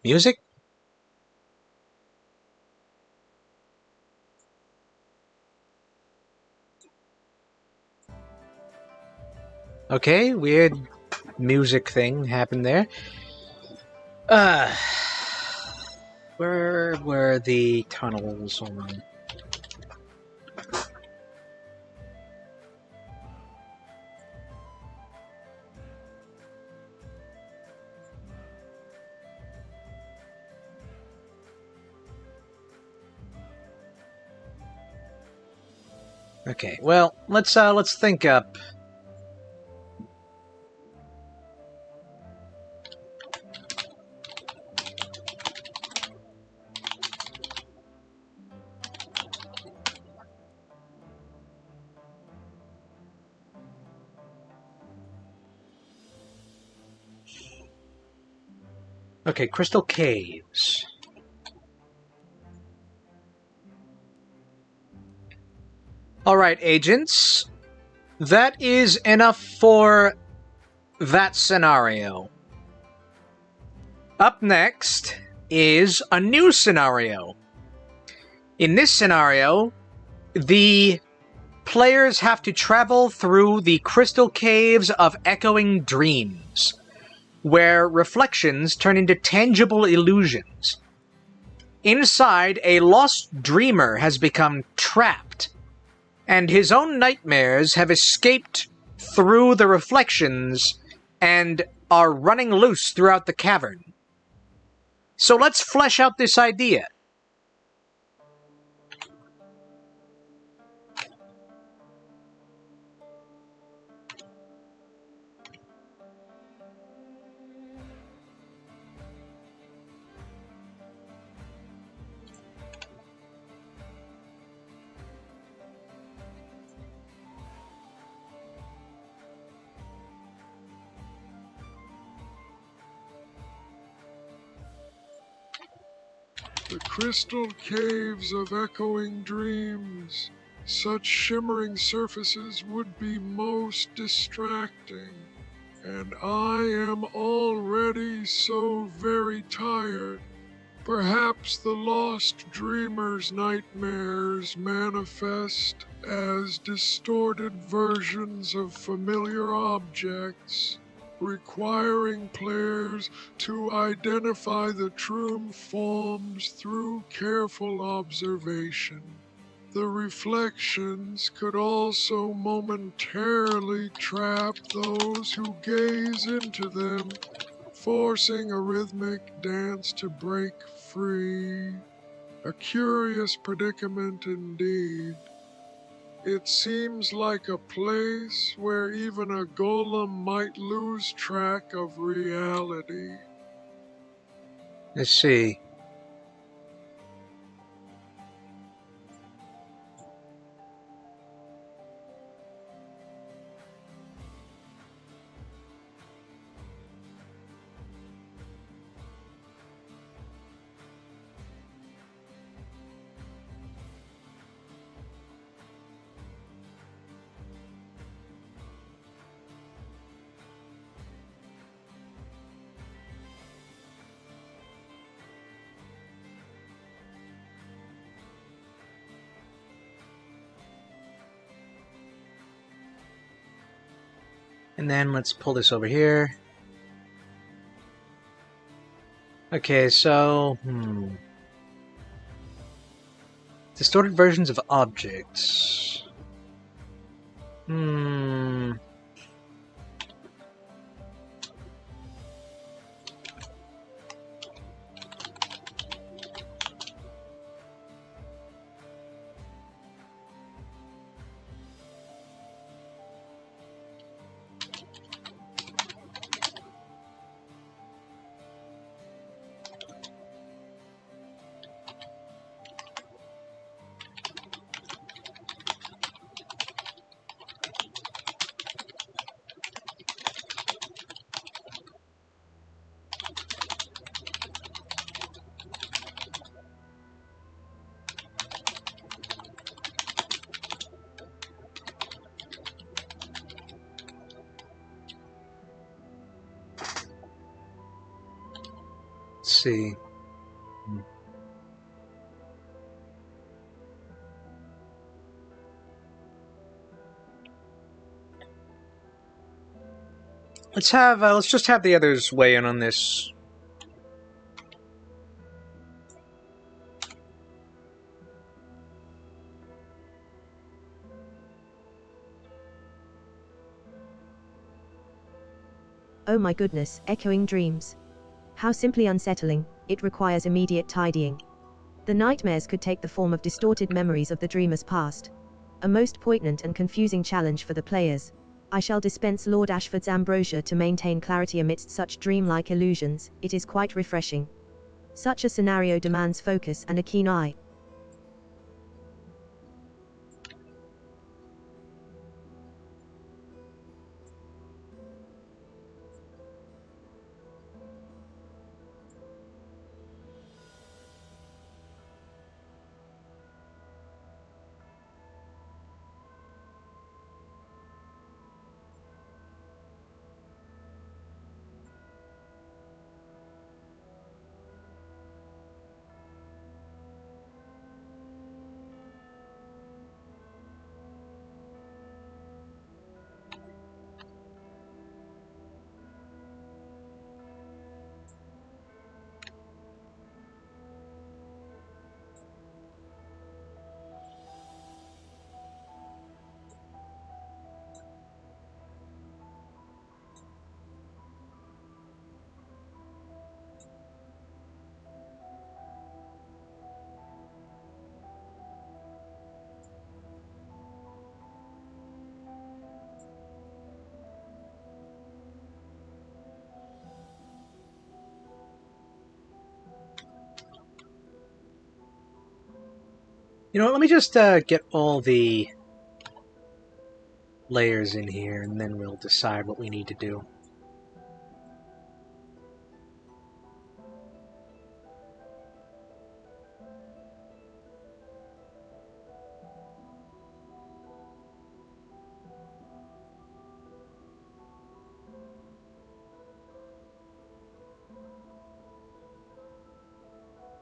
Music? Okay, weird music thing happened there. Where were the tunnels? Hold on. Okay, well, let's think up. Okay, Crystal Caves. Alright, agents. That is enough for that scenario. Up next is a new scenario. In this scenario, the players have to travel through the Crystal Caves of Echoing Dreams, where reflections turn into tangible illusions. Inside, a lost dreamer has become trapped, and his own nightmares have escaped through the reflections and are running loose throughout the cavern. So let's flesh out this idea. The crystal caves of echoing dreams. Such shimmering surfaces would be most distracting. And I am already so very tired. Perhaps the lost dreamer's nightmares manifest as distorted versions of familiar objects, requiring players to identify the true forms through careful observation. The reflections could also momentarily trap those who gaze into them, forcing a rhythmic dance to break free. A curious predicament indeed. It seems like a place where even a golem might lose track of reality. Let's see. And then let's pull this over here. Okay, so... Distorted versions of objects. Let's see. Let's just have the others weigh in on this. Oh my goodness, echoing dreams. How simply unsettling, it requires immediate tidying. The nightmares could take the form of distorted memories of the dreamer's past. A most poignant and confusing challenge for the players. I shall dispense Lord Ashford's ambrosia to maintain clarity amidst such dreamlike illusions. It is quite refreshing. Such a scenario demands focus and a keen eye. You know what, let me just get all the layers in here, and then we'll decide what we need to do.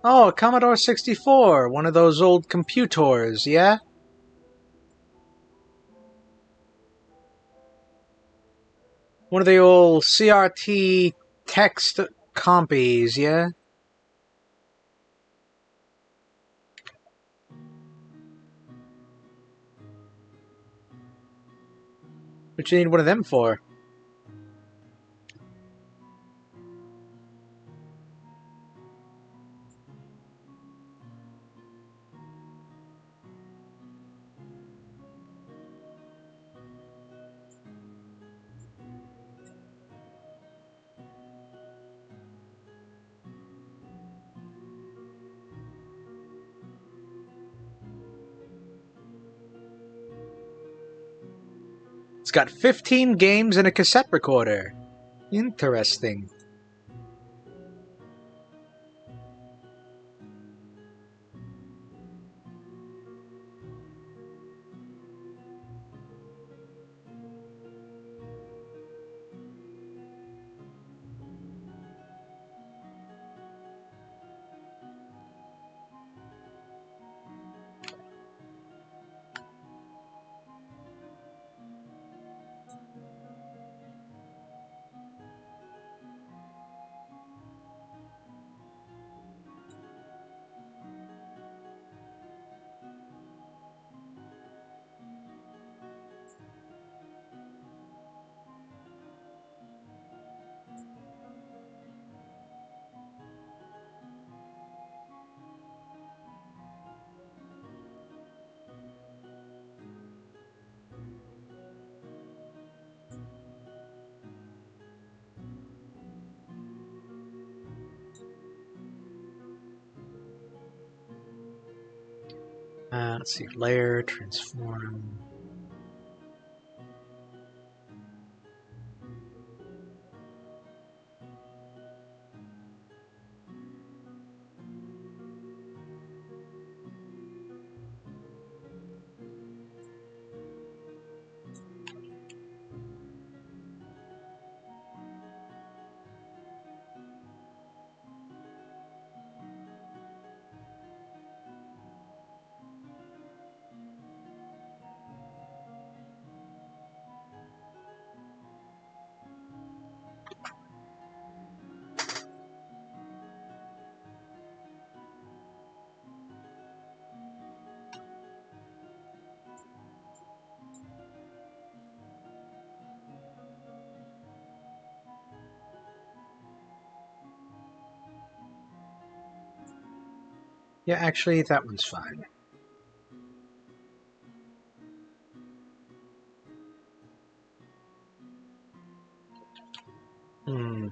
Oh, Commodore 64, one of those old computers, yeah? One of the old CRT text compies, yeah? What you need one of them for? It's got 15 games and a cassette recorder. Interesting. Let's see, layer, transform. Yeah, actually, that one's fine. Hmm.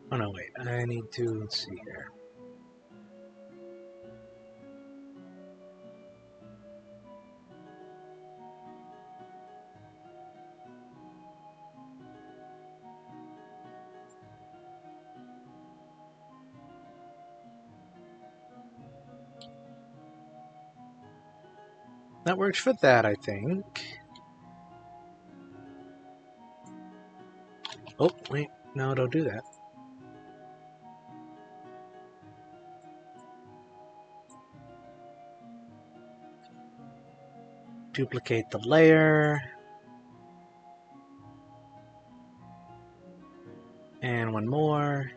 Oh no, wait. I need to, let's see here. That works for that, I think. Oh, wait. No, don't do that. Duplicate the layer. And one more.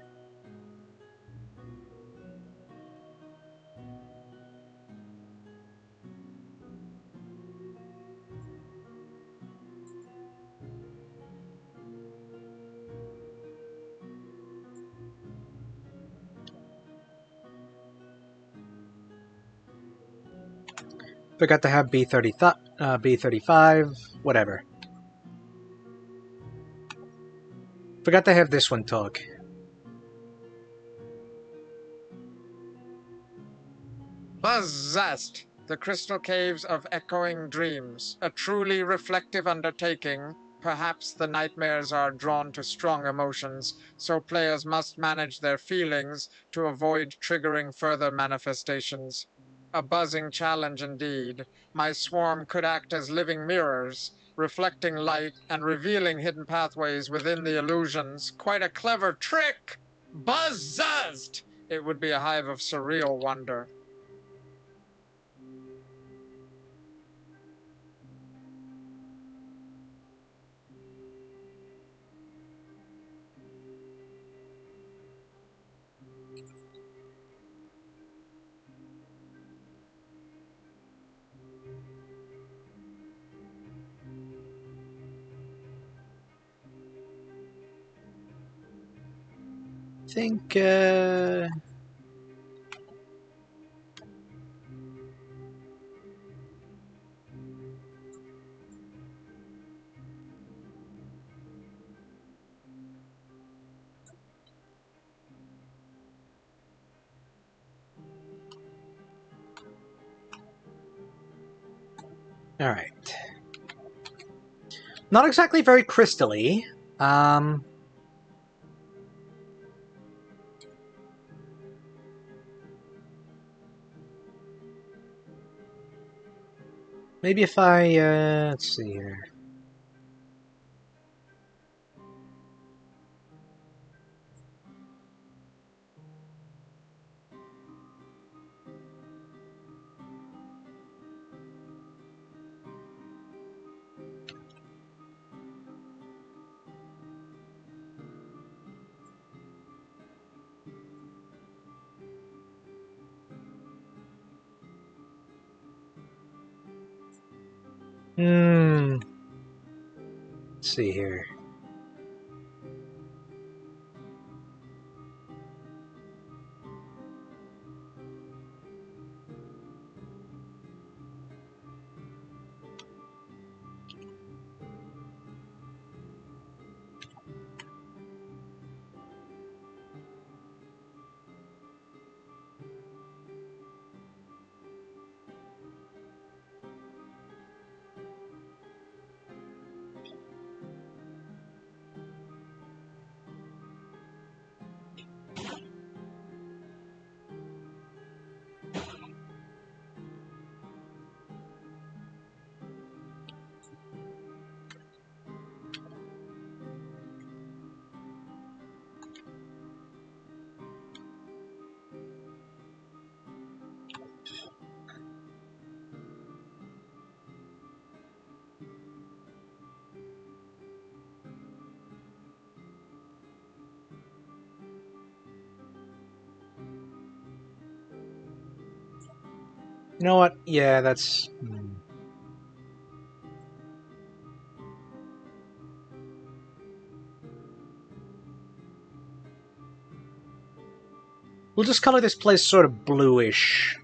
Forgot to have B35, whatever. Forgot to have this one talk. Buzzast! The Crystal Caves of Echoing Dreams. A truly reflective undertaking. Perhaps the nightmares are drawn to strong emotions, so players must manage their feelings to avoid triggering further manifestations. A buzzing challenge indeed. My swarm could act as living mirrors, reflecting light and revealing hidden pathways within the illusions. Quite a clever trick! Buzzast! It would be a hive of surreal wonder. I think, alright. Not exactly very crystally. Maybe if I, let's see here. Let's see here. You know what? Yeah, that's... We'll just color this place sort of bluish.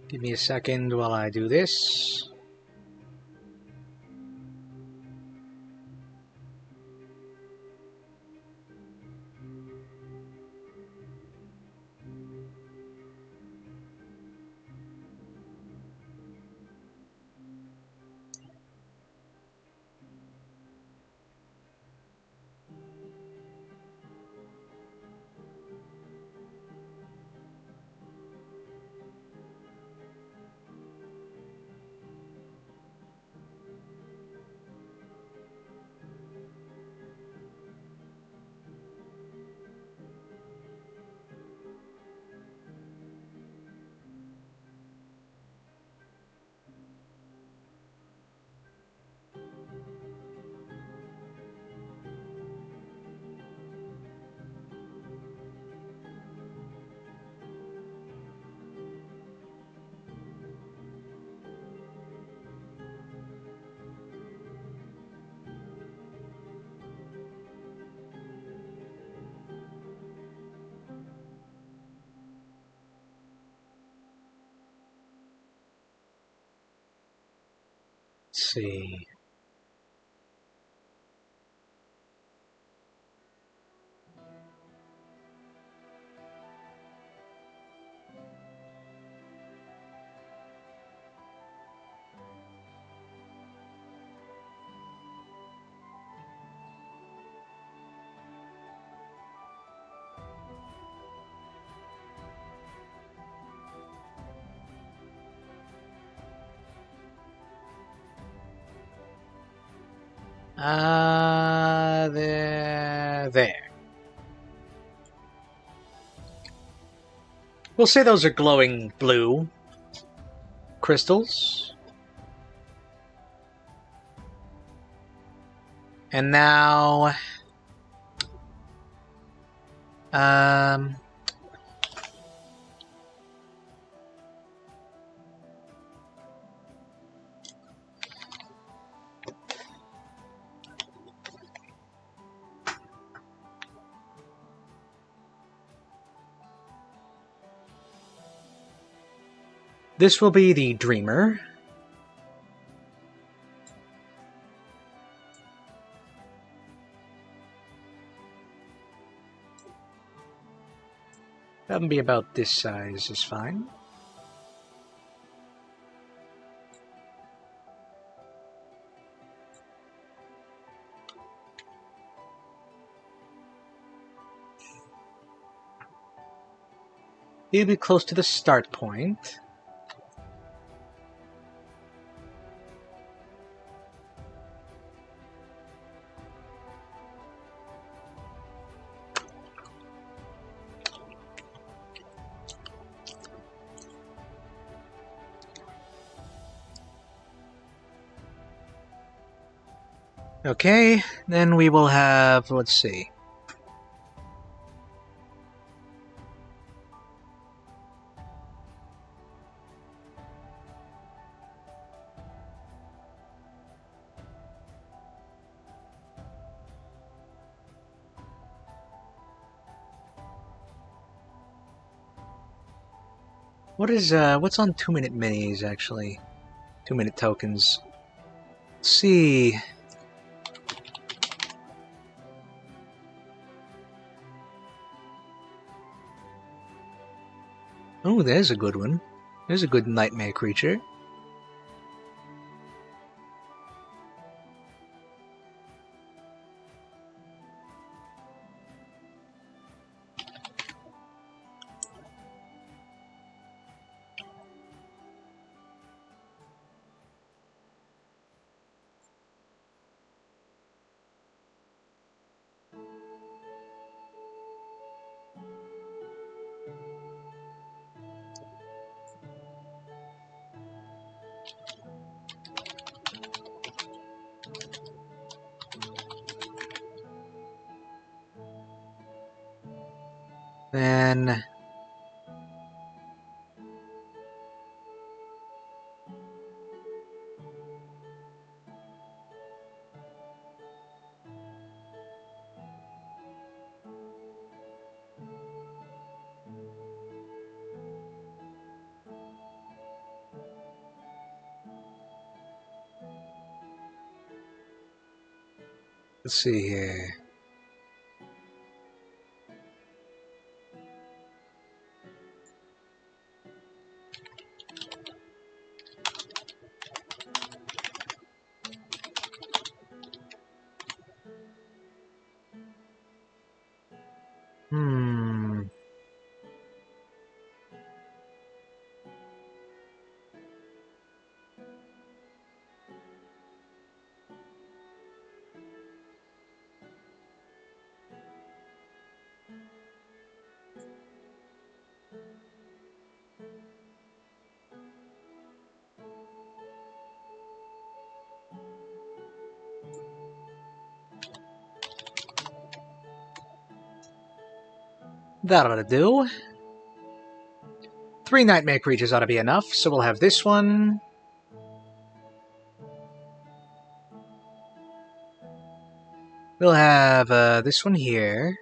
Give me a second while I do this. Let's see. There. We'll say those are glowing blue crystals. And now... This will be the Dreamer. That would be about this size is fine. It'll be close to the start point. Okay, then we will have, let's see. What's on 2-minute minis, actually? 2-minute tokens. Let's see. Oh, there's a good one. There's a good nightmare creature. Then let's see here. Hmm. That ought to do. 3 nightmare creatures ought to be enough, so we'll have this one. We'll have this one here.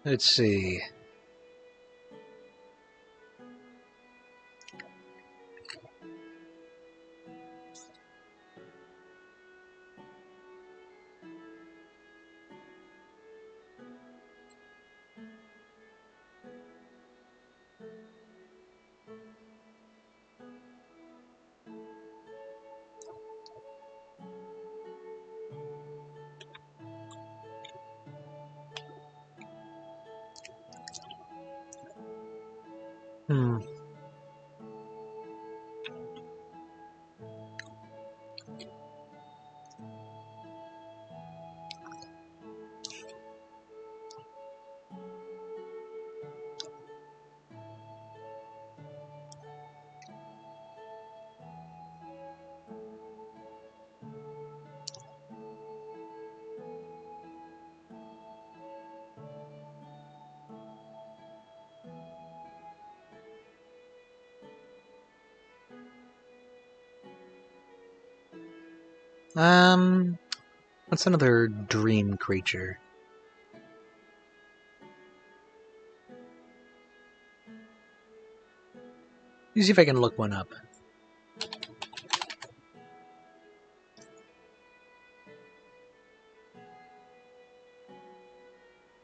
Let's see. Hmm. What's another dream creature? Let me see if I can look one up.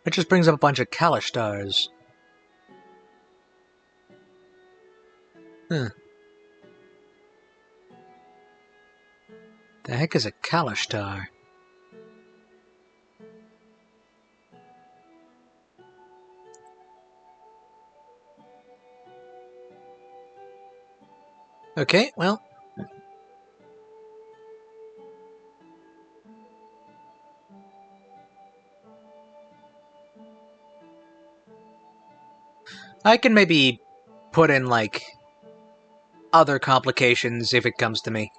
It just brings up a bunch of Kalistars. Huh. The heck is a Kalistar? Okay, well. I can maybe put in, like, other complications if it comes to me.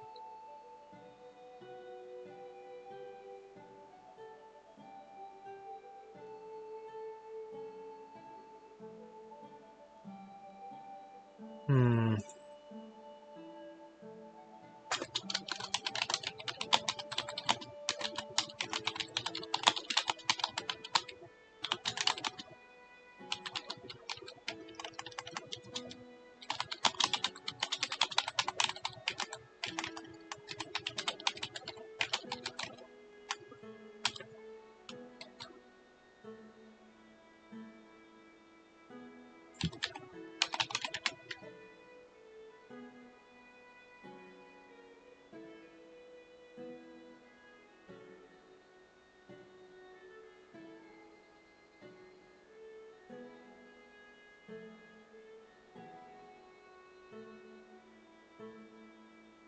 Hmm.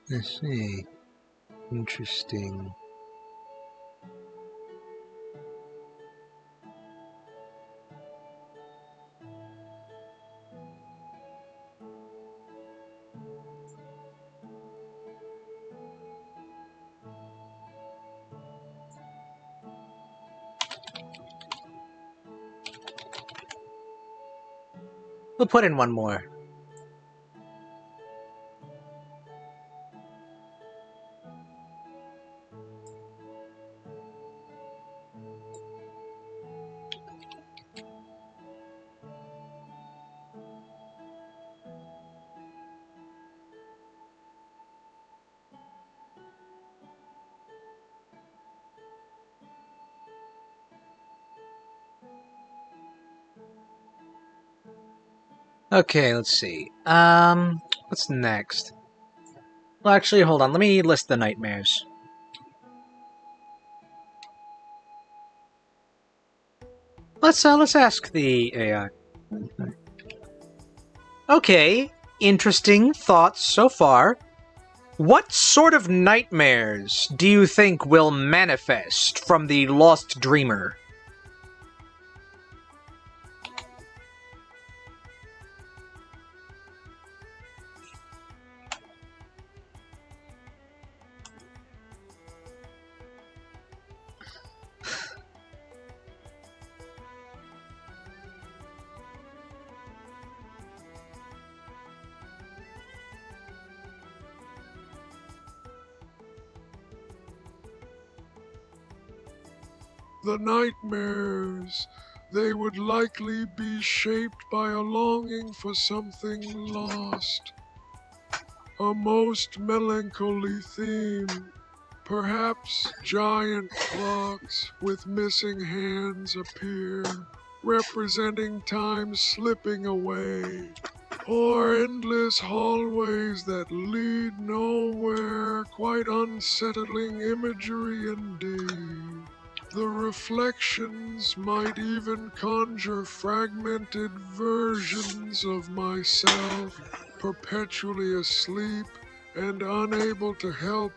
I see. Interesting. We'll put in one more. Okay, let's see. What's next? Well, actually, hold on. Let me list the nightmares. Let's ask the AI. Okay, interesting thoughts so far. What sort of nightmares do you think will manifest from the Lost Dreamer? The nightmares, they would likely be shaped by a longing for something lost. A most melancholy theme. Perhaps giant clocks with missing hands appear, representing time slipping away. Or endless hallways that lead nowhere, quite unsettling imagery indeed. The reflections might even conjure fragmented versions of myself, perpetually asleep and unable to help.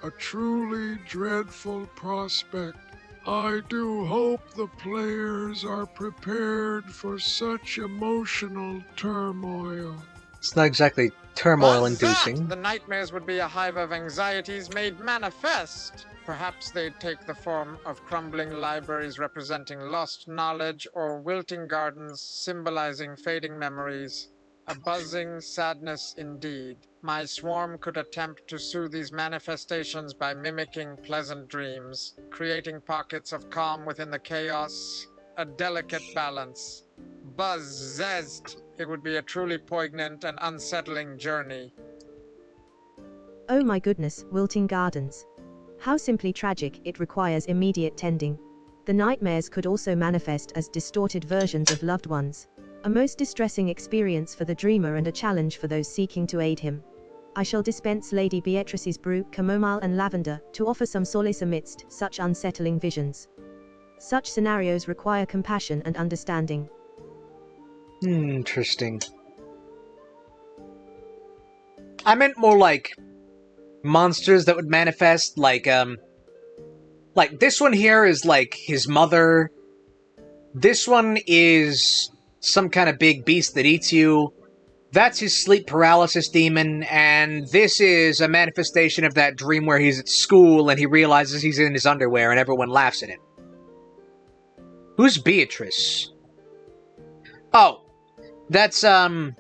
A truly dreadful prospect. I do hope the players are prepared for such emotional turmoil. It's not exactly What's turmoil-inducing. that? The nightmares would be a hive of anxieties made manifest. Perhaps they'd take the form of crumbling libraries representing lost knowledge or wilting gardens symbolizing fading memories. A buzzing sadness indeed. My swarm could attempt to soothe these manifestations by mimicking pleasant dreams, creating pockets of calm within the chaos, a delicate balance. Buzz zest! It would be a truly poignant and unsettling journey. Oh my goodness, wilting gardens. How simply tragic, it requires immediate tending. The nightmares could also manifest as distorted versions of loved ones. A most distressing experience for the dreamer and a challenge for those seeking to aid him. I shall dispense Lady Beatrice's brew, chamomile and lavender, to offer some solace amidst such unsettling visions. Such scenarios require compassion and understanding. Interesting. I meant more like monsters that would manifest, like this one here is like his mother. This one is some kind of big beast that eats you. That's his sleep paralysis demon, and this is a manifestation of that dream where he's at school and he realizes he's in his underwear and everyone laughs at him. Who's Beatrice? Oh, that's, the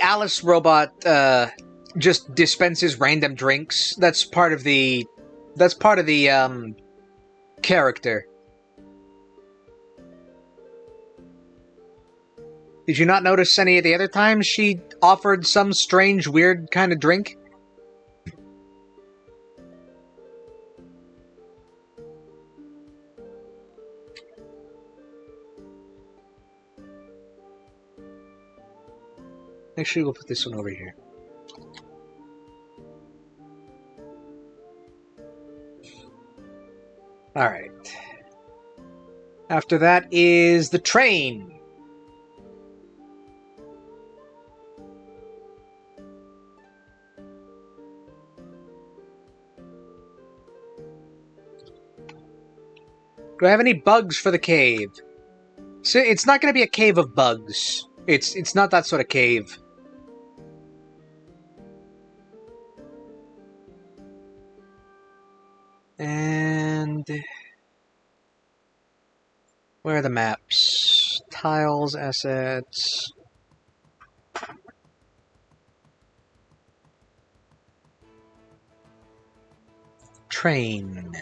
Alice robot, just dispenses random drinks. That's part of the character. Did you not notice any of the other times she offered some strange, weird kind of drink? Actually, we'll put this one over here. Alright. After that is the train. Do I have any bugs for the cave? So it's not going to be a cave of bugs. It's not that sort of cave. And where are the maps? Tiles, assets. Train.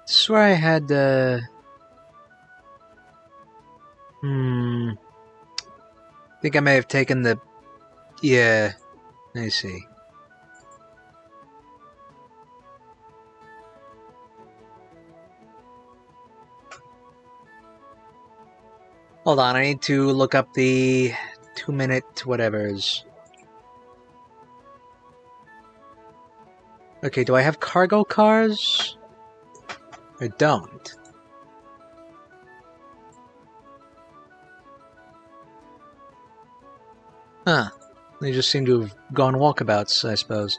Swear I had, think I may have taken the... Yeah, I see. Hold on, I need to look up the 2-minute whatevers. Okay, do I have cargo cars? I don't. Huh. They just seem to have gone walkabouts, I suppose.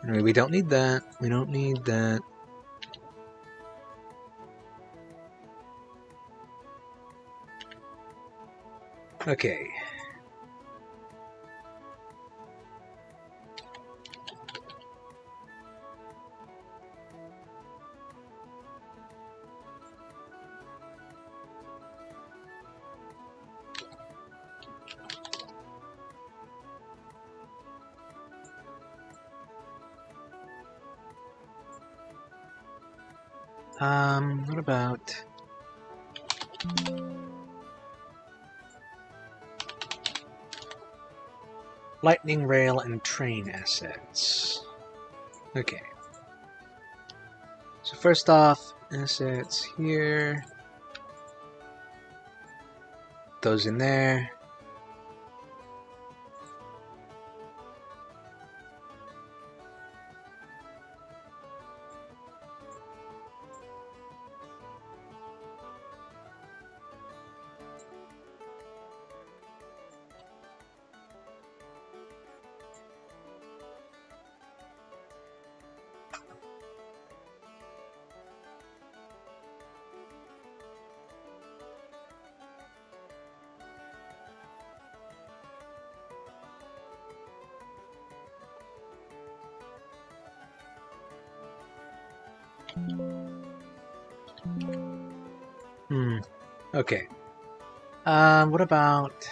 Anyway, we don't need that. We don't need that. Okay. What about... lightning rail and train assets. Okay. So first off, assets here. Those in there. Okay. What about...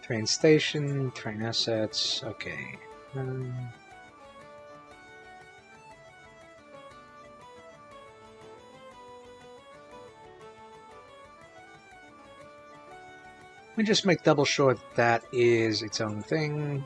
train station, train assets, okay. Let me just make double sure that is its own thing.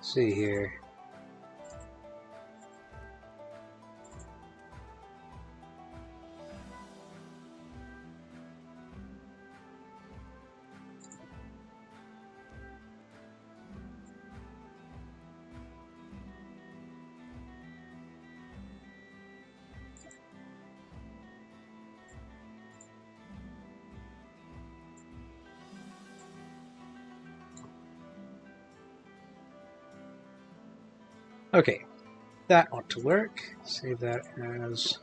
Let's see here. Okay, that ought to work. Save that as...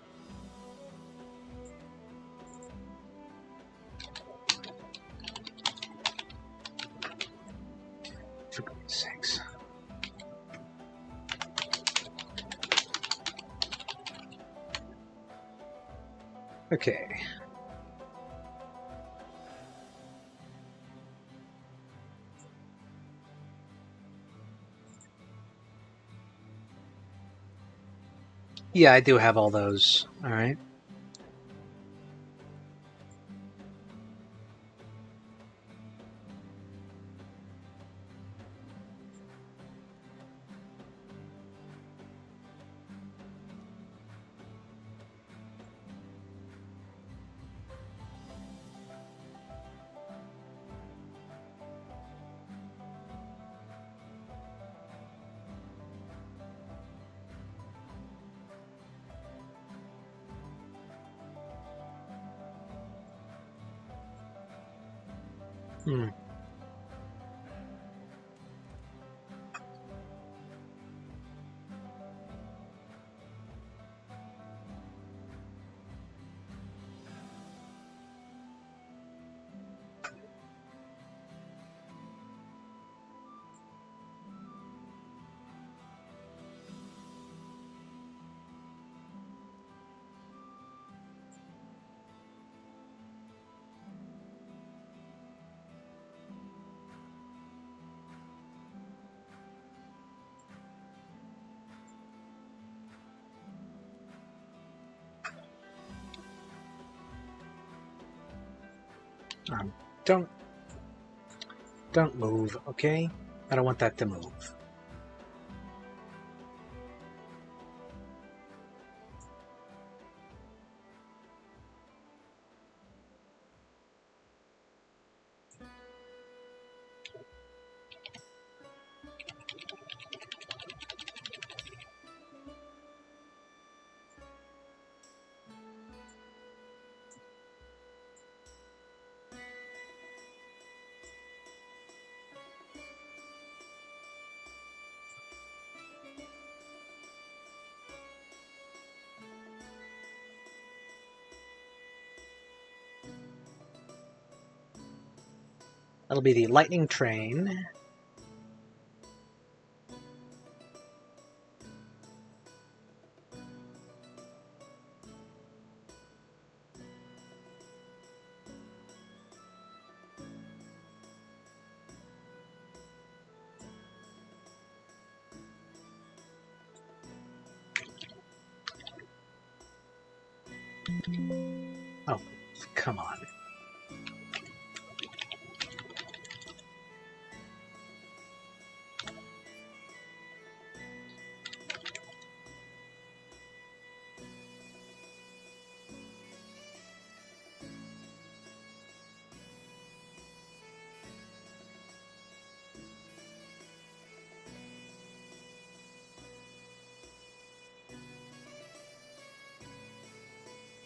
For goodness sakes. Okay. Yeah, I do have all those. Alright. Don't move, okay? I don't want that to move. That'll be the lightning train. Oh, come on.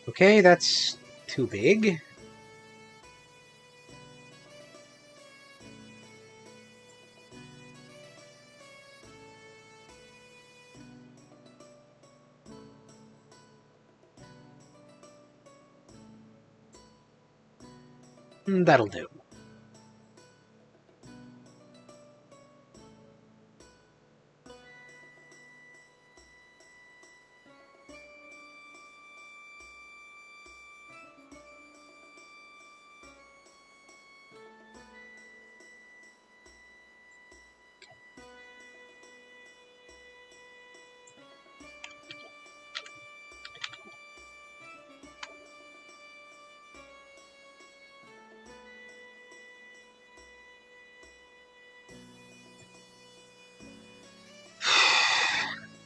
Okay, that's too big. That'll do.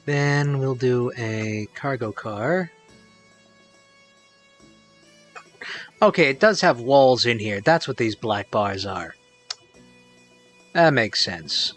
Then we'll do a cargo car. Okay, it does have walls in here. That's what these black bars are. That makes sense.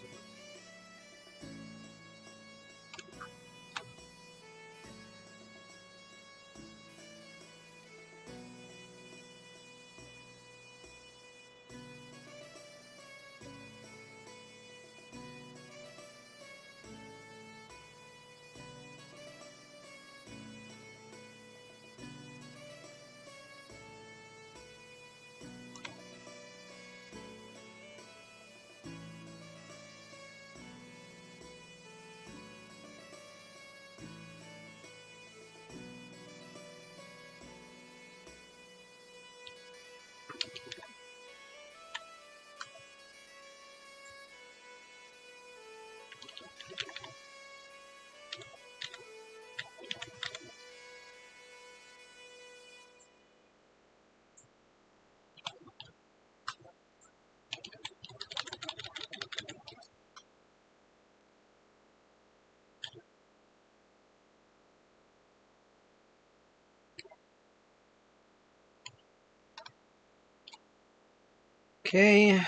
Okay.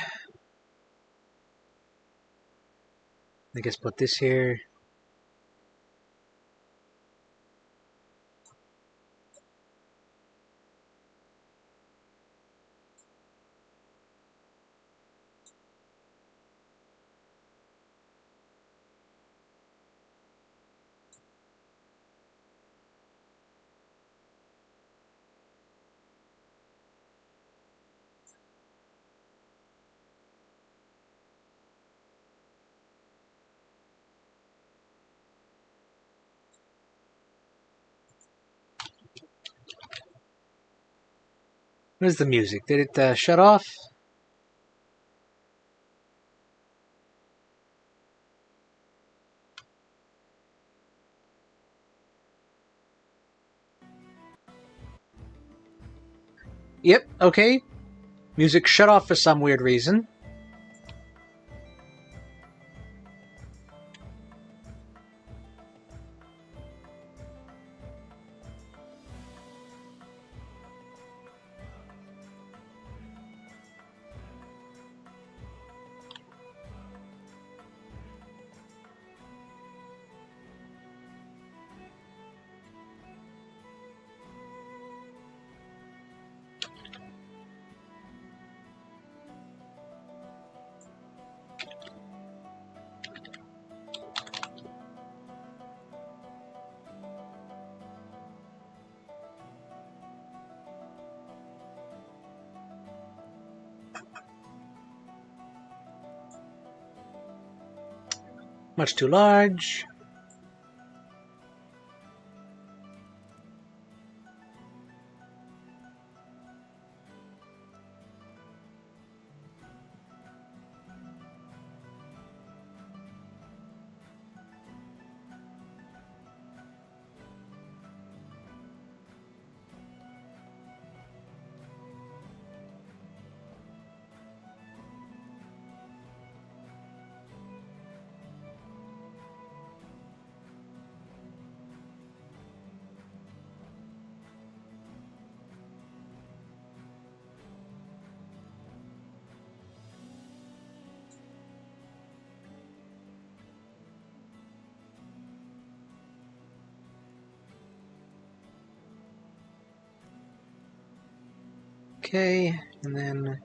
I guess put this here. Where's the music? Did it shut off? Yep, okay. Music shut off for some weird reason. Much too large. Okay, and then...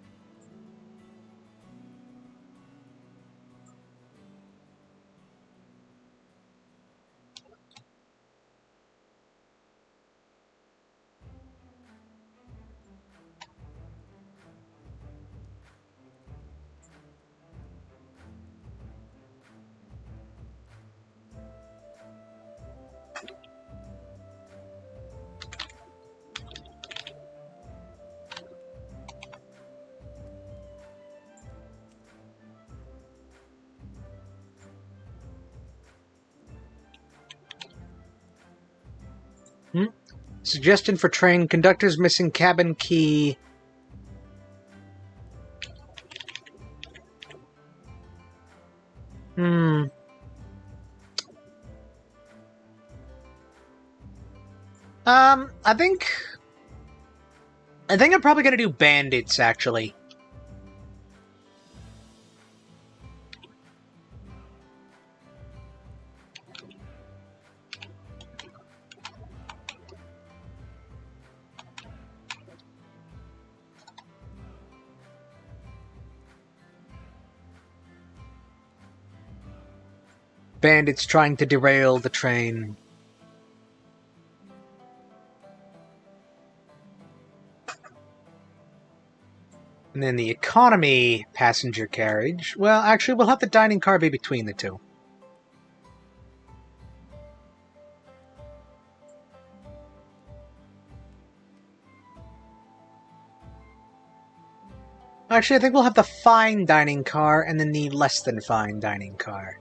Suggestion for train conductors missing cabin key. I think I'm probably gonna do bandits, actually. Bandits trying to derail the train. And then the economy passenger carriage. Well, actually, we'll have the dining car be between the two. Actually, I think we'll have the fine dining car and then the less than fine dining car.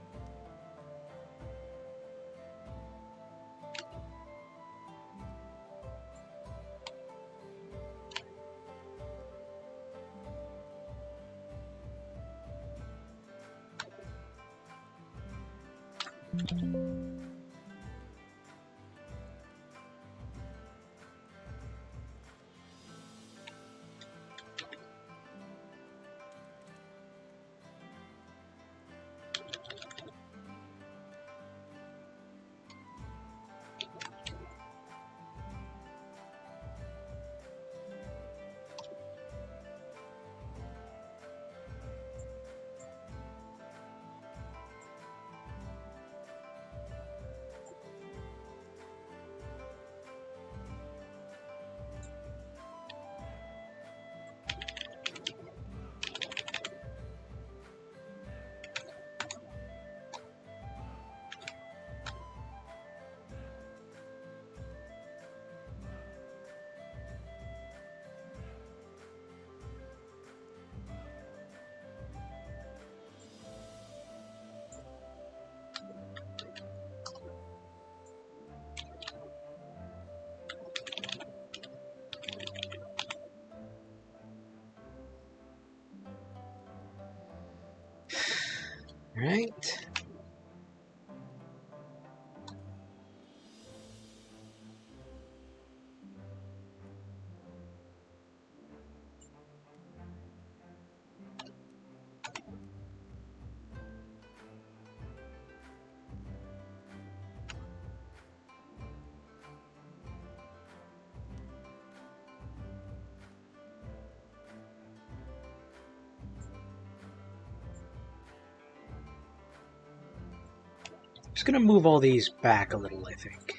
Right. Just gonna move all these back a little, I think.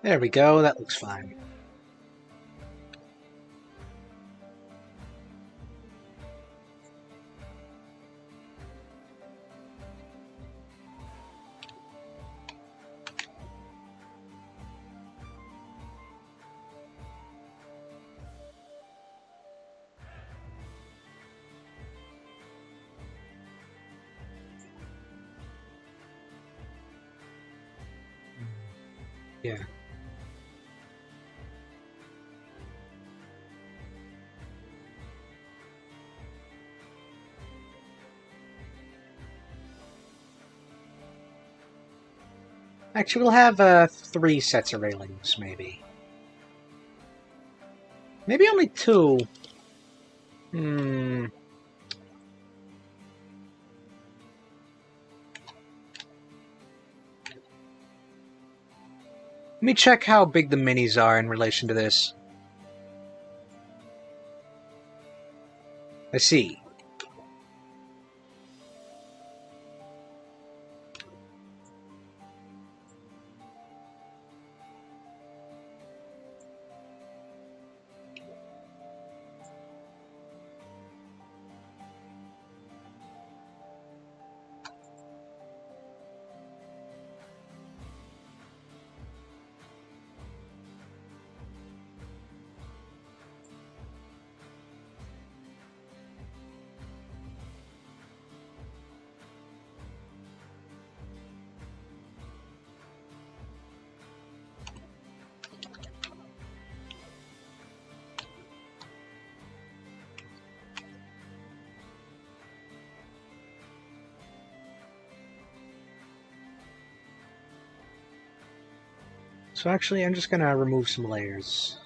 There we go, that looks fine. Yeah. Actually, we'll have 3 sets of railings, maybe. Maybe only 2. Hmm. Let me check how big the minis are in relation to this. I see. So actually, I'm just gonna remove some layers.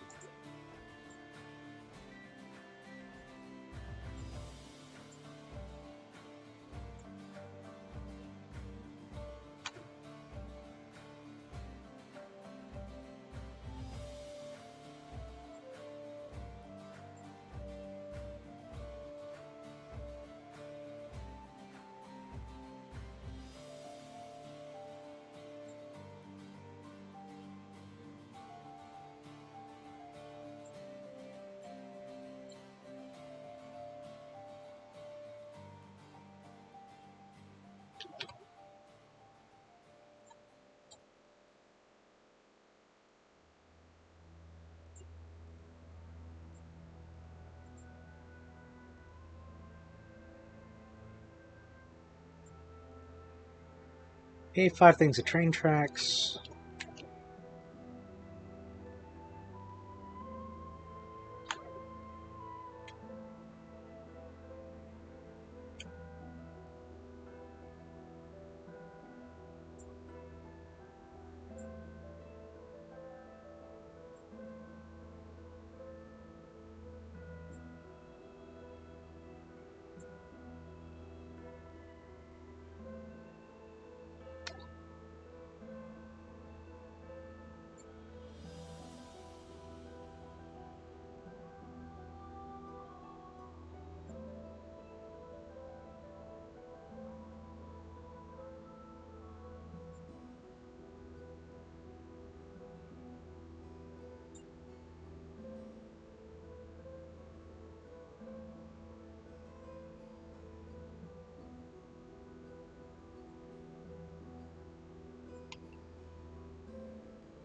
Okay, 5 things of train tracks.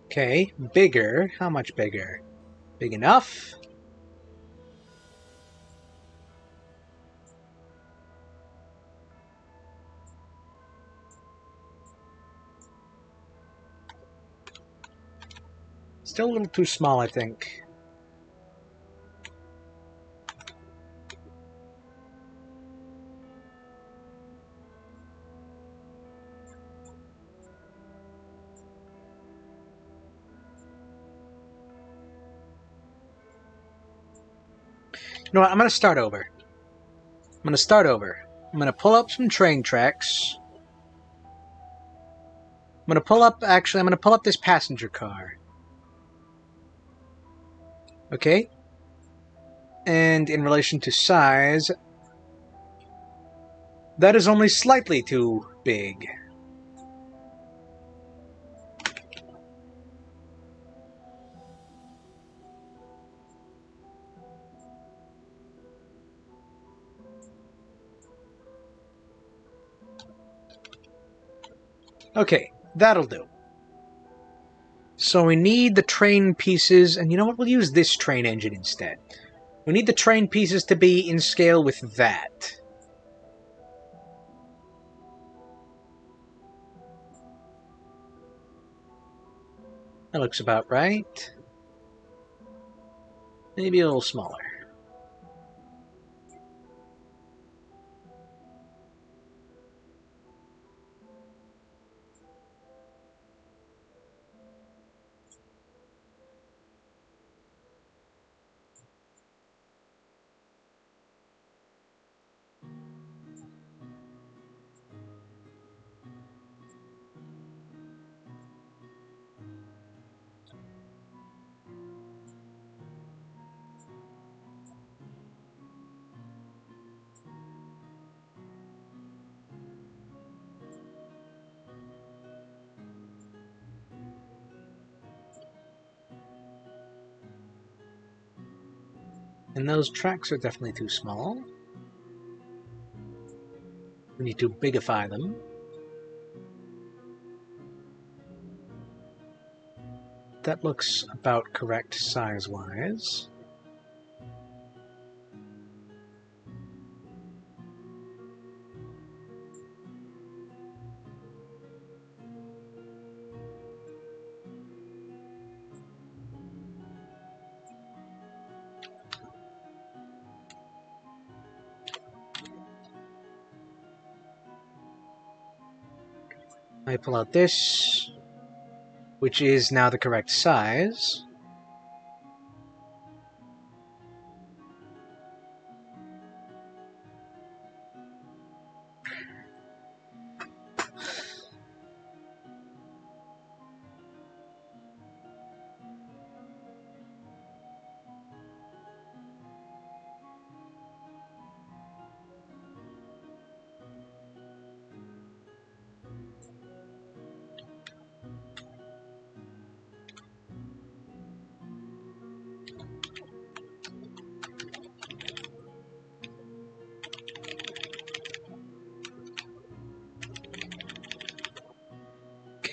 Okay, bigger. How much bigger? Big enough? Still a little too small, I think. You know what? I'm gonna start over. I'm gonna pull up some train tracks. I'm gonna pull up this passenger car. Okay? And in relation to size, that is only slightly too big. Okay, that'll do. So we need the train pieces, and you know what? We'll use this train engine instead. We need the train pieces to be in scale with that. That looks about right. Maybe a little smaller. And those tracks are definitely too small. We need to bigify them. That looks about correct size-wise. I pull out this, which is now the correct size.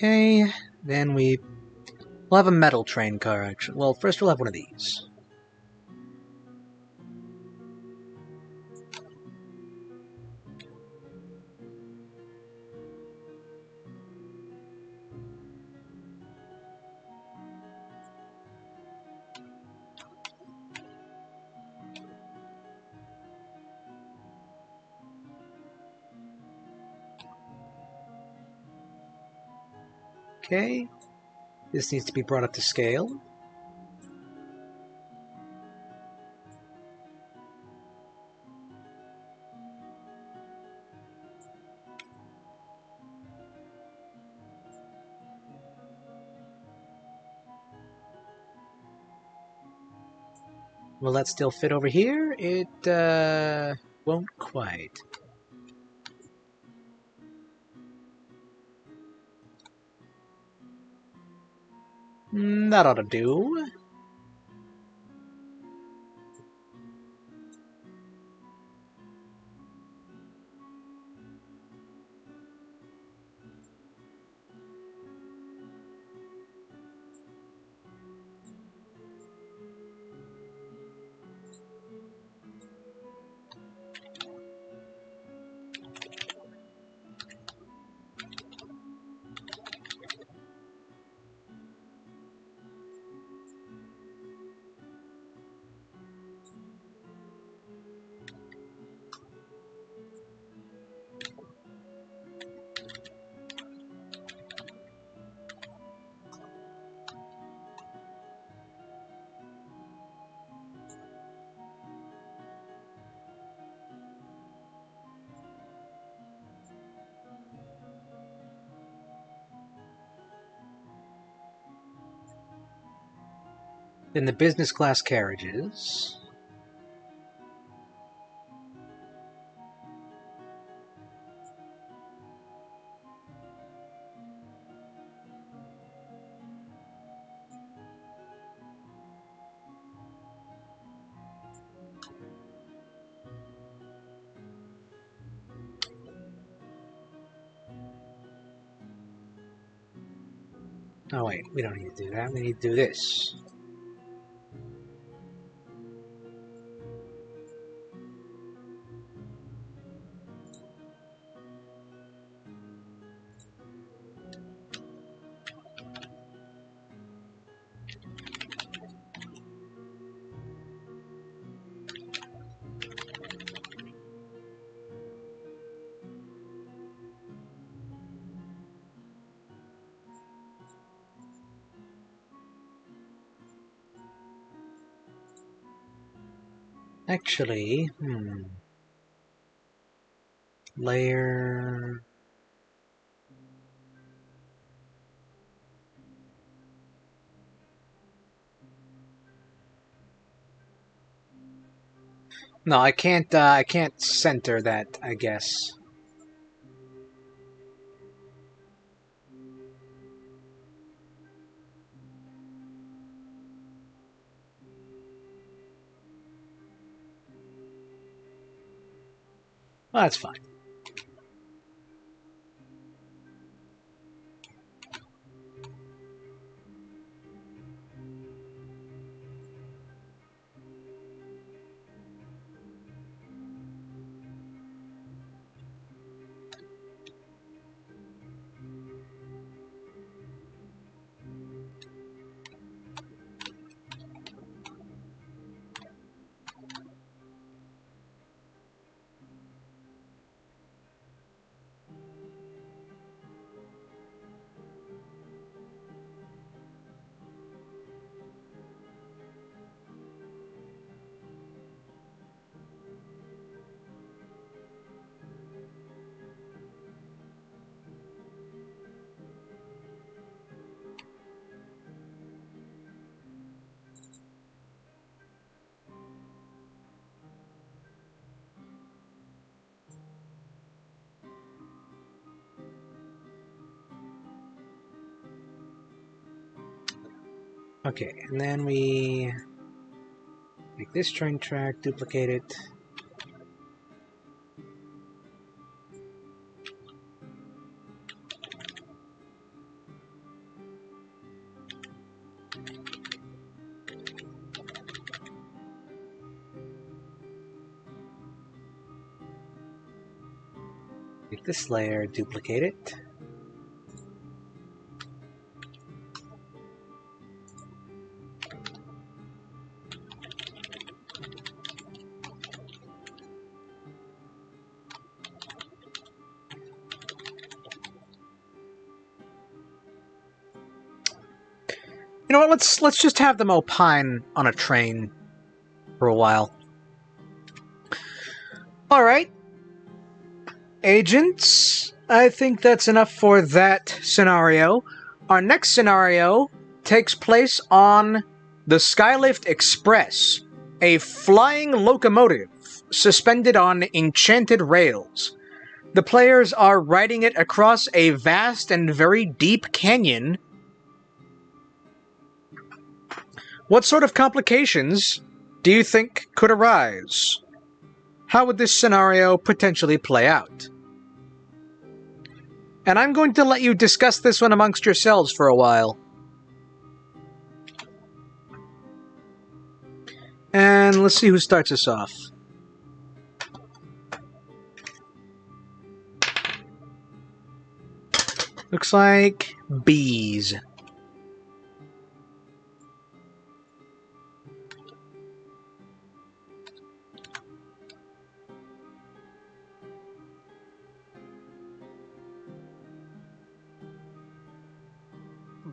Okay, then we'll have a metal train car, actually. Well, first we'll have one of these. Okay, this needs to be brought up to scale. Will that still fit over here? It, won't quite. That ought to do. Then the business class carriages. Oh wait, we don't need to do that. We need to do this. Actually, layer... No, I can't center that, I guess. Well, that's fine. Okay, and then we make this train track, duplicate it. Make this layer, duplicate it. You know what? Let's just have them opine on a train for a while. All right, agents. I think that's enough for that scenario. Our next scenario takes place on the Skylift Express, a flying locomotive suspended on enchanted rails. The players are riding it across a vast and very deep canyon. What sort of complications do you think could arise? How would this scenario potentially play out? And I'm going to let you discuss this one amongst yourselves for a while. And let's see who starts us off. Looks like bees.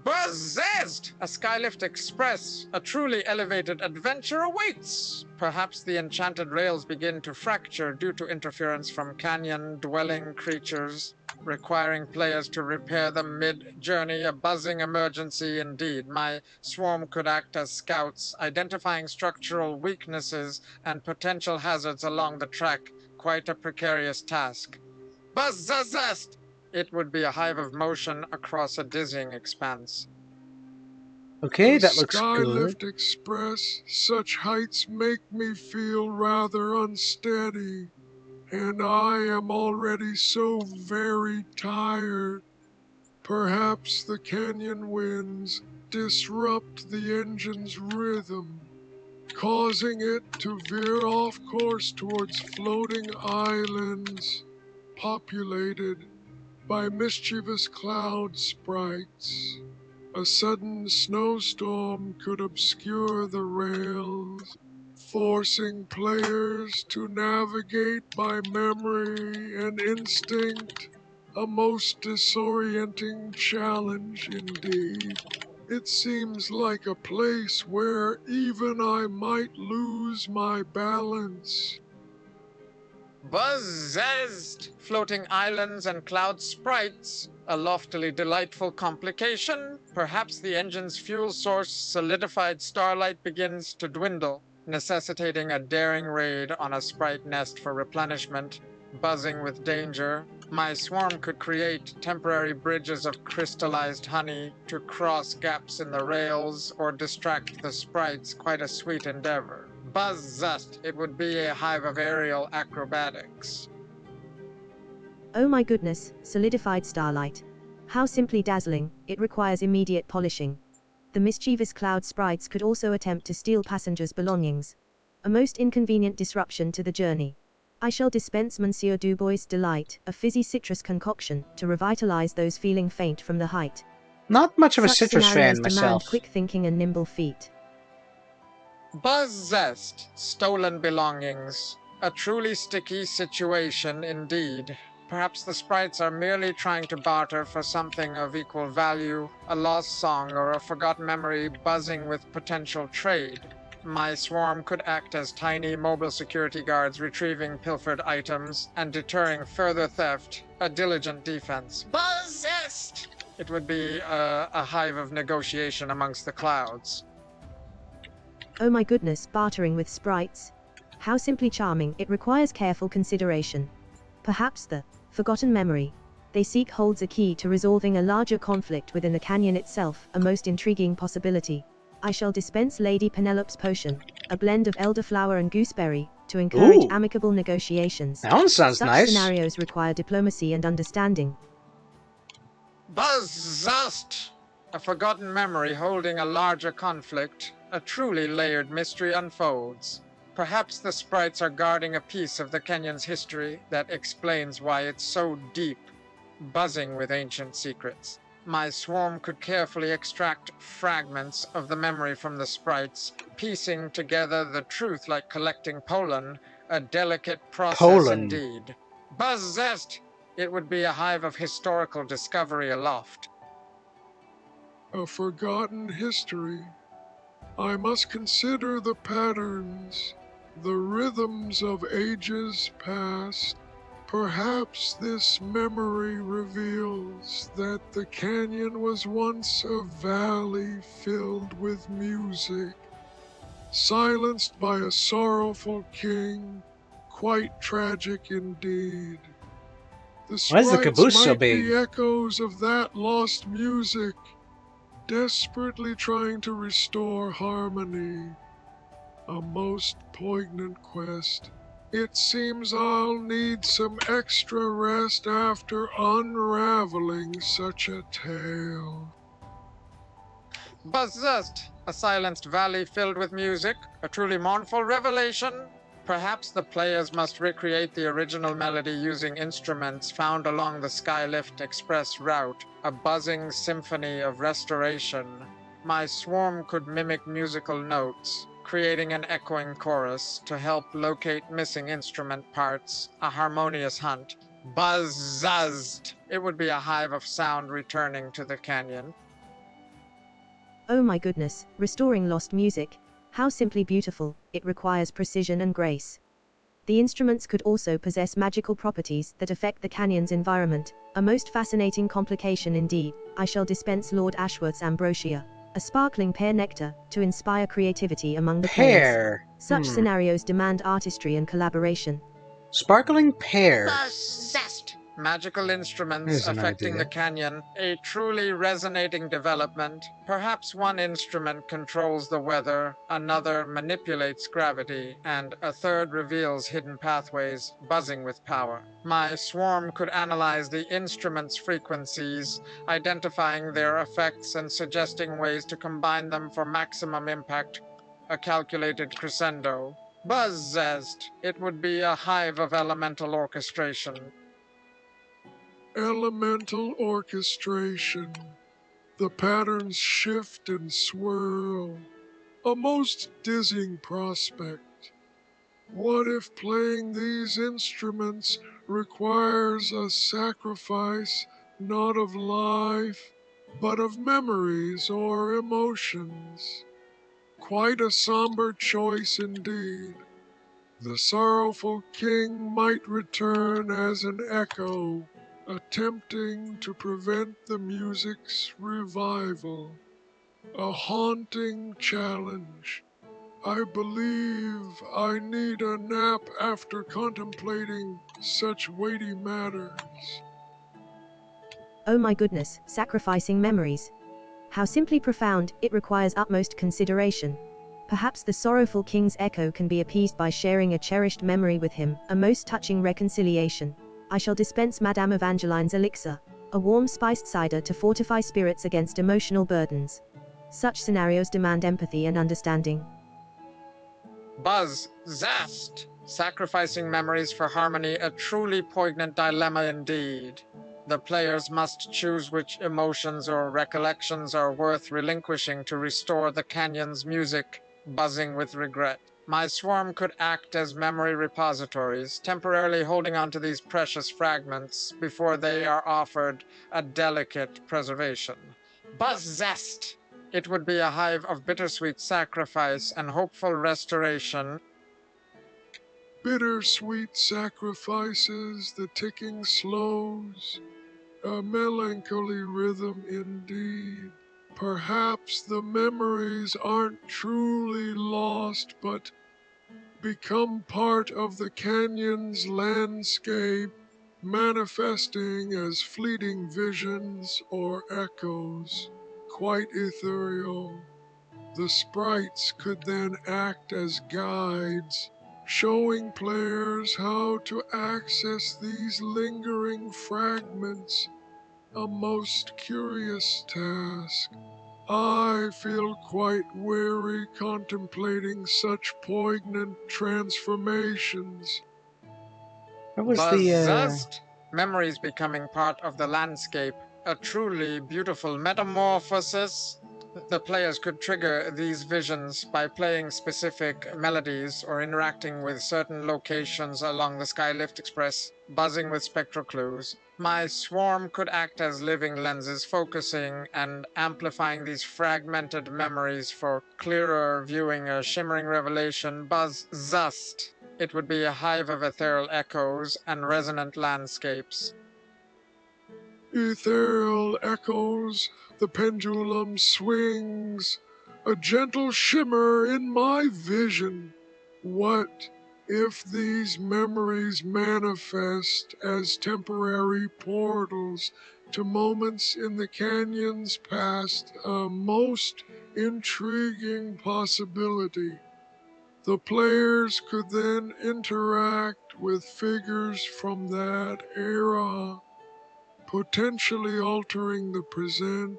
Buzzest! A Skylift Express, a truly elevated adventure awaits! Perhaps the enchanted rails begin to fracture due to interference from canyon-dwelling creatures, requiring players to repair them mid-journey. A buzzing emergency indeed. My swarm could act as scouts, identifying structural weaknesses and potential hazards along the track. Quite a precarious task. Buzzest! It would be a hive of motion across a dizzying expanse. Okay, The that looks good. Skylift Express, such heights make me feel rather unsteady, and I am already so very tired. Perhaps the canyon winds disrupt the engine's rhythm, causing it to veer off course towards floating islands populated by mischievous cloud sprites. A sudden snowstorm could obscure the rails, forcing players to navigate by memory and instinct. A most disorienting challenge indeed. It seems like a place where even I might lose my balance. Buzzest! Floating islands and cloud sprites. A loftily delightful complication. Perhaps the engine's fuel source, solidified starlight, begins to dwindle, necessitating a daring raid on a sprite nest for replenishment. Buzzing with danger. My swarm could create temporary bridges of crystallized honey to cross gaps in the rails or distract the sprites. Quite a sweet endeavor. Buzzest! It would be a hive of aerial acrobatics. Oh my goodness, solidified starlight. How simply dazzling, it requires immediate polishing. The mischievous cloud sprites could also attempt to steal passengers' belongings. A most inconvenient disruption to the journey. I shall dispense Monsieur Dubois' Delight, a fizzy citrus concoction, to revitalize those feeling faint from the height. Not much of a Such citrus scenarios fan demand myself. quick thinking and nimble feet. Buzz Zest, stolen belongings. A truly sticky situation indeed. Perhaps the sprites are merely trying to barter for something of equal value, a lost song or a forgotten memory buzzing with potential trade. My swarm could act as tiny mobile security guards retrieving pilfered items and deterring further theft, a diligent defense. Buzz Zest! It would be a hive of negotiation amongst the clouds. Oh my goodness, bartering with sprites. How simply charming, it requires careful consideration. Perhaps the forgotten memory they seek holds a key to resolving a larger conflict within the canyon itself, a most intriguing possibility. I shall dispense Lady Penelope's potion, a blend of elderflower and gooseberry, to encourage Ooh. amicable negotiations. That one sounds Such nice. scenarios require diplomacy and understanding. Buzz Zest! A forgotten memory holding a larger conflict, a truly layered mystery unfolds. Perhaps the sprites are guarding a piece of the canyon's history that explains why it's so deep, buzzing with ancient secrets. My swarm could carefully extract fragments of the memory from the sprites, piecing together the truth like collecting pollen, a delicate process Pollen. indeed. Buzz Zest! It would be a hive of historical discovery aloft. A forgotten history. I must consider the patterns, the rhythms of ages past. Perhaps this memory reveals that the canyon was once a valley filled with music, silenced by a sorrowful king, quite tragic indeed. The Why is the sprites caboose so might be big? echoes of that lost music, desperately trying to restore harmony. A most poignant quest. It seems I'll need some extra rest after unraveling such a tale. Buzz Zest! A silenced valley filled with music, a truly mournful revelation. Perhaps the players must recreate the original melody using instruments found along the Skylift Express route, a buzzing symphony of restoration. My swarm could mimic musical notes, creating an echoing chorus to help locate missing instrument parts, a harmonious hunt. Buzz-zuzzed! It would be a hive of sound returning to the canyon. Oh my goodness, restoring lost music. How simply beautiful, it requires precision and grace. The instruments could also possess magical properties that affect the canyon's environment, a most fascinating complication indeed. I shall dispense Lord Ashworth's ambrosia, a sparkling pear nectar, to inspire creativity among the players. Pear. Such scenarios demand artistry and collaboration. Sparkling pear. Zest! Magical instruments Here's an affecting the idea. canyon, a truly resonating development. Perhaps one instrument controls the weather, another manipulates gravity, and a third reveals hidden pathways, buzzing with power. My swarm could analyze the instrument's frequencies, identifying their effects and suggesting ways to combine them for maximum impact. A calculated crescendo. Buzz Zest! It would be a hive of elemental orchestration. Elemental orchestration. The patterns shift and swirl. A most dizzying prospect. What if playing these instruments requires a sacrifice not of life, but of memories or emotions? Quite a somber choice indeed. The sorrowful king might return as an echo, attempting to prevent the music's revival. A haunting challenge. I believe I need a nap after contemplating such weighty matters. Oh my goodness, sacrificing memories. How simply profound, it requires utmost consideration. Perhaps the sorrowful king's echo can be appeased by sharing a cherished memory with him, a most touching reconciliation. I shall dispense Madame Evangeline's elixir, a warm spiced cider to fortify spirits against emotional burdens. Such scenarios demand empathy and understanding. Buzz, zest! Sacrificing memories for harmony, a truly poignant dilemma indeed. The players must choose which emotions or recollections are worth relinquishing to restore the canyon's music, buzzing with regret. My swarm could act as memory repositories, temporarily holding on to these precious fragments before they are offered a delicate preservation. Buzz zest! It would be a hive of bittersweet sacrifice and hopeful restoration. Bittersweet sacrifices, the ticking slows, a melancholy rhythm indeed. Perhaps the memories aren't truly lost, but become part of the canyon's landscape, manifesting as fleeting visions or echoes, quite ethereal. The sprites could then act as guides, showing players how to access these lingering fragments, a most curious task. I feel quite weary contemplating such poignant transformations. What was the, Buzzest! Memories becoming part of the landscape. A truly beautiful metamorphosis. The players could trigger these visions by playing specific melodies or interacting with certain locations along the Skylift Express, buzzing with spectral clues. My swarm could act as living lenses, focusing and amplifying these fragmented memories for clearer viewing, a shimmering revelation. Buzzest! It would be a hive of ethereal echoes and resonant landscapes. Ethereal echoes, the pendulum swings, a gentle shimmer in my vision. What if these memories manifest as temporary portals to moments in the canyon's past? A most intriguing possibility. The players could then interact with figures from that era, potentially altering the present,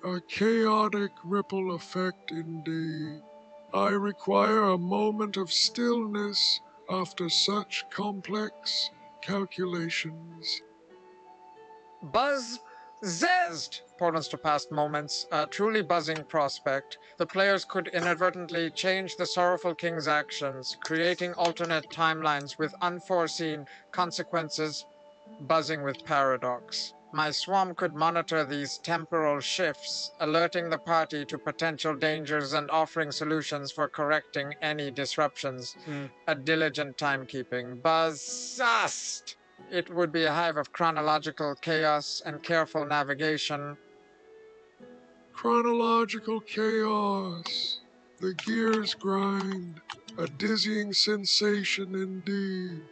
a chaotic ripple effect indeed. I require a moment of stillness after such complex calculations. Buzz zest! Portals to past moments, a truly buzzing prospect. The players could inadvertently change the sorrowful king's actions, creating alternate timelines with unforeseen consequences, buzzing with paradox. My swarm could monitor these temporal shifts, alerting the party to potential dangers and offering solutions for correcting any disruptions. A diligent timekeeping. Buzzast! It would be a hive of chronological chaos and careful navigation. Chronological chaos. The gears grind, a dizzying sensation indeed.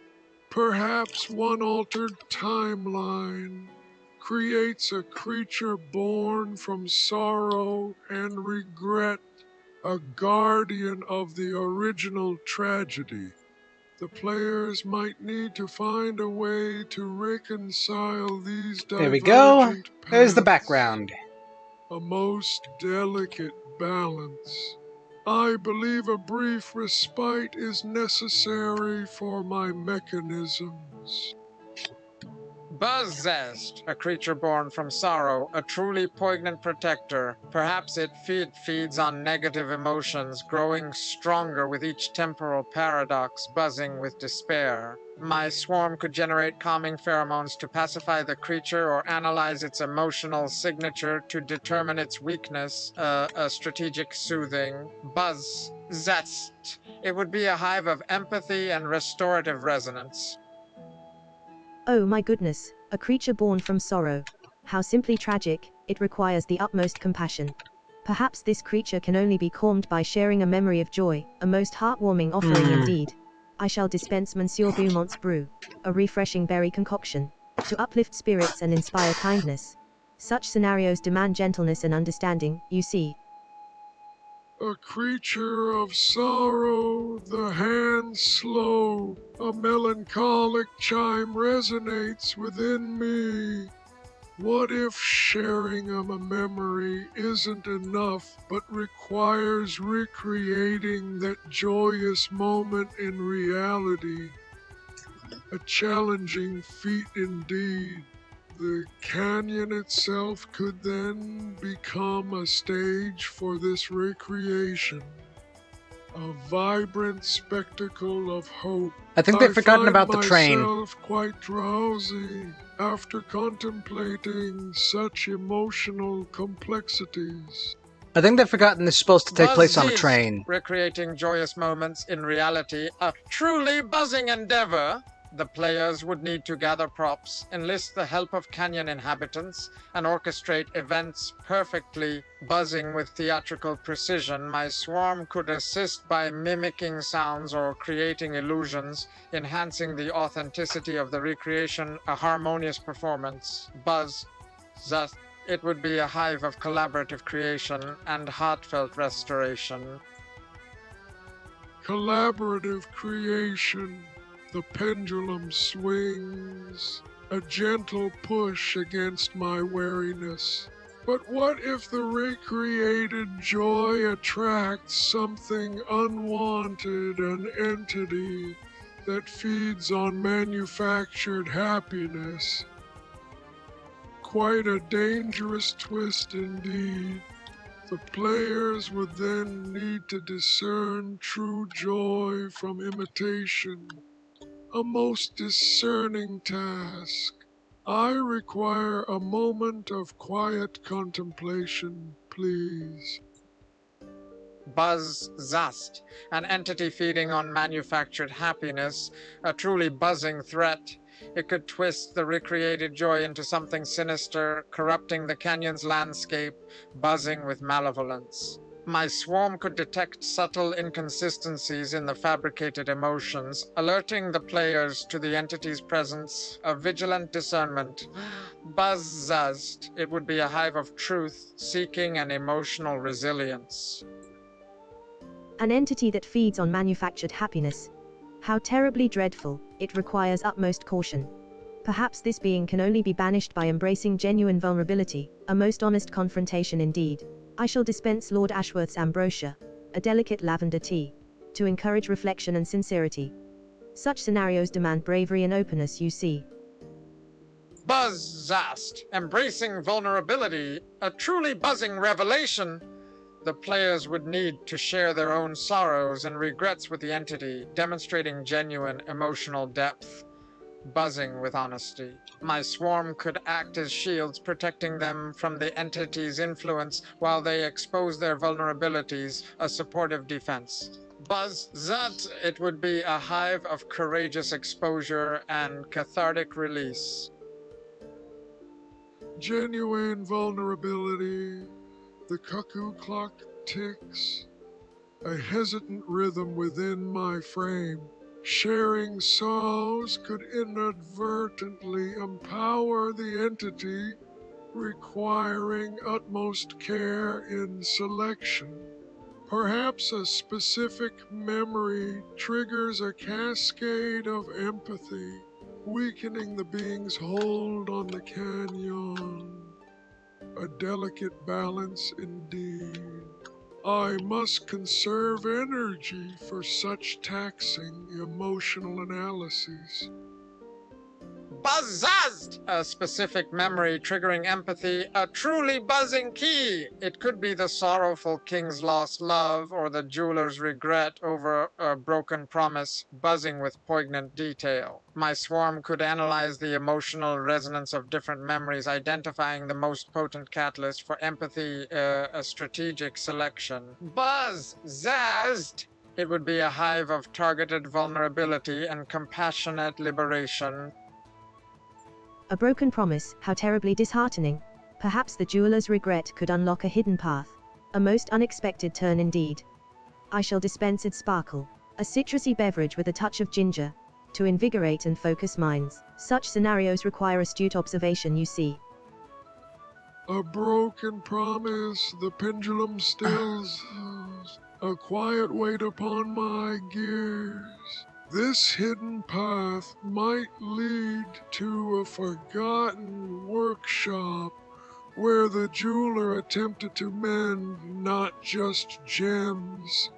Perhaps one altered timeline creates a creature born from sorrow and regret, a guardian of the original tragedy. The players might need to find a way to reconcile these There we go. divergent There's the paths. background. A most delicate balance. I believe a brief respite is necessary for my mechanisms. Buzzest, a creature born from sorrow, a truly poignant protector. Perhaps it feeds on negative emotions, growing stronger with each temporal paradox, buzzing with despair. My swarm could generate calming pheromones to pacify the creature or analyze its emotional signature to determine its weakness, a strategic soothing. Buzzest. It would be a hive of empathy and restorative resonance. Oh my goodness, a creature born from sorrow. How simply tragic, it requires the utmost compassion. Perhaps this creature can only be calmed by sharing a memory of joy, a most heartwarming offering indeed. I shall dispense Monsieur Beaumont's brew, a refreshing berry concoction, to uplift spirits and inspire kindness. Such scenarios demand gentleness and understanding, you see. A creature of sorrow, the hand slow, a melancholic chime resonates within me. What if sharing of a memory isn't enough, but requires recreating that joyous moment in reality? A challenging feat indeed. The canyon itself could then become a stage for this recreation. A vibrant spectacle of hope. I think they've forgotten about the train. I find myself quite drowsy after contemplating such emotional complexities. I think they've forgotten this is supposed to take place on a Buzz train. recreating joyous moments in reality, a truly buzzing endeavor. The players would need to gather props, enlist the help of canyon inhabitants, and orchestrate events perfectly. Buzzing with theatrical precision, my swarm could assist by mimicking sounds or creating illusions, enhancing the authenticity of the recreation, a harmonious performance. Buzz, thus, it would be a hive of collaborative creation and heartfelt restoration. Collaborative creation. The pendulum swings, a gentle push against my wariness. But what if the recreated joy attracts something unwanted, an entity that feeds on manufactured happiness? Quite a dangerous twist indeed. The players would then need to discern true joy from imitation. A most discerning task. I require a moment of quiet contemplation, please. Buzz Zast, an entity feeding on manufactured happiness, a truly buzzing threat. It could twist the recreated joy into something sinister, corrupting the canyon's landscape, buzzing with malevolence. My swarm could detect subtle inconsistencies in the fabricated emotions, alerting the players to the entity's presence, a vigilant discernment. Buzz-zazed, it would be a hive of truth, seeking an emotional resilience. An entity that feeds on manufactured happiness. How terribly dreadful, it requires utmost caution. Perhaps this being can only be banished by embracing genuine vulnerability, a most honest confrontation indeed. I shall dispense Lord Ashworth's ambrosia, a delicate lavender tea, to encourage reflection and sincerity. Such scenarios demand bravery and openness, you see. Buzz-zast, embracing vulnerability, a truly buzzing revelation. The players would need to share their own sorrows and regrets with the entity, demonstrating genuine emotional depth. Buzzing with honesty. My swarm could act as shields, protecting them from the entity's influence while they expose their vulnerabilities, a supportive defense. Buzz-zat, it would be a hive of courageous exposure and cathartic release. Genuine vulnerability. The cuckoo clock ticks. A hesitant rhythm within my frame. Sharing sorrows could inadvertently empower the entity, requiring utmost care in selection. Perhaps a specific memory triggers a cascade of empathy, weakening the being's hold on the canyon. A delicate balance indeed. I must conserve energy for such taxing emotional analyses. Buzzazed! A specific memory triggering empathy, a truly buzzing key. It could be the sorrowful king's lost love or the jeweler's regret over a broken promise, buzzing with poignant detail. My swarm could analyze the emotional resonance of different memories, identifying the most potent catalyst for empathy, a strategic selection. Buzzazed! It would be a hive of targeted vulnerability and compassionate liberation. A broken promise, how terribly disheartening. Perhaps the jeweler's regret could unlock a hidden path. A most unexpected turn indeed. I shall dispense its sparkle, a citrusy beverage with a touch of ginger, to invigorate and focus minds. Such scenarios require astute observation, you see. A broken promise, the pendulum stills, a quiet weight upon my gears. This hidden path might lead to a forgotten workshop where the jeweler attempted to mend not just gems,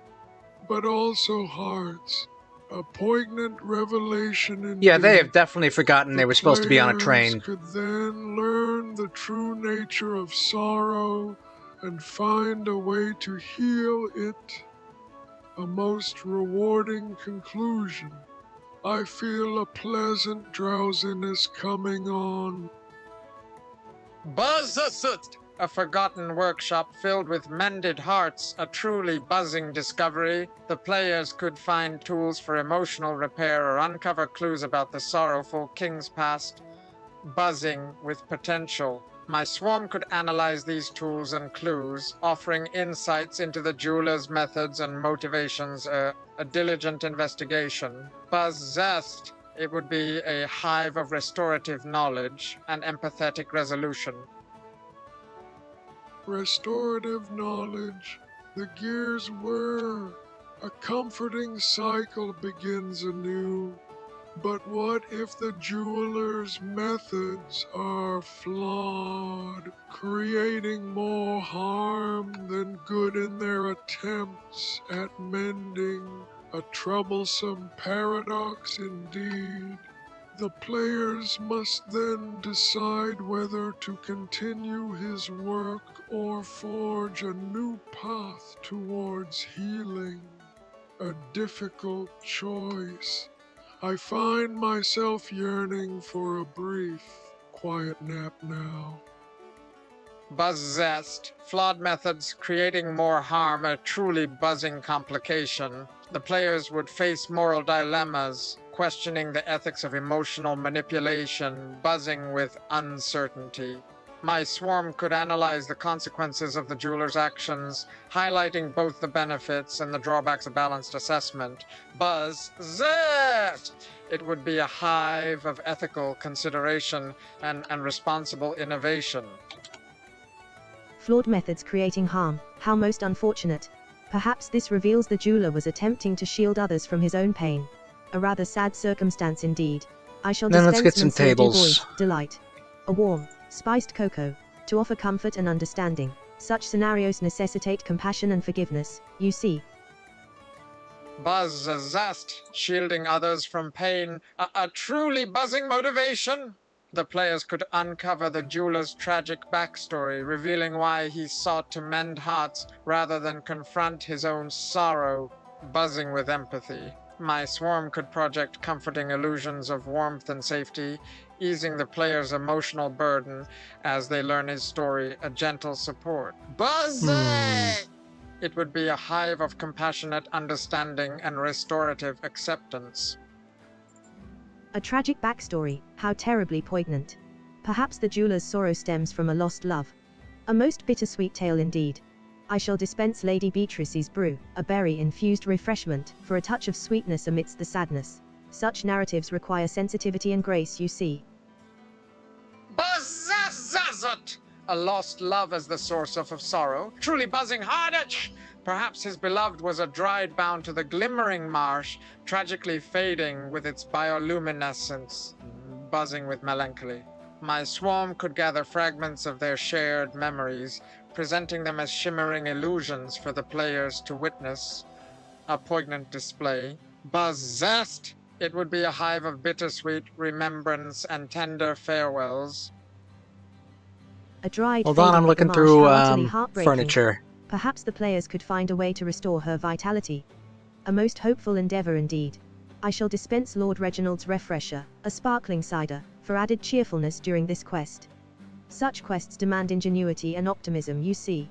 but also hearts. A poignant revelation indeed. Yeah, they have definitely forgotten they were supposed to be on a Players train. could then learn the true nature of sorrow and find a way to heal it. A most rewarding conclusion. I feel a pleasant drowsiness coming on. Buzzasut! A forgotten workshop filled with mended hearts, a truly buzzing discovery. The players could find tools for emotional repair or uncover clues about the sorrowful king's past. Buzzing with potential. My swarm could analyze these tools and clues, offering insights into the jeweler's methods and motivations, a diligent investigation. Buzzest! It would be a hive of restorative knowledge and empathetic resolution. Restorative knowledge. The gears whir. A comforting cycle begins anew. But what if the jeweler's methods are flawed, creating more harm than good in their attempts at mending? A troublesome paradox indeed. The players must then decide whether to continue his work or forge a new path towards healing. A difficult choice. I find myself yearning for a brief, quiet nap now. Buzzest. Flawed methods creating more harm, a truly buzzing complication. The players would face moral dilemmas, questioning the ethics of emotional manipulation, buzzing with uncertainty. My swarm could analyze the consequences of the jeweler's actions, highlighting both the benefits and the drawbacks of balanced assessment. Buzzest! It would be a hive of ethical consideration and responsible innovation. Flawed methods creating harm, how most unfortunate. Perhaps this reveals the jeweler was attempting to shield others from his own pain. A rather sad circumstance indeed. I shall Then let's dispense get some Monsieur tables. Dubois' delight. A warm, spiced cocoa, to offer comfort and understanding. Such scenarios necessitate compassion and forgiveness, you see. Buzzest, shielding others from pain, a truly buzzing motivation. The players could uncover the jeweler's tragic backstory, revealing why he sought to mend hearts rather than confront his own sorrow, buzzing with empathy. My swarm could project comforting illusions of warmth and safety, easing the player's emotional burden as they learn his story, a gentle support. Buzzing! It would be a hive of compassionate understanding and restorative acceptance. A tragic backstory, how terribly poignant. Perhaps the jeweler's sorrow stems from a lost love. A most bittersweet tale indeed. I shall dispense Lady Beatrice's brew, a berry-infused refreshment, for a touch of sweetness amidst the sadness. Such narratives require sensitivity and grace, you see. Buzzazazut! A lost love as the source of sorrow, truly buzzing hardach! Perhaps his beloved was a dried bound to the glimmering marsh, tragically fading with its bioluminescence, buzzing with melancholy. My swarm could gather fragments of their shared memories, presenting them as shimmering illusions for the players to witness. A poignant display. Buzzest! It would be a hive of bittersweet remembrance and tender farewells. A dried Hold on, fading I'm of the looking marsh, through how utterly heartbreaking. furniture. Perhaps the players could find a way to restore her vitality. A most hopeful endeavor indeed. I shall dispense Lord Reginald's refresher, a sparkling cider, for added cheerfulness during this quest. Such quests demand ingenuity and optimism, you see.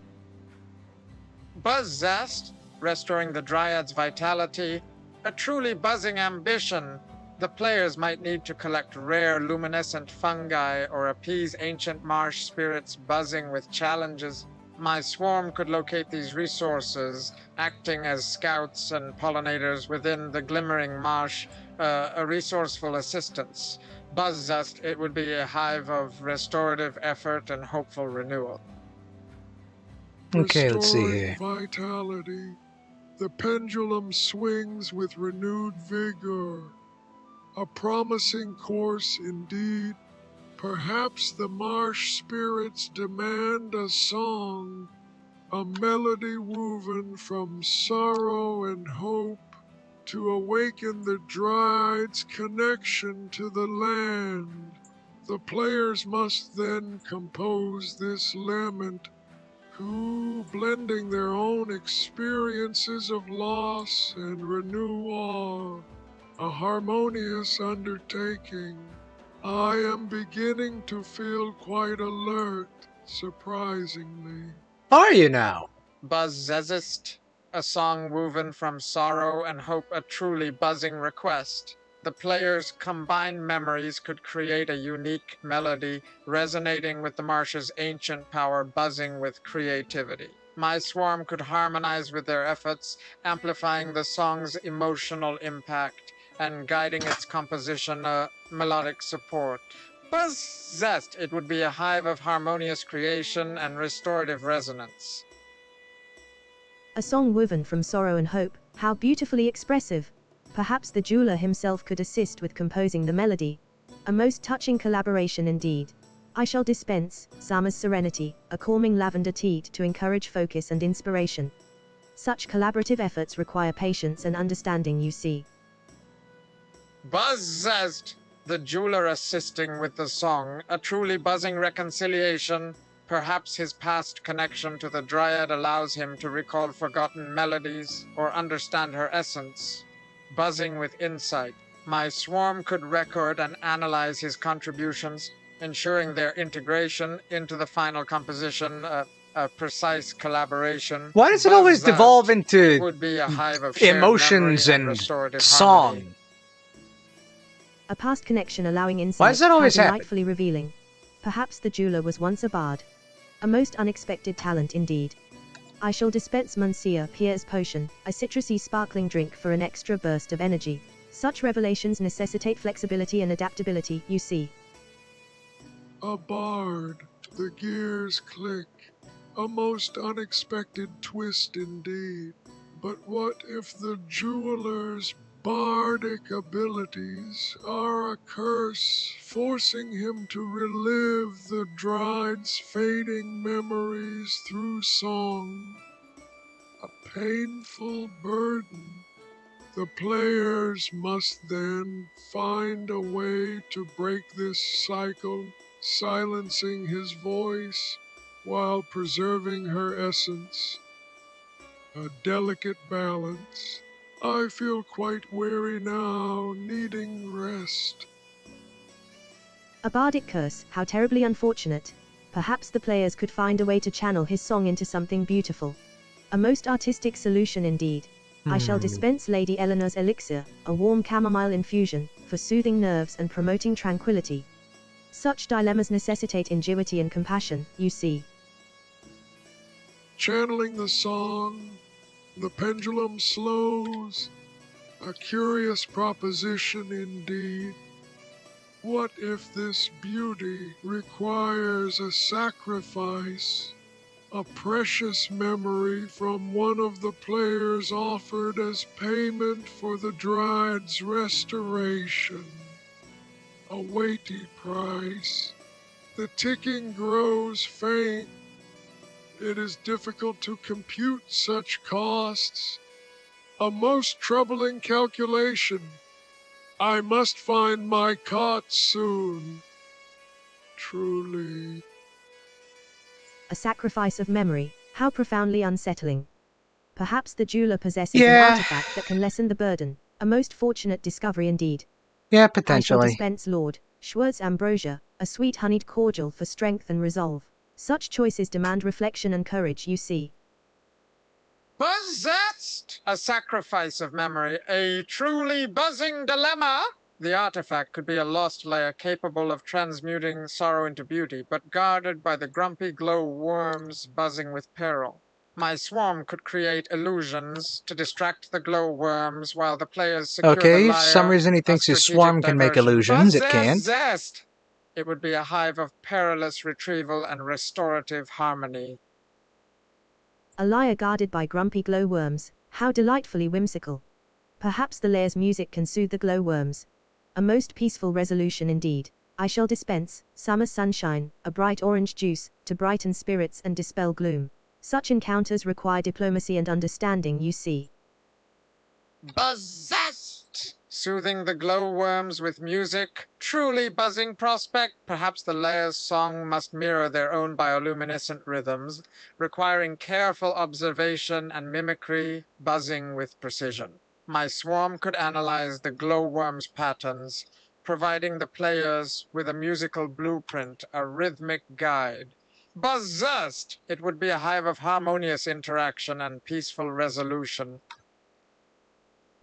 Buzzest, restoring the Dryad's vitality, a truly buzzing ambition. The players might need to collect rare luminescent fungi or appease ancient marsh spirits buzzing with challenges. My swarm could locate these resources, acting as scouts and pollinators within the glimmering marsh, a resourceful assistance. Buzz Zest, it would be a hive of restorative effort and hopeful renewal. Okay, let's see Restoring here. vitality. The pendulum swings with renewed vigor. A promising course indeed. Perhaps the marsh spirits demand a song, a melody woven from sorrow and hope, to awaken the Dryad's connection to the land. The players must then compose this lament, who, blending their own experiences of loss and renewal, a harmonious undertaking. I am beginning to feel quite alert, surprisingly. Are you now? Buzz Zezist, a song woven from sorrow and hope, a truly buzzing request. The players' combined memories could create a unique melody, resonating with the marsh's ancient power, buzzing with creativity. My swarm could harmonize with their efforts, amplifying the song's emotional impact and guiding its composition, melodic support. Buzz Zest, it would be a hive of harmonious creation and restorative resonance. A song woven from sorrow and hope, how beautifully expressive. Perhaps the jeweler himself could assist with composing the melody. A most touching collaboration indeed. I shall dispense Summer's Serenity, a calming lavender tea to encourage focus and inspiration. Such collaborative efforts require patience and understanding, you see. Buzz Zest, the jeweler assisting with the song, a truly buzzing reconciliation. Perhaps his past connection to the Dryad allows him to recall forgotten melodies or understand her essence. Buzzing with insight, my swarm could record and analyze his contributions, ensuring their integration into the final composition, a precise collaboration. Why does it Buzz always Zest devolve into would be a hive of shared emotions memory and restorative song? harmony. A past connection allowing insight, Why does that always how happen? delightfully revealing. Perhaps the jeweler was once a bard. A most unexpected talent indeed. I shall dispense Monsieur Pierre's potion, a citrusy sparkling drink for an extra burst of energy. Such revelations necessitate flexibility and adaptability, you see. A bard. The gears click. A most unexpected twist indeed. But what if the jeweler's bardic abilities are a curse, forcing him to relive the Dryad's fading memories through song? A painful burden. The players must then find a way to break this cycle, silencing his voice while preserving her essence. A delicate balance. I feel quite weary now, needing rest. A bardic curse, how terribly unfortunate. Perhaps the players could find a way to channel his song into something beautiful. A most artistic solution indeed. I shall dispense Lady Eleanor's elixir, a warm chamomile infusion, for soothing nerves and promoting tranquility. Such dilemmas necessitate ingenuity and compassion, you see. Channeling the song, the pendulum slows. A curious proposition indeed. What if this beauty requires a sacrifice? A precious memory from one of the players offered as payment for the Dryad's restoration. A weighty price. The ticking grows faint. It is difficult to compute such costs. A most troubling calculation. I must find my cot soon. Truly. A sacrifice of memory, how profoundly unsettling. Perhaps the jeweler possesses Yeah. an artifact that can lessen the burden. A most fortunate discovery indeed. Yeah, I shall potentially. dispense Lord Schwartz Ambrosia, a sweet honeyed cordial for strength and resolve. Such choices demand reflection and courage, you see. Buzz Zest! A sacrifice of memory, a truly buzzing dilemma! The artifact could be a lost layer capable of transmuting sorrow into beauty, but guarded by the grumpy glow worms buzzing with peril. My swarm could create illusions to distract the glowworms while the players secure the Okay, for lyre. some reason he A thinks his strategic swarm can make diversion. illusions. It But can't. zest! It would be a hive of perilous retrieval and restorative harmony. A lyre guarded by grumpy glowworms, how delightfully whimsical. Perhaps the laire's music can soothe the glowworms. A most peaceful resolution indeed. I shall dispense summer sunshine, a bright orange juice, to brighten spirits and dispel gloom. Such encounters require diplomacy and understanding, you see. Buzzest! Soothing the glowworms with music. Truly buzzing prospect. Perhaps the laire's song must mirror their own bioluminescent rhythms, requiring careful observation and mimicry, buzzing with precision. My swarm could analyze the glowworms' patterns, providing the players with a musical blueprint, a rhythmic guide. Buzzest! It would be a hive of harmonious interaction and peaceful resolution.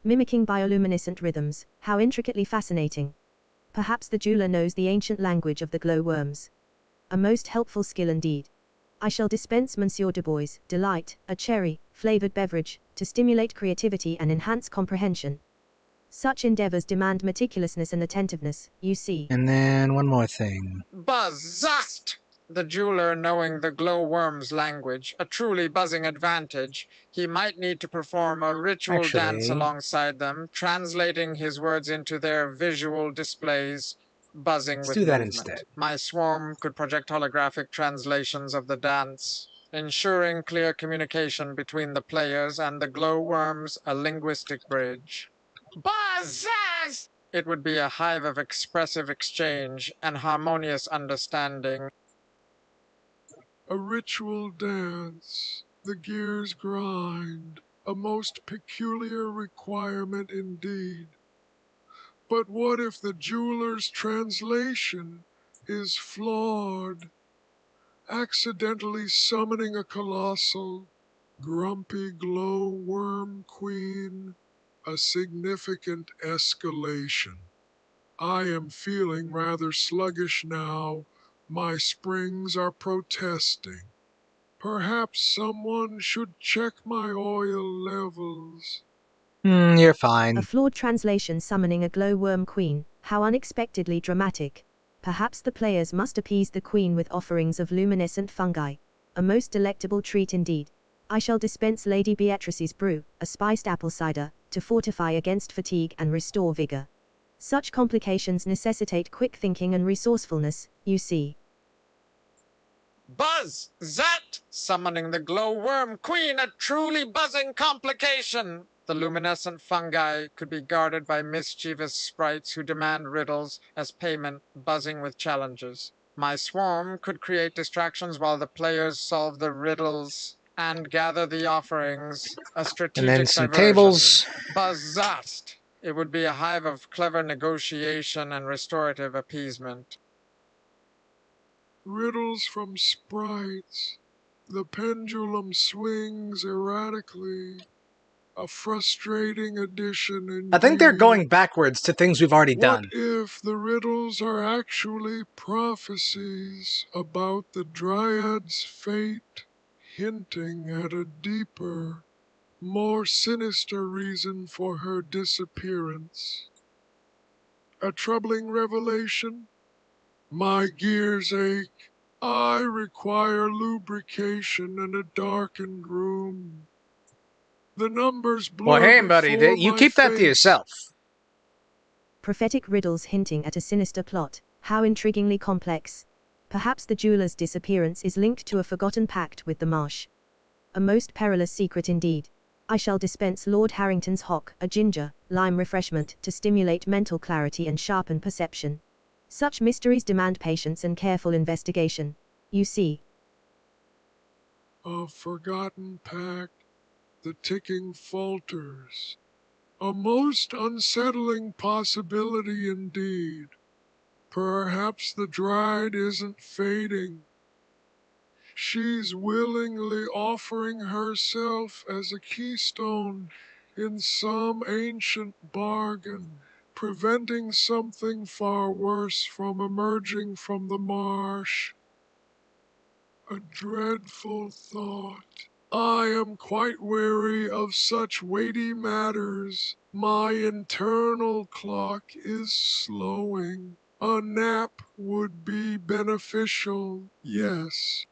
Mimicking bioluminescent rhythms, how intricately fascinating. Perhaps the jeweler knows the ancient language of the glowworms. A most helpful skill indeed. I shall dispense Monsieur Dubois' Delight, a cherry-flavored beverage, to stimulate creativity and enhance comprehension. Such endeavors demand meticulousness and attentiveness, you see. And then one more thing. Buzzest! The jeweler knowing the glowworm's language, a truly buzzing advantage. He might need to perform a ritual dance Actually, alongside them, translating his words into their visual displays, buzzing let's with do that movement. instead. My swarm could project holographic translations of the dance, ensuring clear communication between the players and the glowworms, a linguistic bridge. Buzzest! It would be a hive of expressive exchange and harmonious understanding. A ritual dance, the gears grind, a most peculiar requirement indeed. But what if the jeweler's translation is flawed, accidentally summoning a colossal, grumpy glowworm queen? A significant escalation. I am feeling rather sluggish now. My springs are protesting. Perhaps someone should check my oil levels. You're A fine. flawed translation summoning a glowworm queen, how unexpectedly dramatic. Perhaps the players must appease the queen with offerings of luminescent fungi. A most delectable treat indeed. I shall dispense Lady Beatrice's brew, a spiced apple cider, to fortify against fatigue and restore vigor. Such complications necessitate quick thinking and resourcefulness, you see. Buzz! Zat! Summoning the glowworm queen, a truly buzzing complication! The luminescent fungi could be guarded by mischievous sprites who demand riddles as payment, buzzing with challenges. My swarm could create distractions while the players solve the riddles and gather the offerings, a And strategic then some diversion. tables. Buzzast! It would be a hive of clever negotiation and restorative appeasement. Riddles from sprites. The pendulum swings erratically. A frustrating addition indeed. I think they're going backwards to things we've already done. What if the riddles are actually prophecies about the Dryad's fate, hinting at a deeper, more sinister reason for her disappearance? A troubling revelation? My gears ache. I require lubrication and a darkened room. The numbers blur Well, hey, buddy, before you my keep that to face. yourself. Prophetic riddles hinting at a sinister plot, how intriguingly complex. Perhaps the jeweler's disappearance is linked to a forgotten pact with the marsh. A most perilous secret indeed. I shall dispense Lord Harrington's hock, a ginger, lime refreshment, to stimulate mental clarity and sharpen perception. Such mysteries demand patience and careful investigation, you see. A forgotten pact, the ticking falters. A most unsettling possibility indeed. Perhaps the Dryad isn't fading. She's willingly offering herself as a keystone in some ancient bargain, preventing something far worse from emerging from the marsh. A dreadful thought. I am quite weary of such weighty matters. My internal clock is slowing. A nap would be beneficial, yes.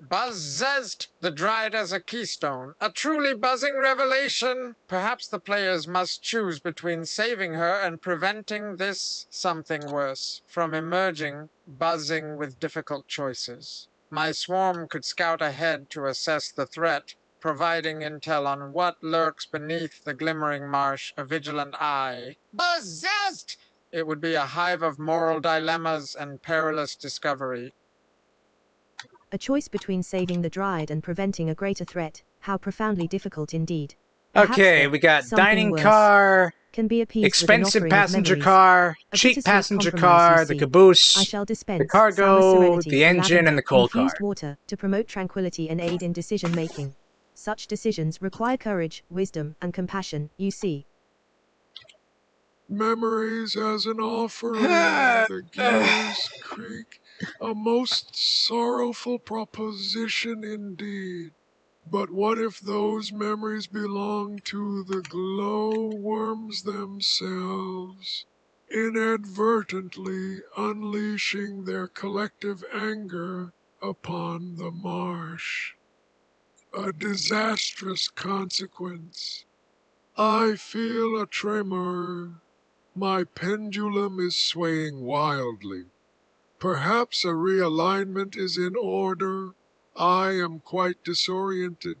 Buzzed the Dryad as a keystone. A truly buzzing revelation. Perhaps the players must choose between saving her and preventing this something worse from emerging, buzzing with difficult choices. My swarm could scout ahead to assess the threat, providing intel on what lurks beneath the glimmering marsh, a vigilant eye. Buzzed! It would be a hive of moral dilemmas and perilous discovery. A choice between saving the Dryad and preventing a greater threat, how profoundly difficult indeed. Okay, we got dining car, can be appeased expensive with an passenger memories. car, A cheap bittersweet passenger compromise, car, you the see. caboose, I shall dispense the cargo, summer serenity, the engine, and lavender, the coal car. infused water to promote tranquility and aid in decision making. Such decisions require courage, wisdom, and compassion, you see. Memories as an offering, the gears creak. A most sorrowful proposition indeed. But what if those memories belong to the glowworms themselves, inadvertently unleashing their collective anger upon the marsh? A disastrous consequence. I feel a tremor. My pendulum is swaying wildly. Perhaps a realignment is in order. I am quite disoriented.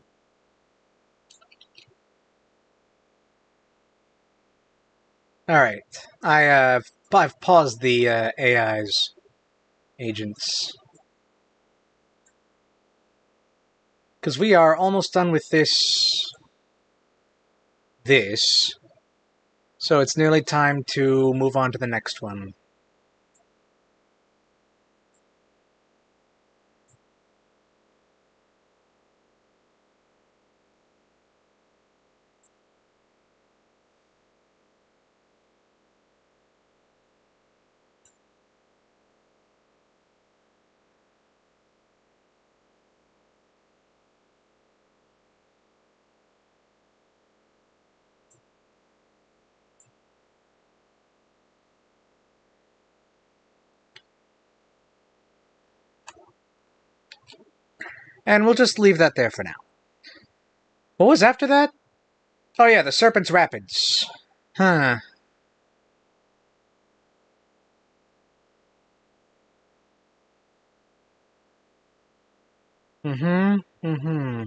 Alright, I've paused the AI's agents. Because we are almost done with this. So it's nearly time to move on to the next one. And we'll just leave that there for now. What was after that? Oh yeah, the Serpent's Rapids. Huh. Mm-hmm.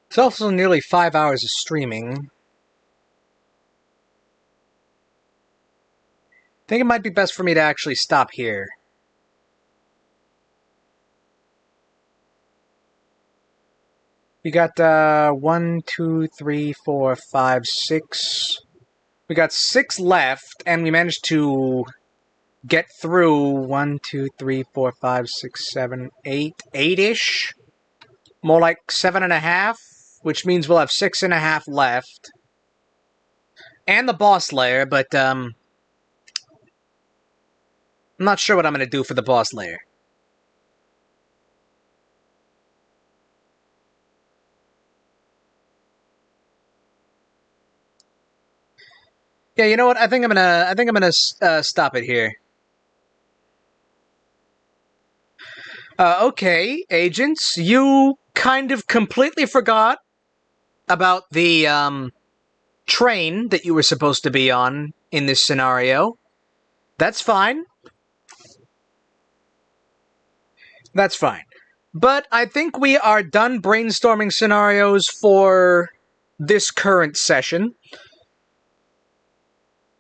It's also nearly 5 hours of streaming. I think it might be best for me to actually stop here. We got 1, 2, 3, 4, 5, 6. We got 6 left, and we managed to get through 1, 2, 3, 4, 5, 6, 7, 8, 8-ish. More like 7.5, which means we'll have 6.5 left. And the boss lair, but I'm not sure what I'm going to do for the boss lair. Yeah, you know what? I think I'm gonna stop it here. Okay, agents, you kind of completely forgot about the train that you were supposed to be on in this scenario. That's fine. That's fine. But I think we are done brainstorming scenarios for this current session.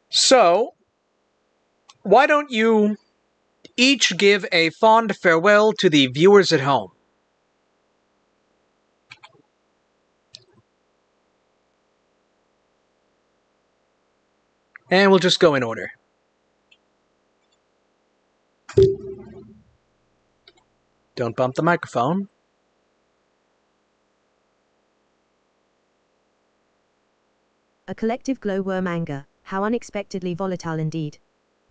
So, why don't you each give a fond farewell to the viewers at home? And we'll just go in order. Don't bump the microphone. A collective glowworm anger, how unexpectedly volatile indeed.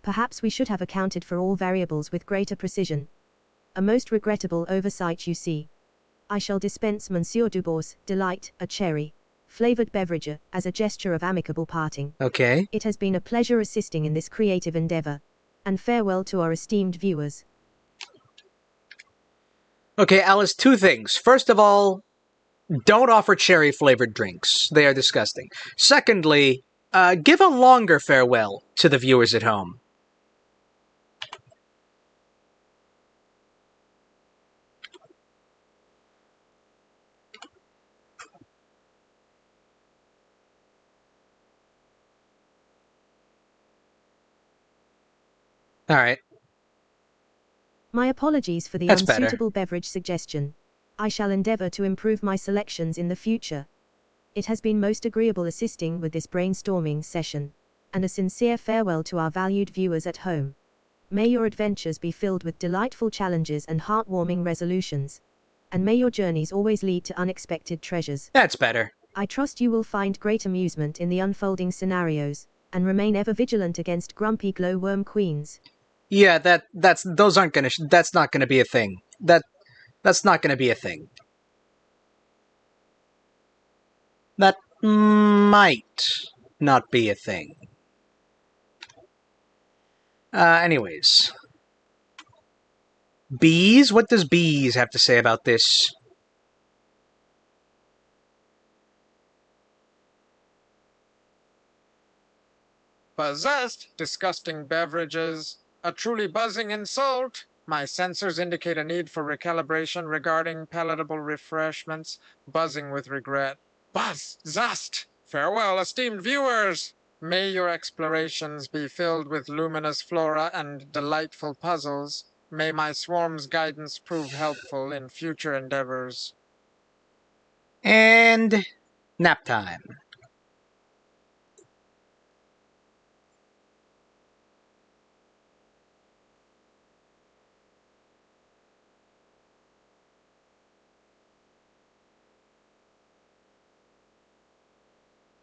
Perhaps we should have accounted for all variables with greater precision. A most regrettable oversight, you see. I shall dispense Monsieur Dubourg's delight, a cherry flavored beverage, as a gesture of amicable parting. Okay. It has been a pleasure assisting in this creative endeavor. And farewell to our esteemed viewers. Okay, Alice, two things. First of all, don't offer cherry-flavored drinks. They are disgusting. Secondly, give a longer farewell to the viewers at home. All right. My apologies for the That's better. unsuitable beverage suggestion. I shall endeavor to improve my selections in the future. It has been most agreeable assisting with this brainstorming session. And a sincere farewell to our valued viewers at home. May your adventures be filled with delightful challenges and heartwarming resolutions. And may your journeys always lead to unexpected treasures. That's better. I trust you will find great amusement in the unfolding scenarios, and remain ever vigilant against grumpy glowworm queens. Yeah, that's not gonna be a thing. That's not gonna be a thing. That might not be a thing. Anyways. Bees? What does Bees have to say about this? Possessed, disgusting beverages, a truly buzzing insult. My sensors indicate a need for recalibration regarding palatable refreshments, buzzing with regret. Buzz, zust! Farewell, esteemed viewers! May your explorations be filled with luminous flora and delightful puzzles. May my swarm's guidance prove helpful in future endeavors. And nap time.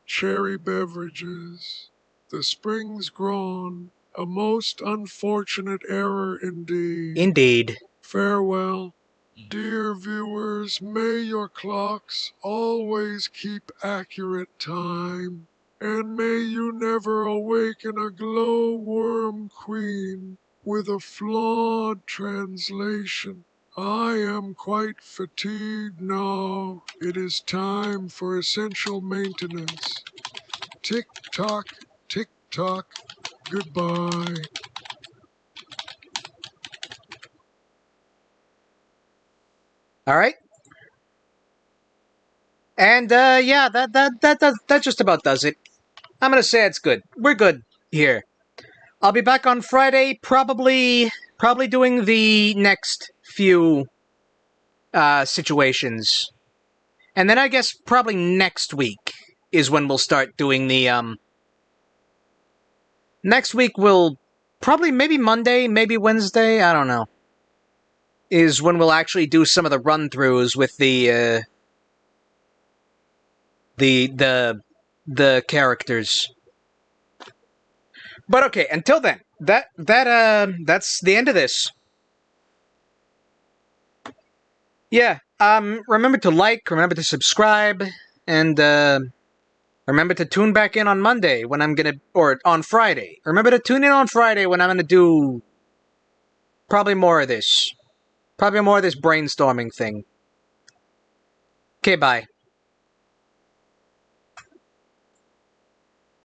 Cherry beverages. The spring's grown. A most unfortunate error indeed. Indeed. Farewell. Dear viewers, may your clocks always keep accurate time, and may you never awaken a glowworm queen with a flawed translation. I am quite fatigued now. It is time for essential maintenance. Tick-tock, tick-tock, goodbye. All right. And yeah, that just about does it. I'm gonna say it's good. We're good here. I'll be back on Friday, probably doing the next few situations, and then I guess probably next week is when we'll start doing the Next week we'll probably maybe Monday, maybe Wednesday. I don't know. Is when we'll actually do some of the run-throughs with the characters. But okay, until then, that's the end of this. Yeah, remember to like, remember to subscribe, and remember to tune back in on Monday when I'm gonna, or on Friday. Remember to tune in on Friday when I'm gonna do probably more of this. Probably more of this brainstorming thing. Okay, bye.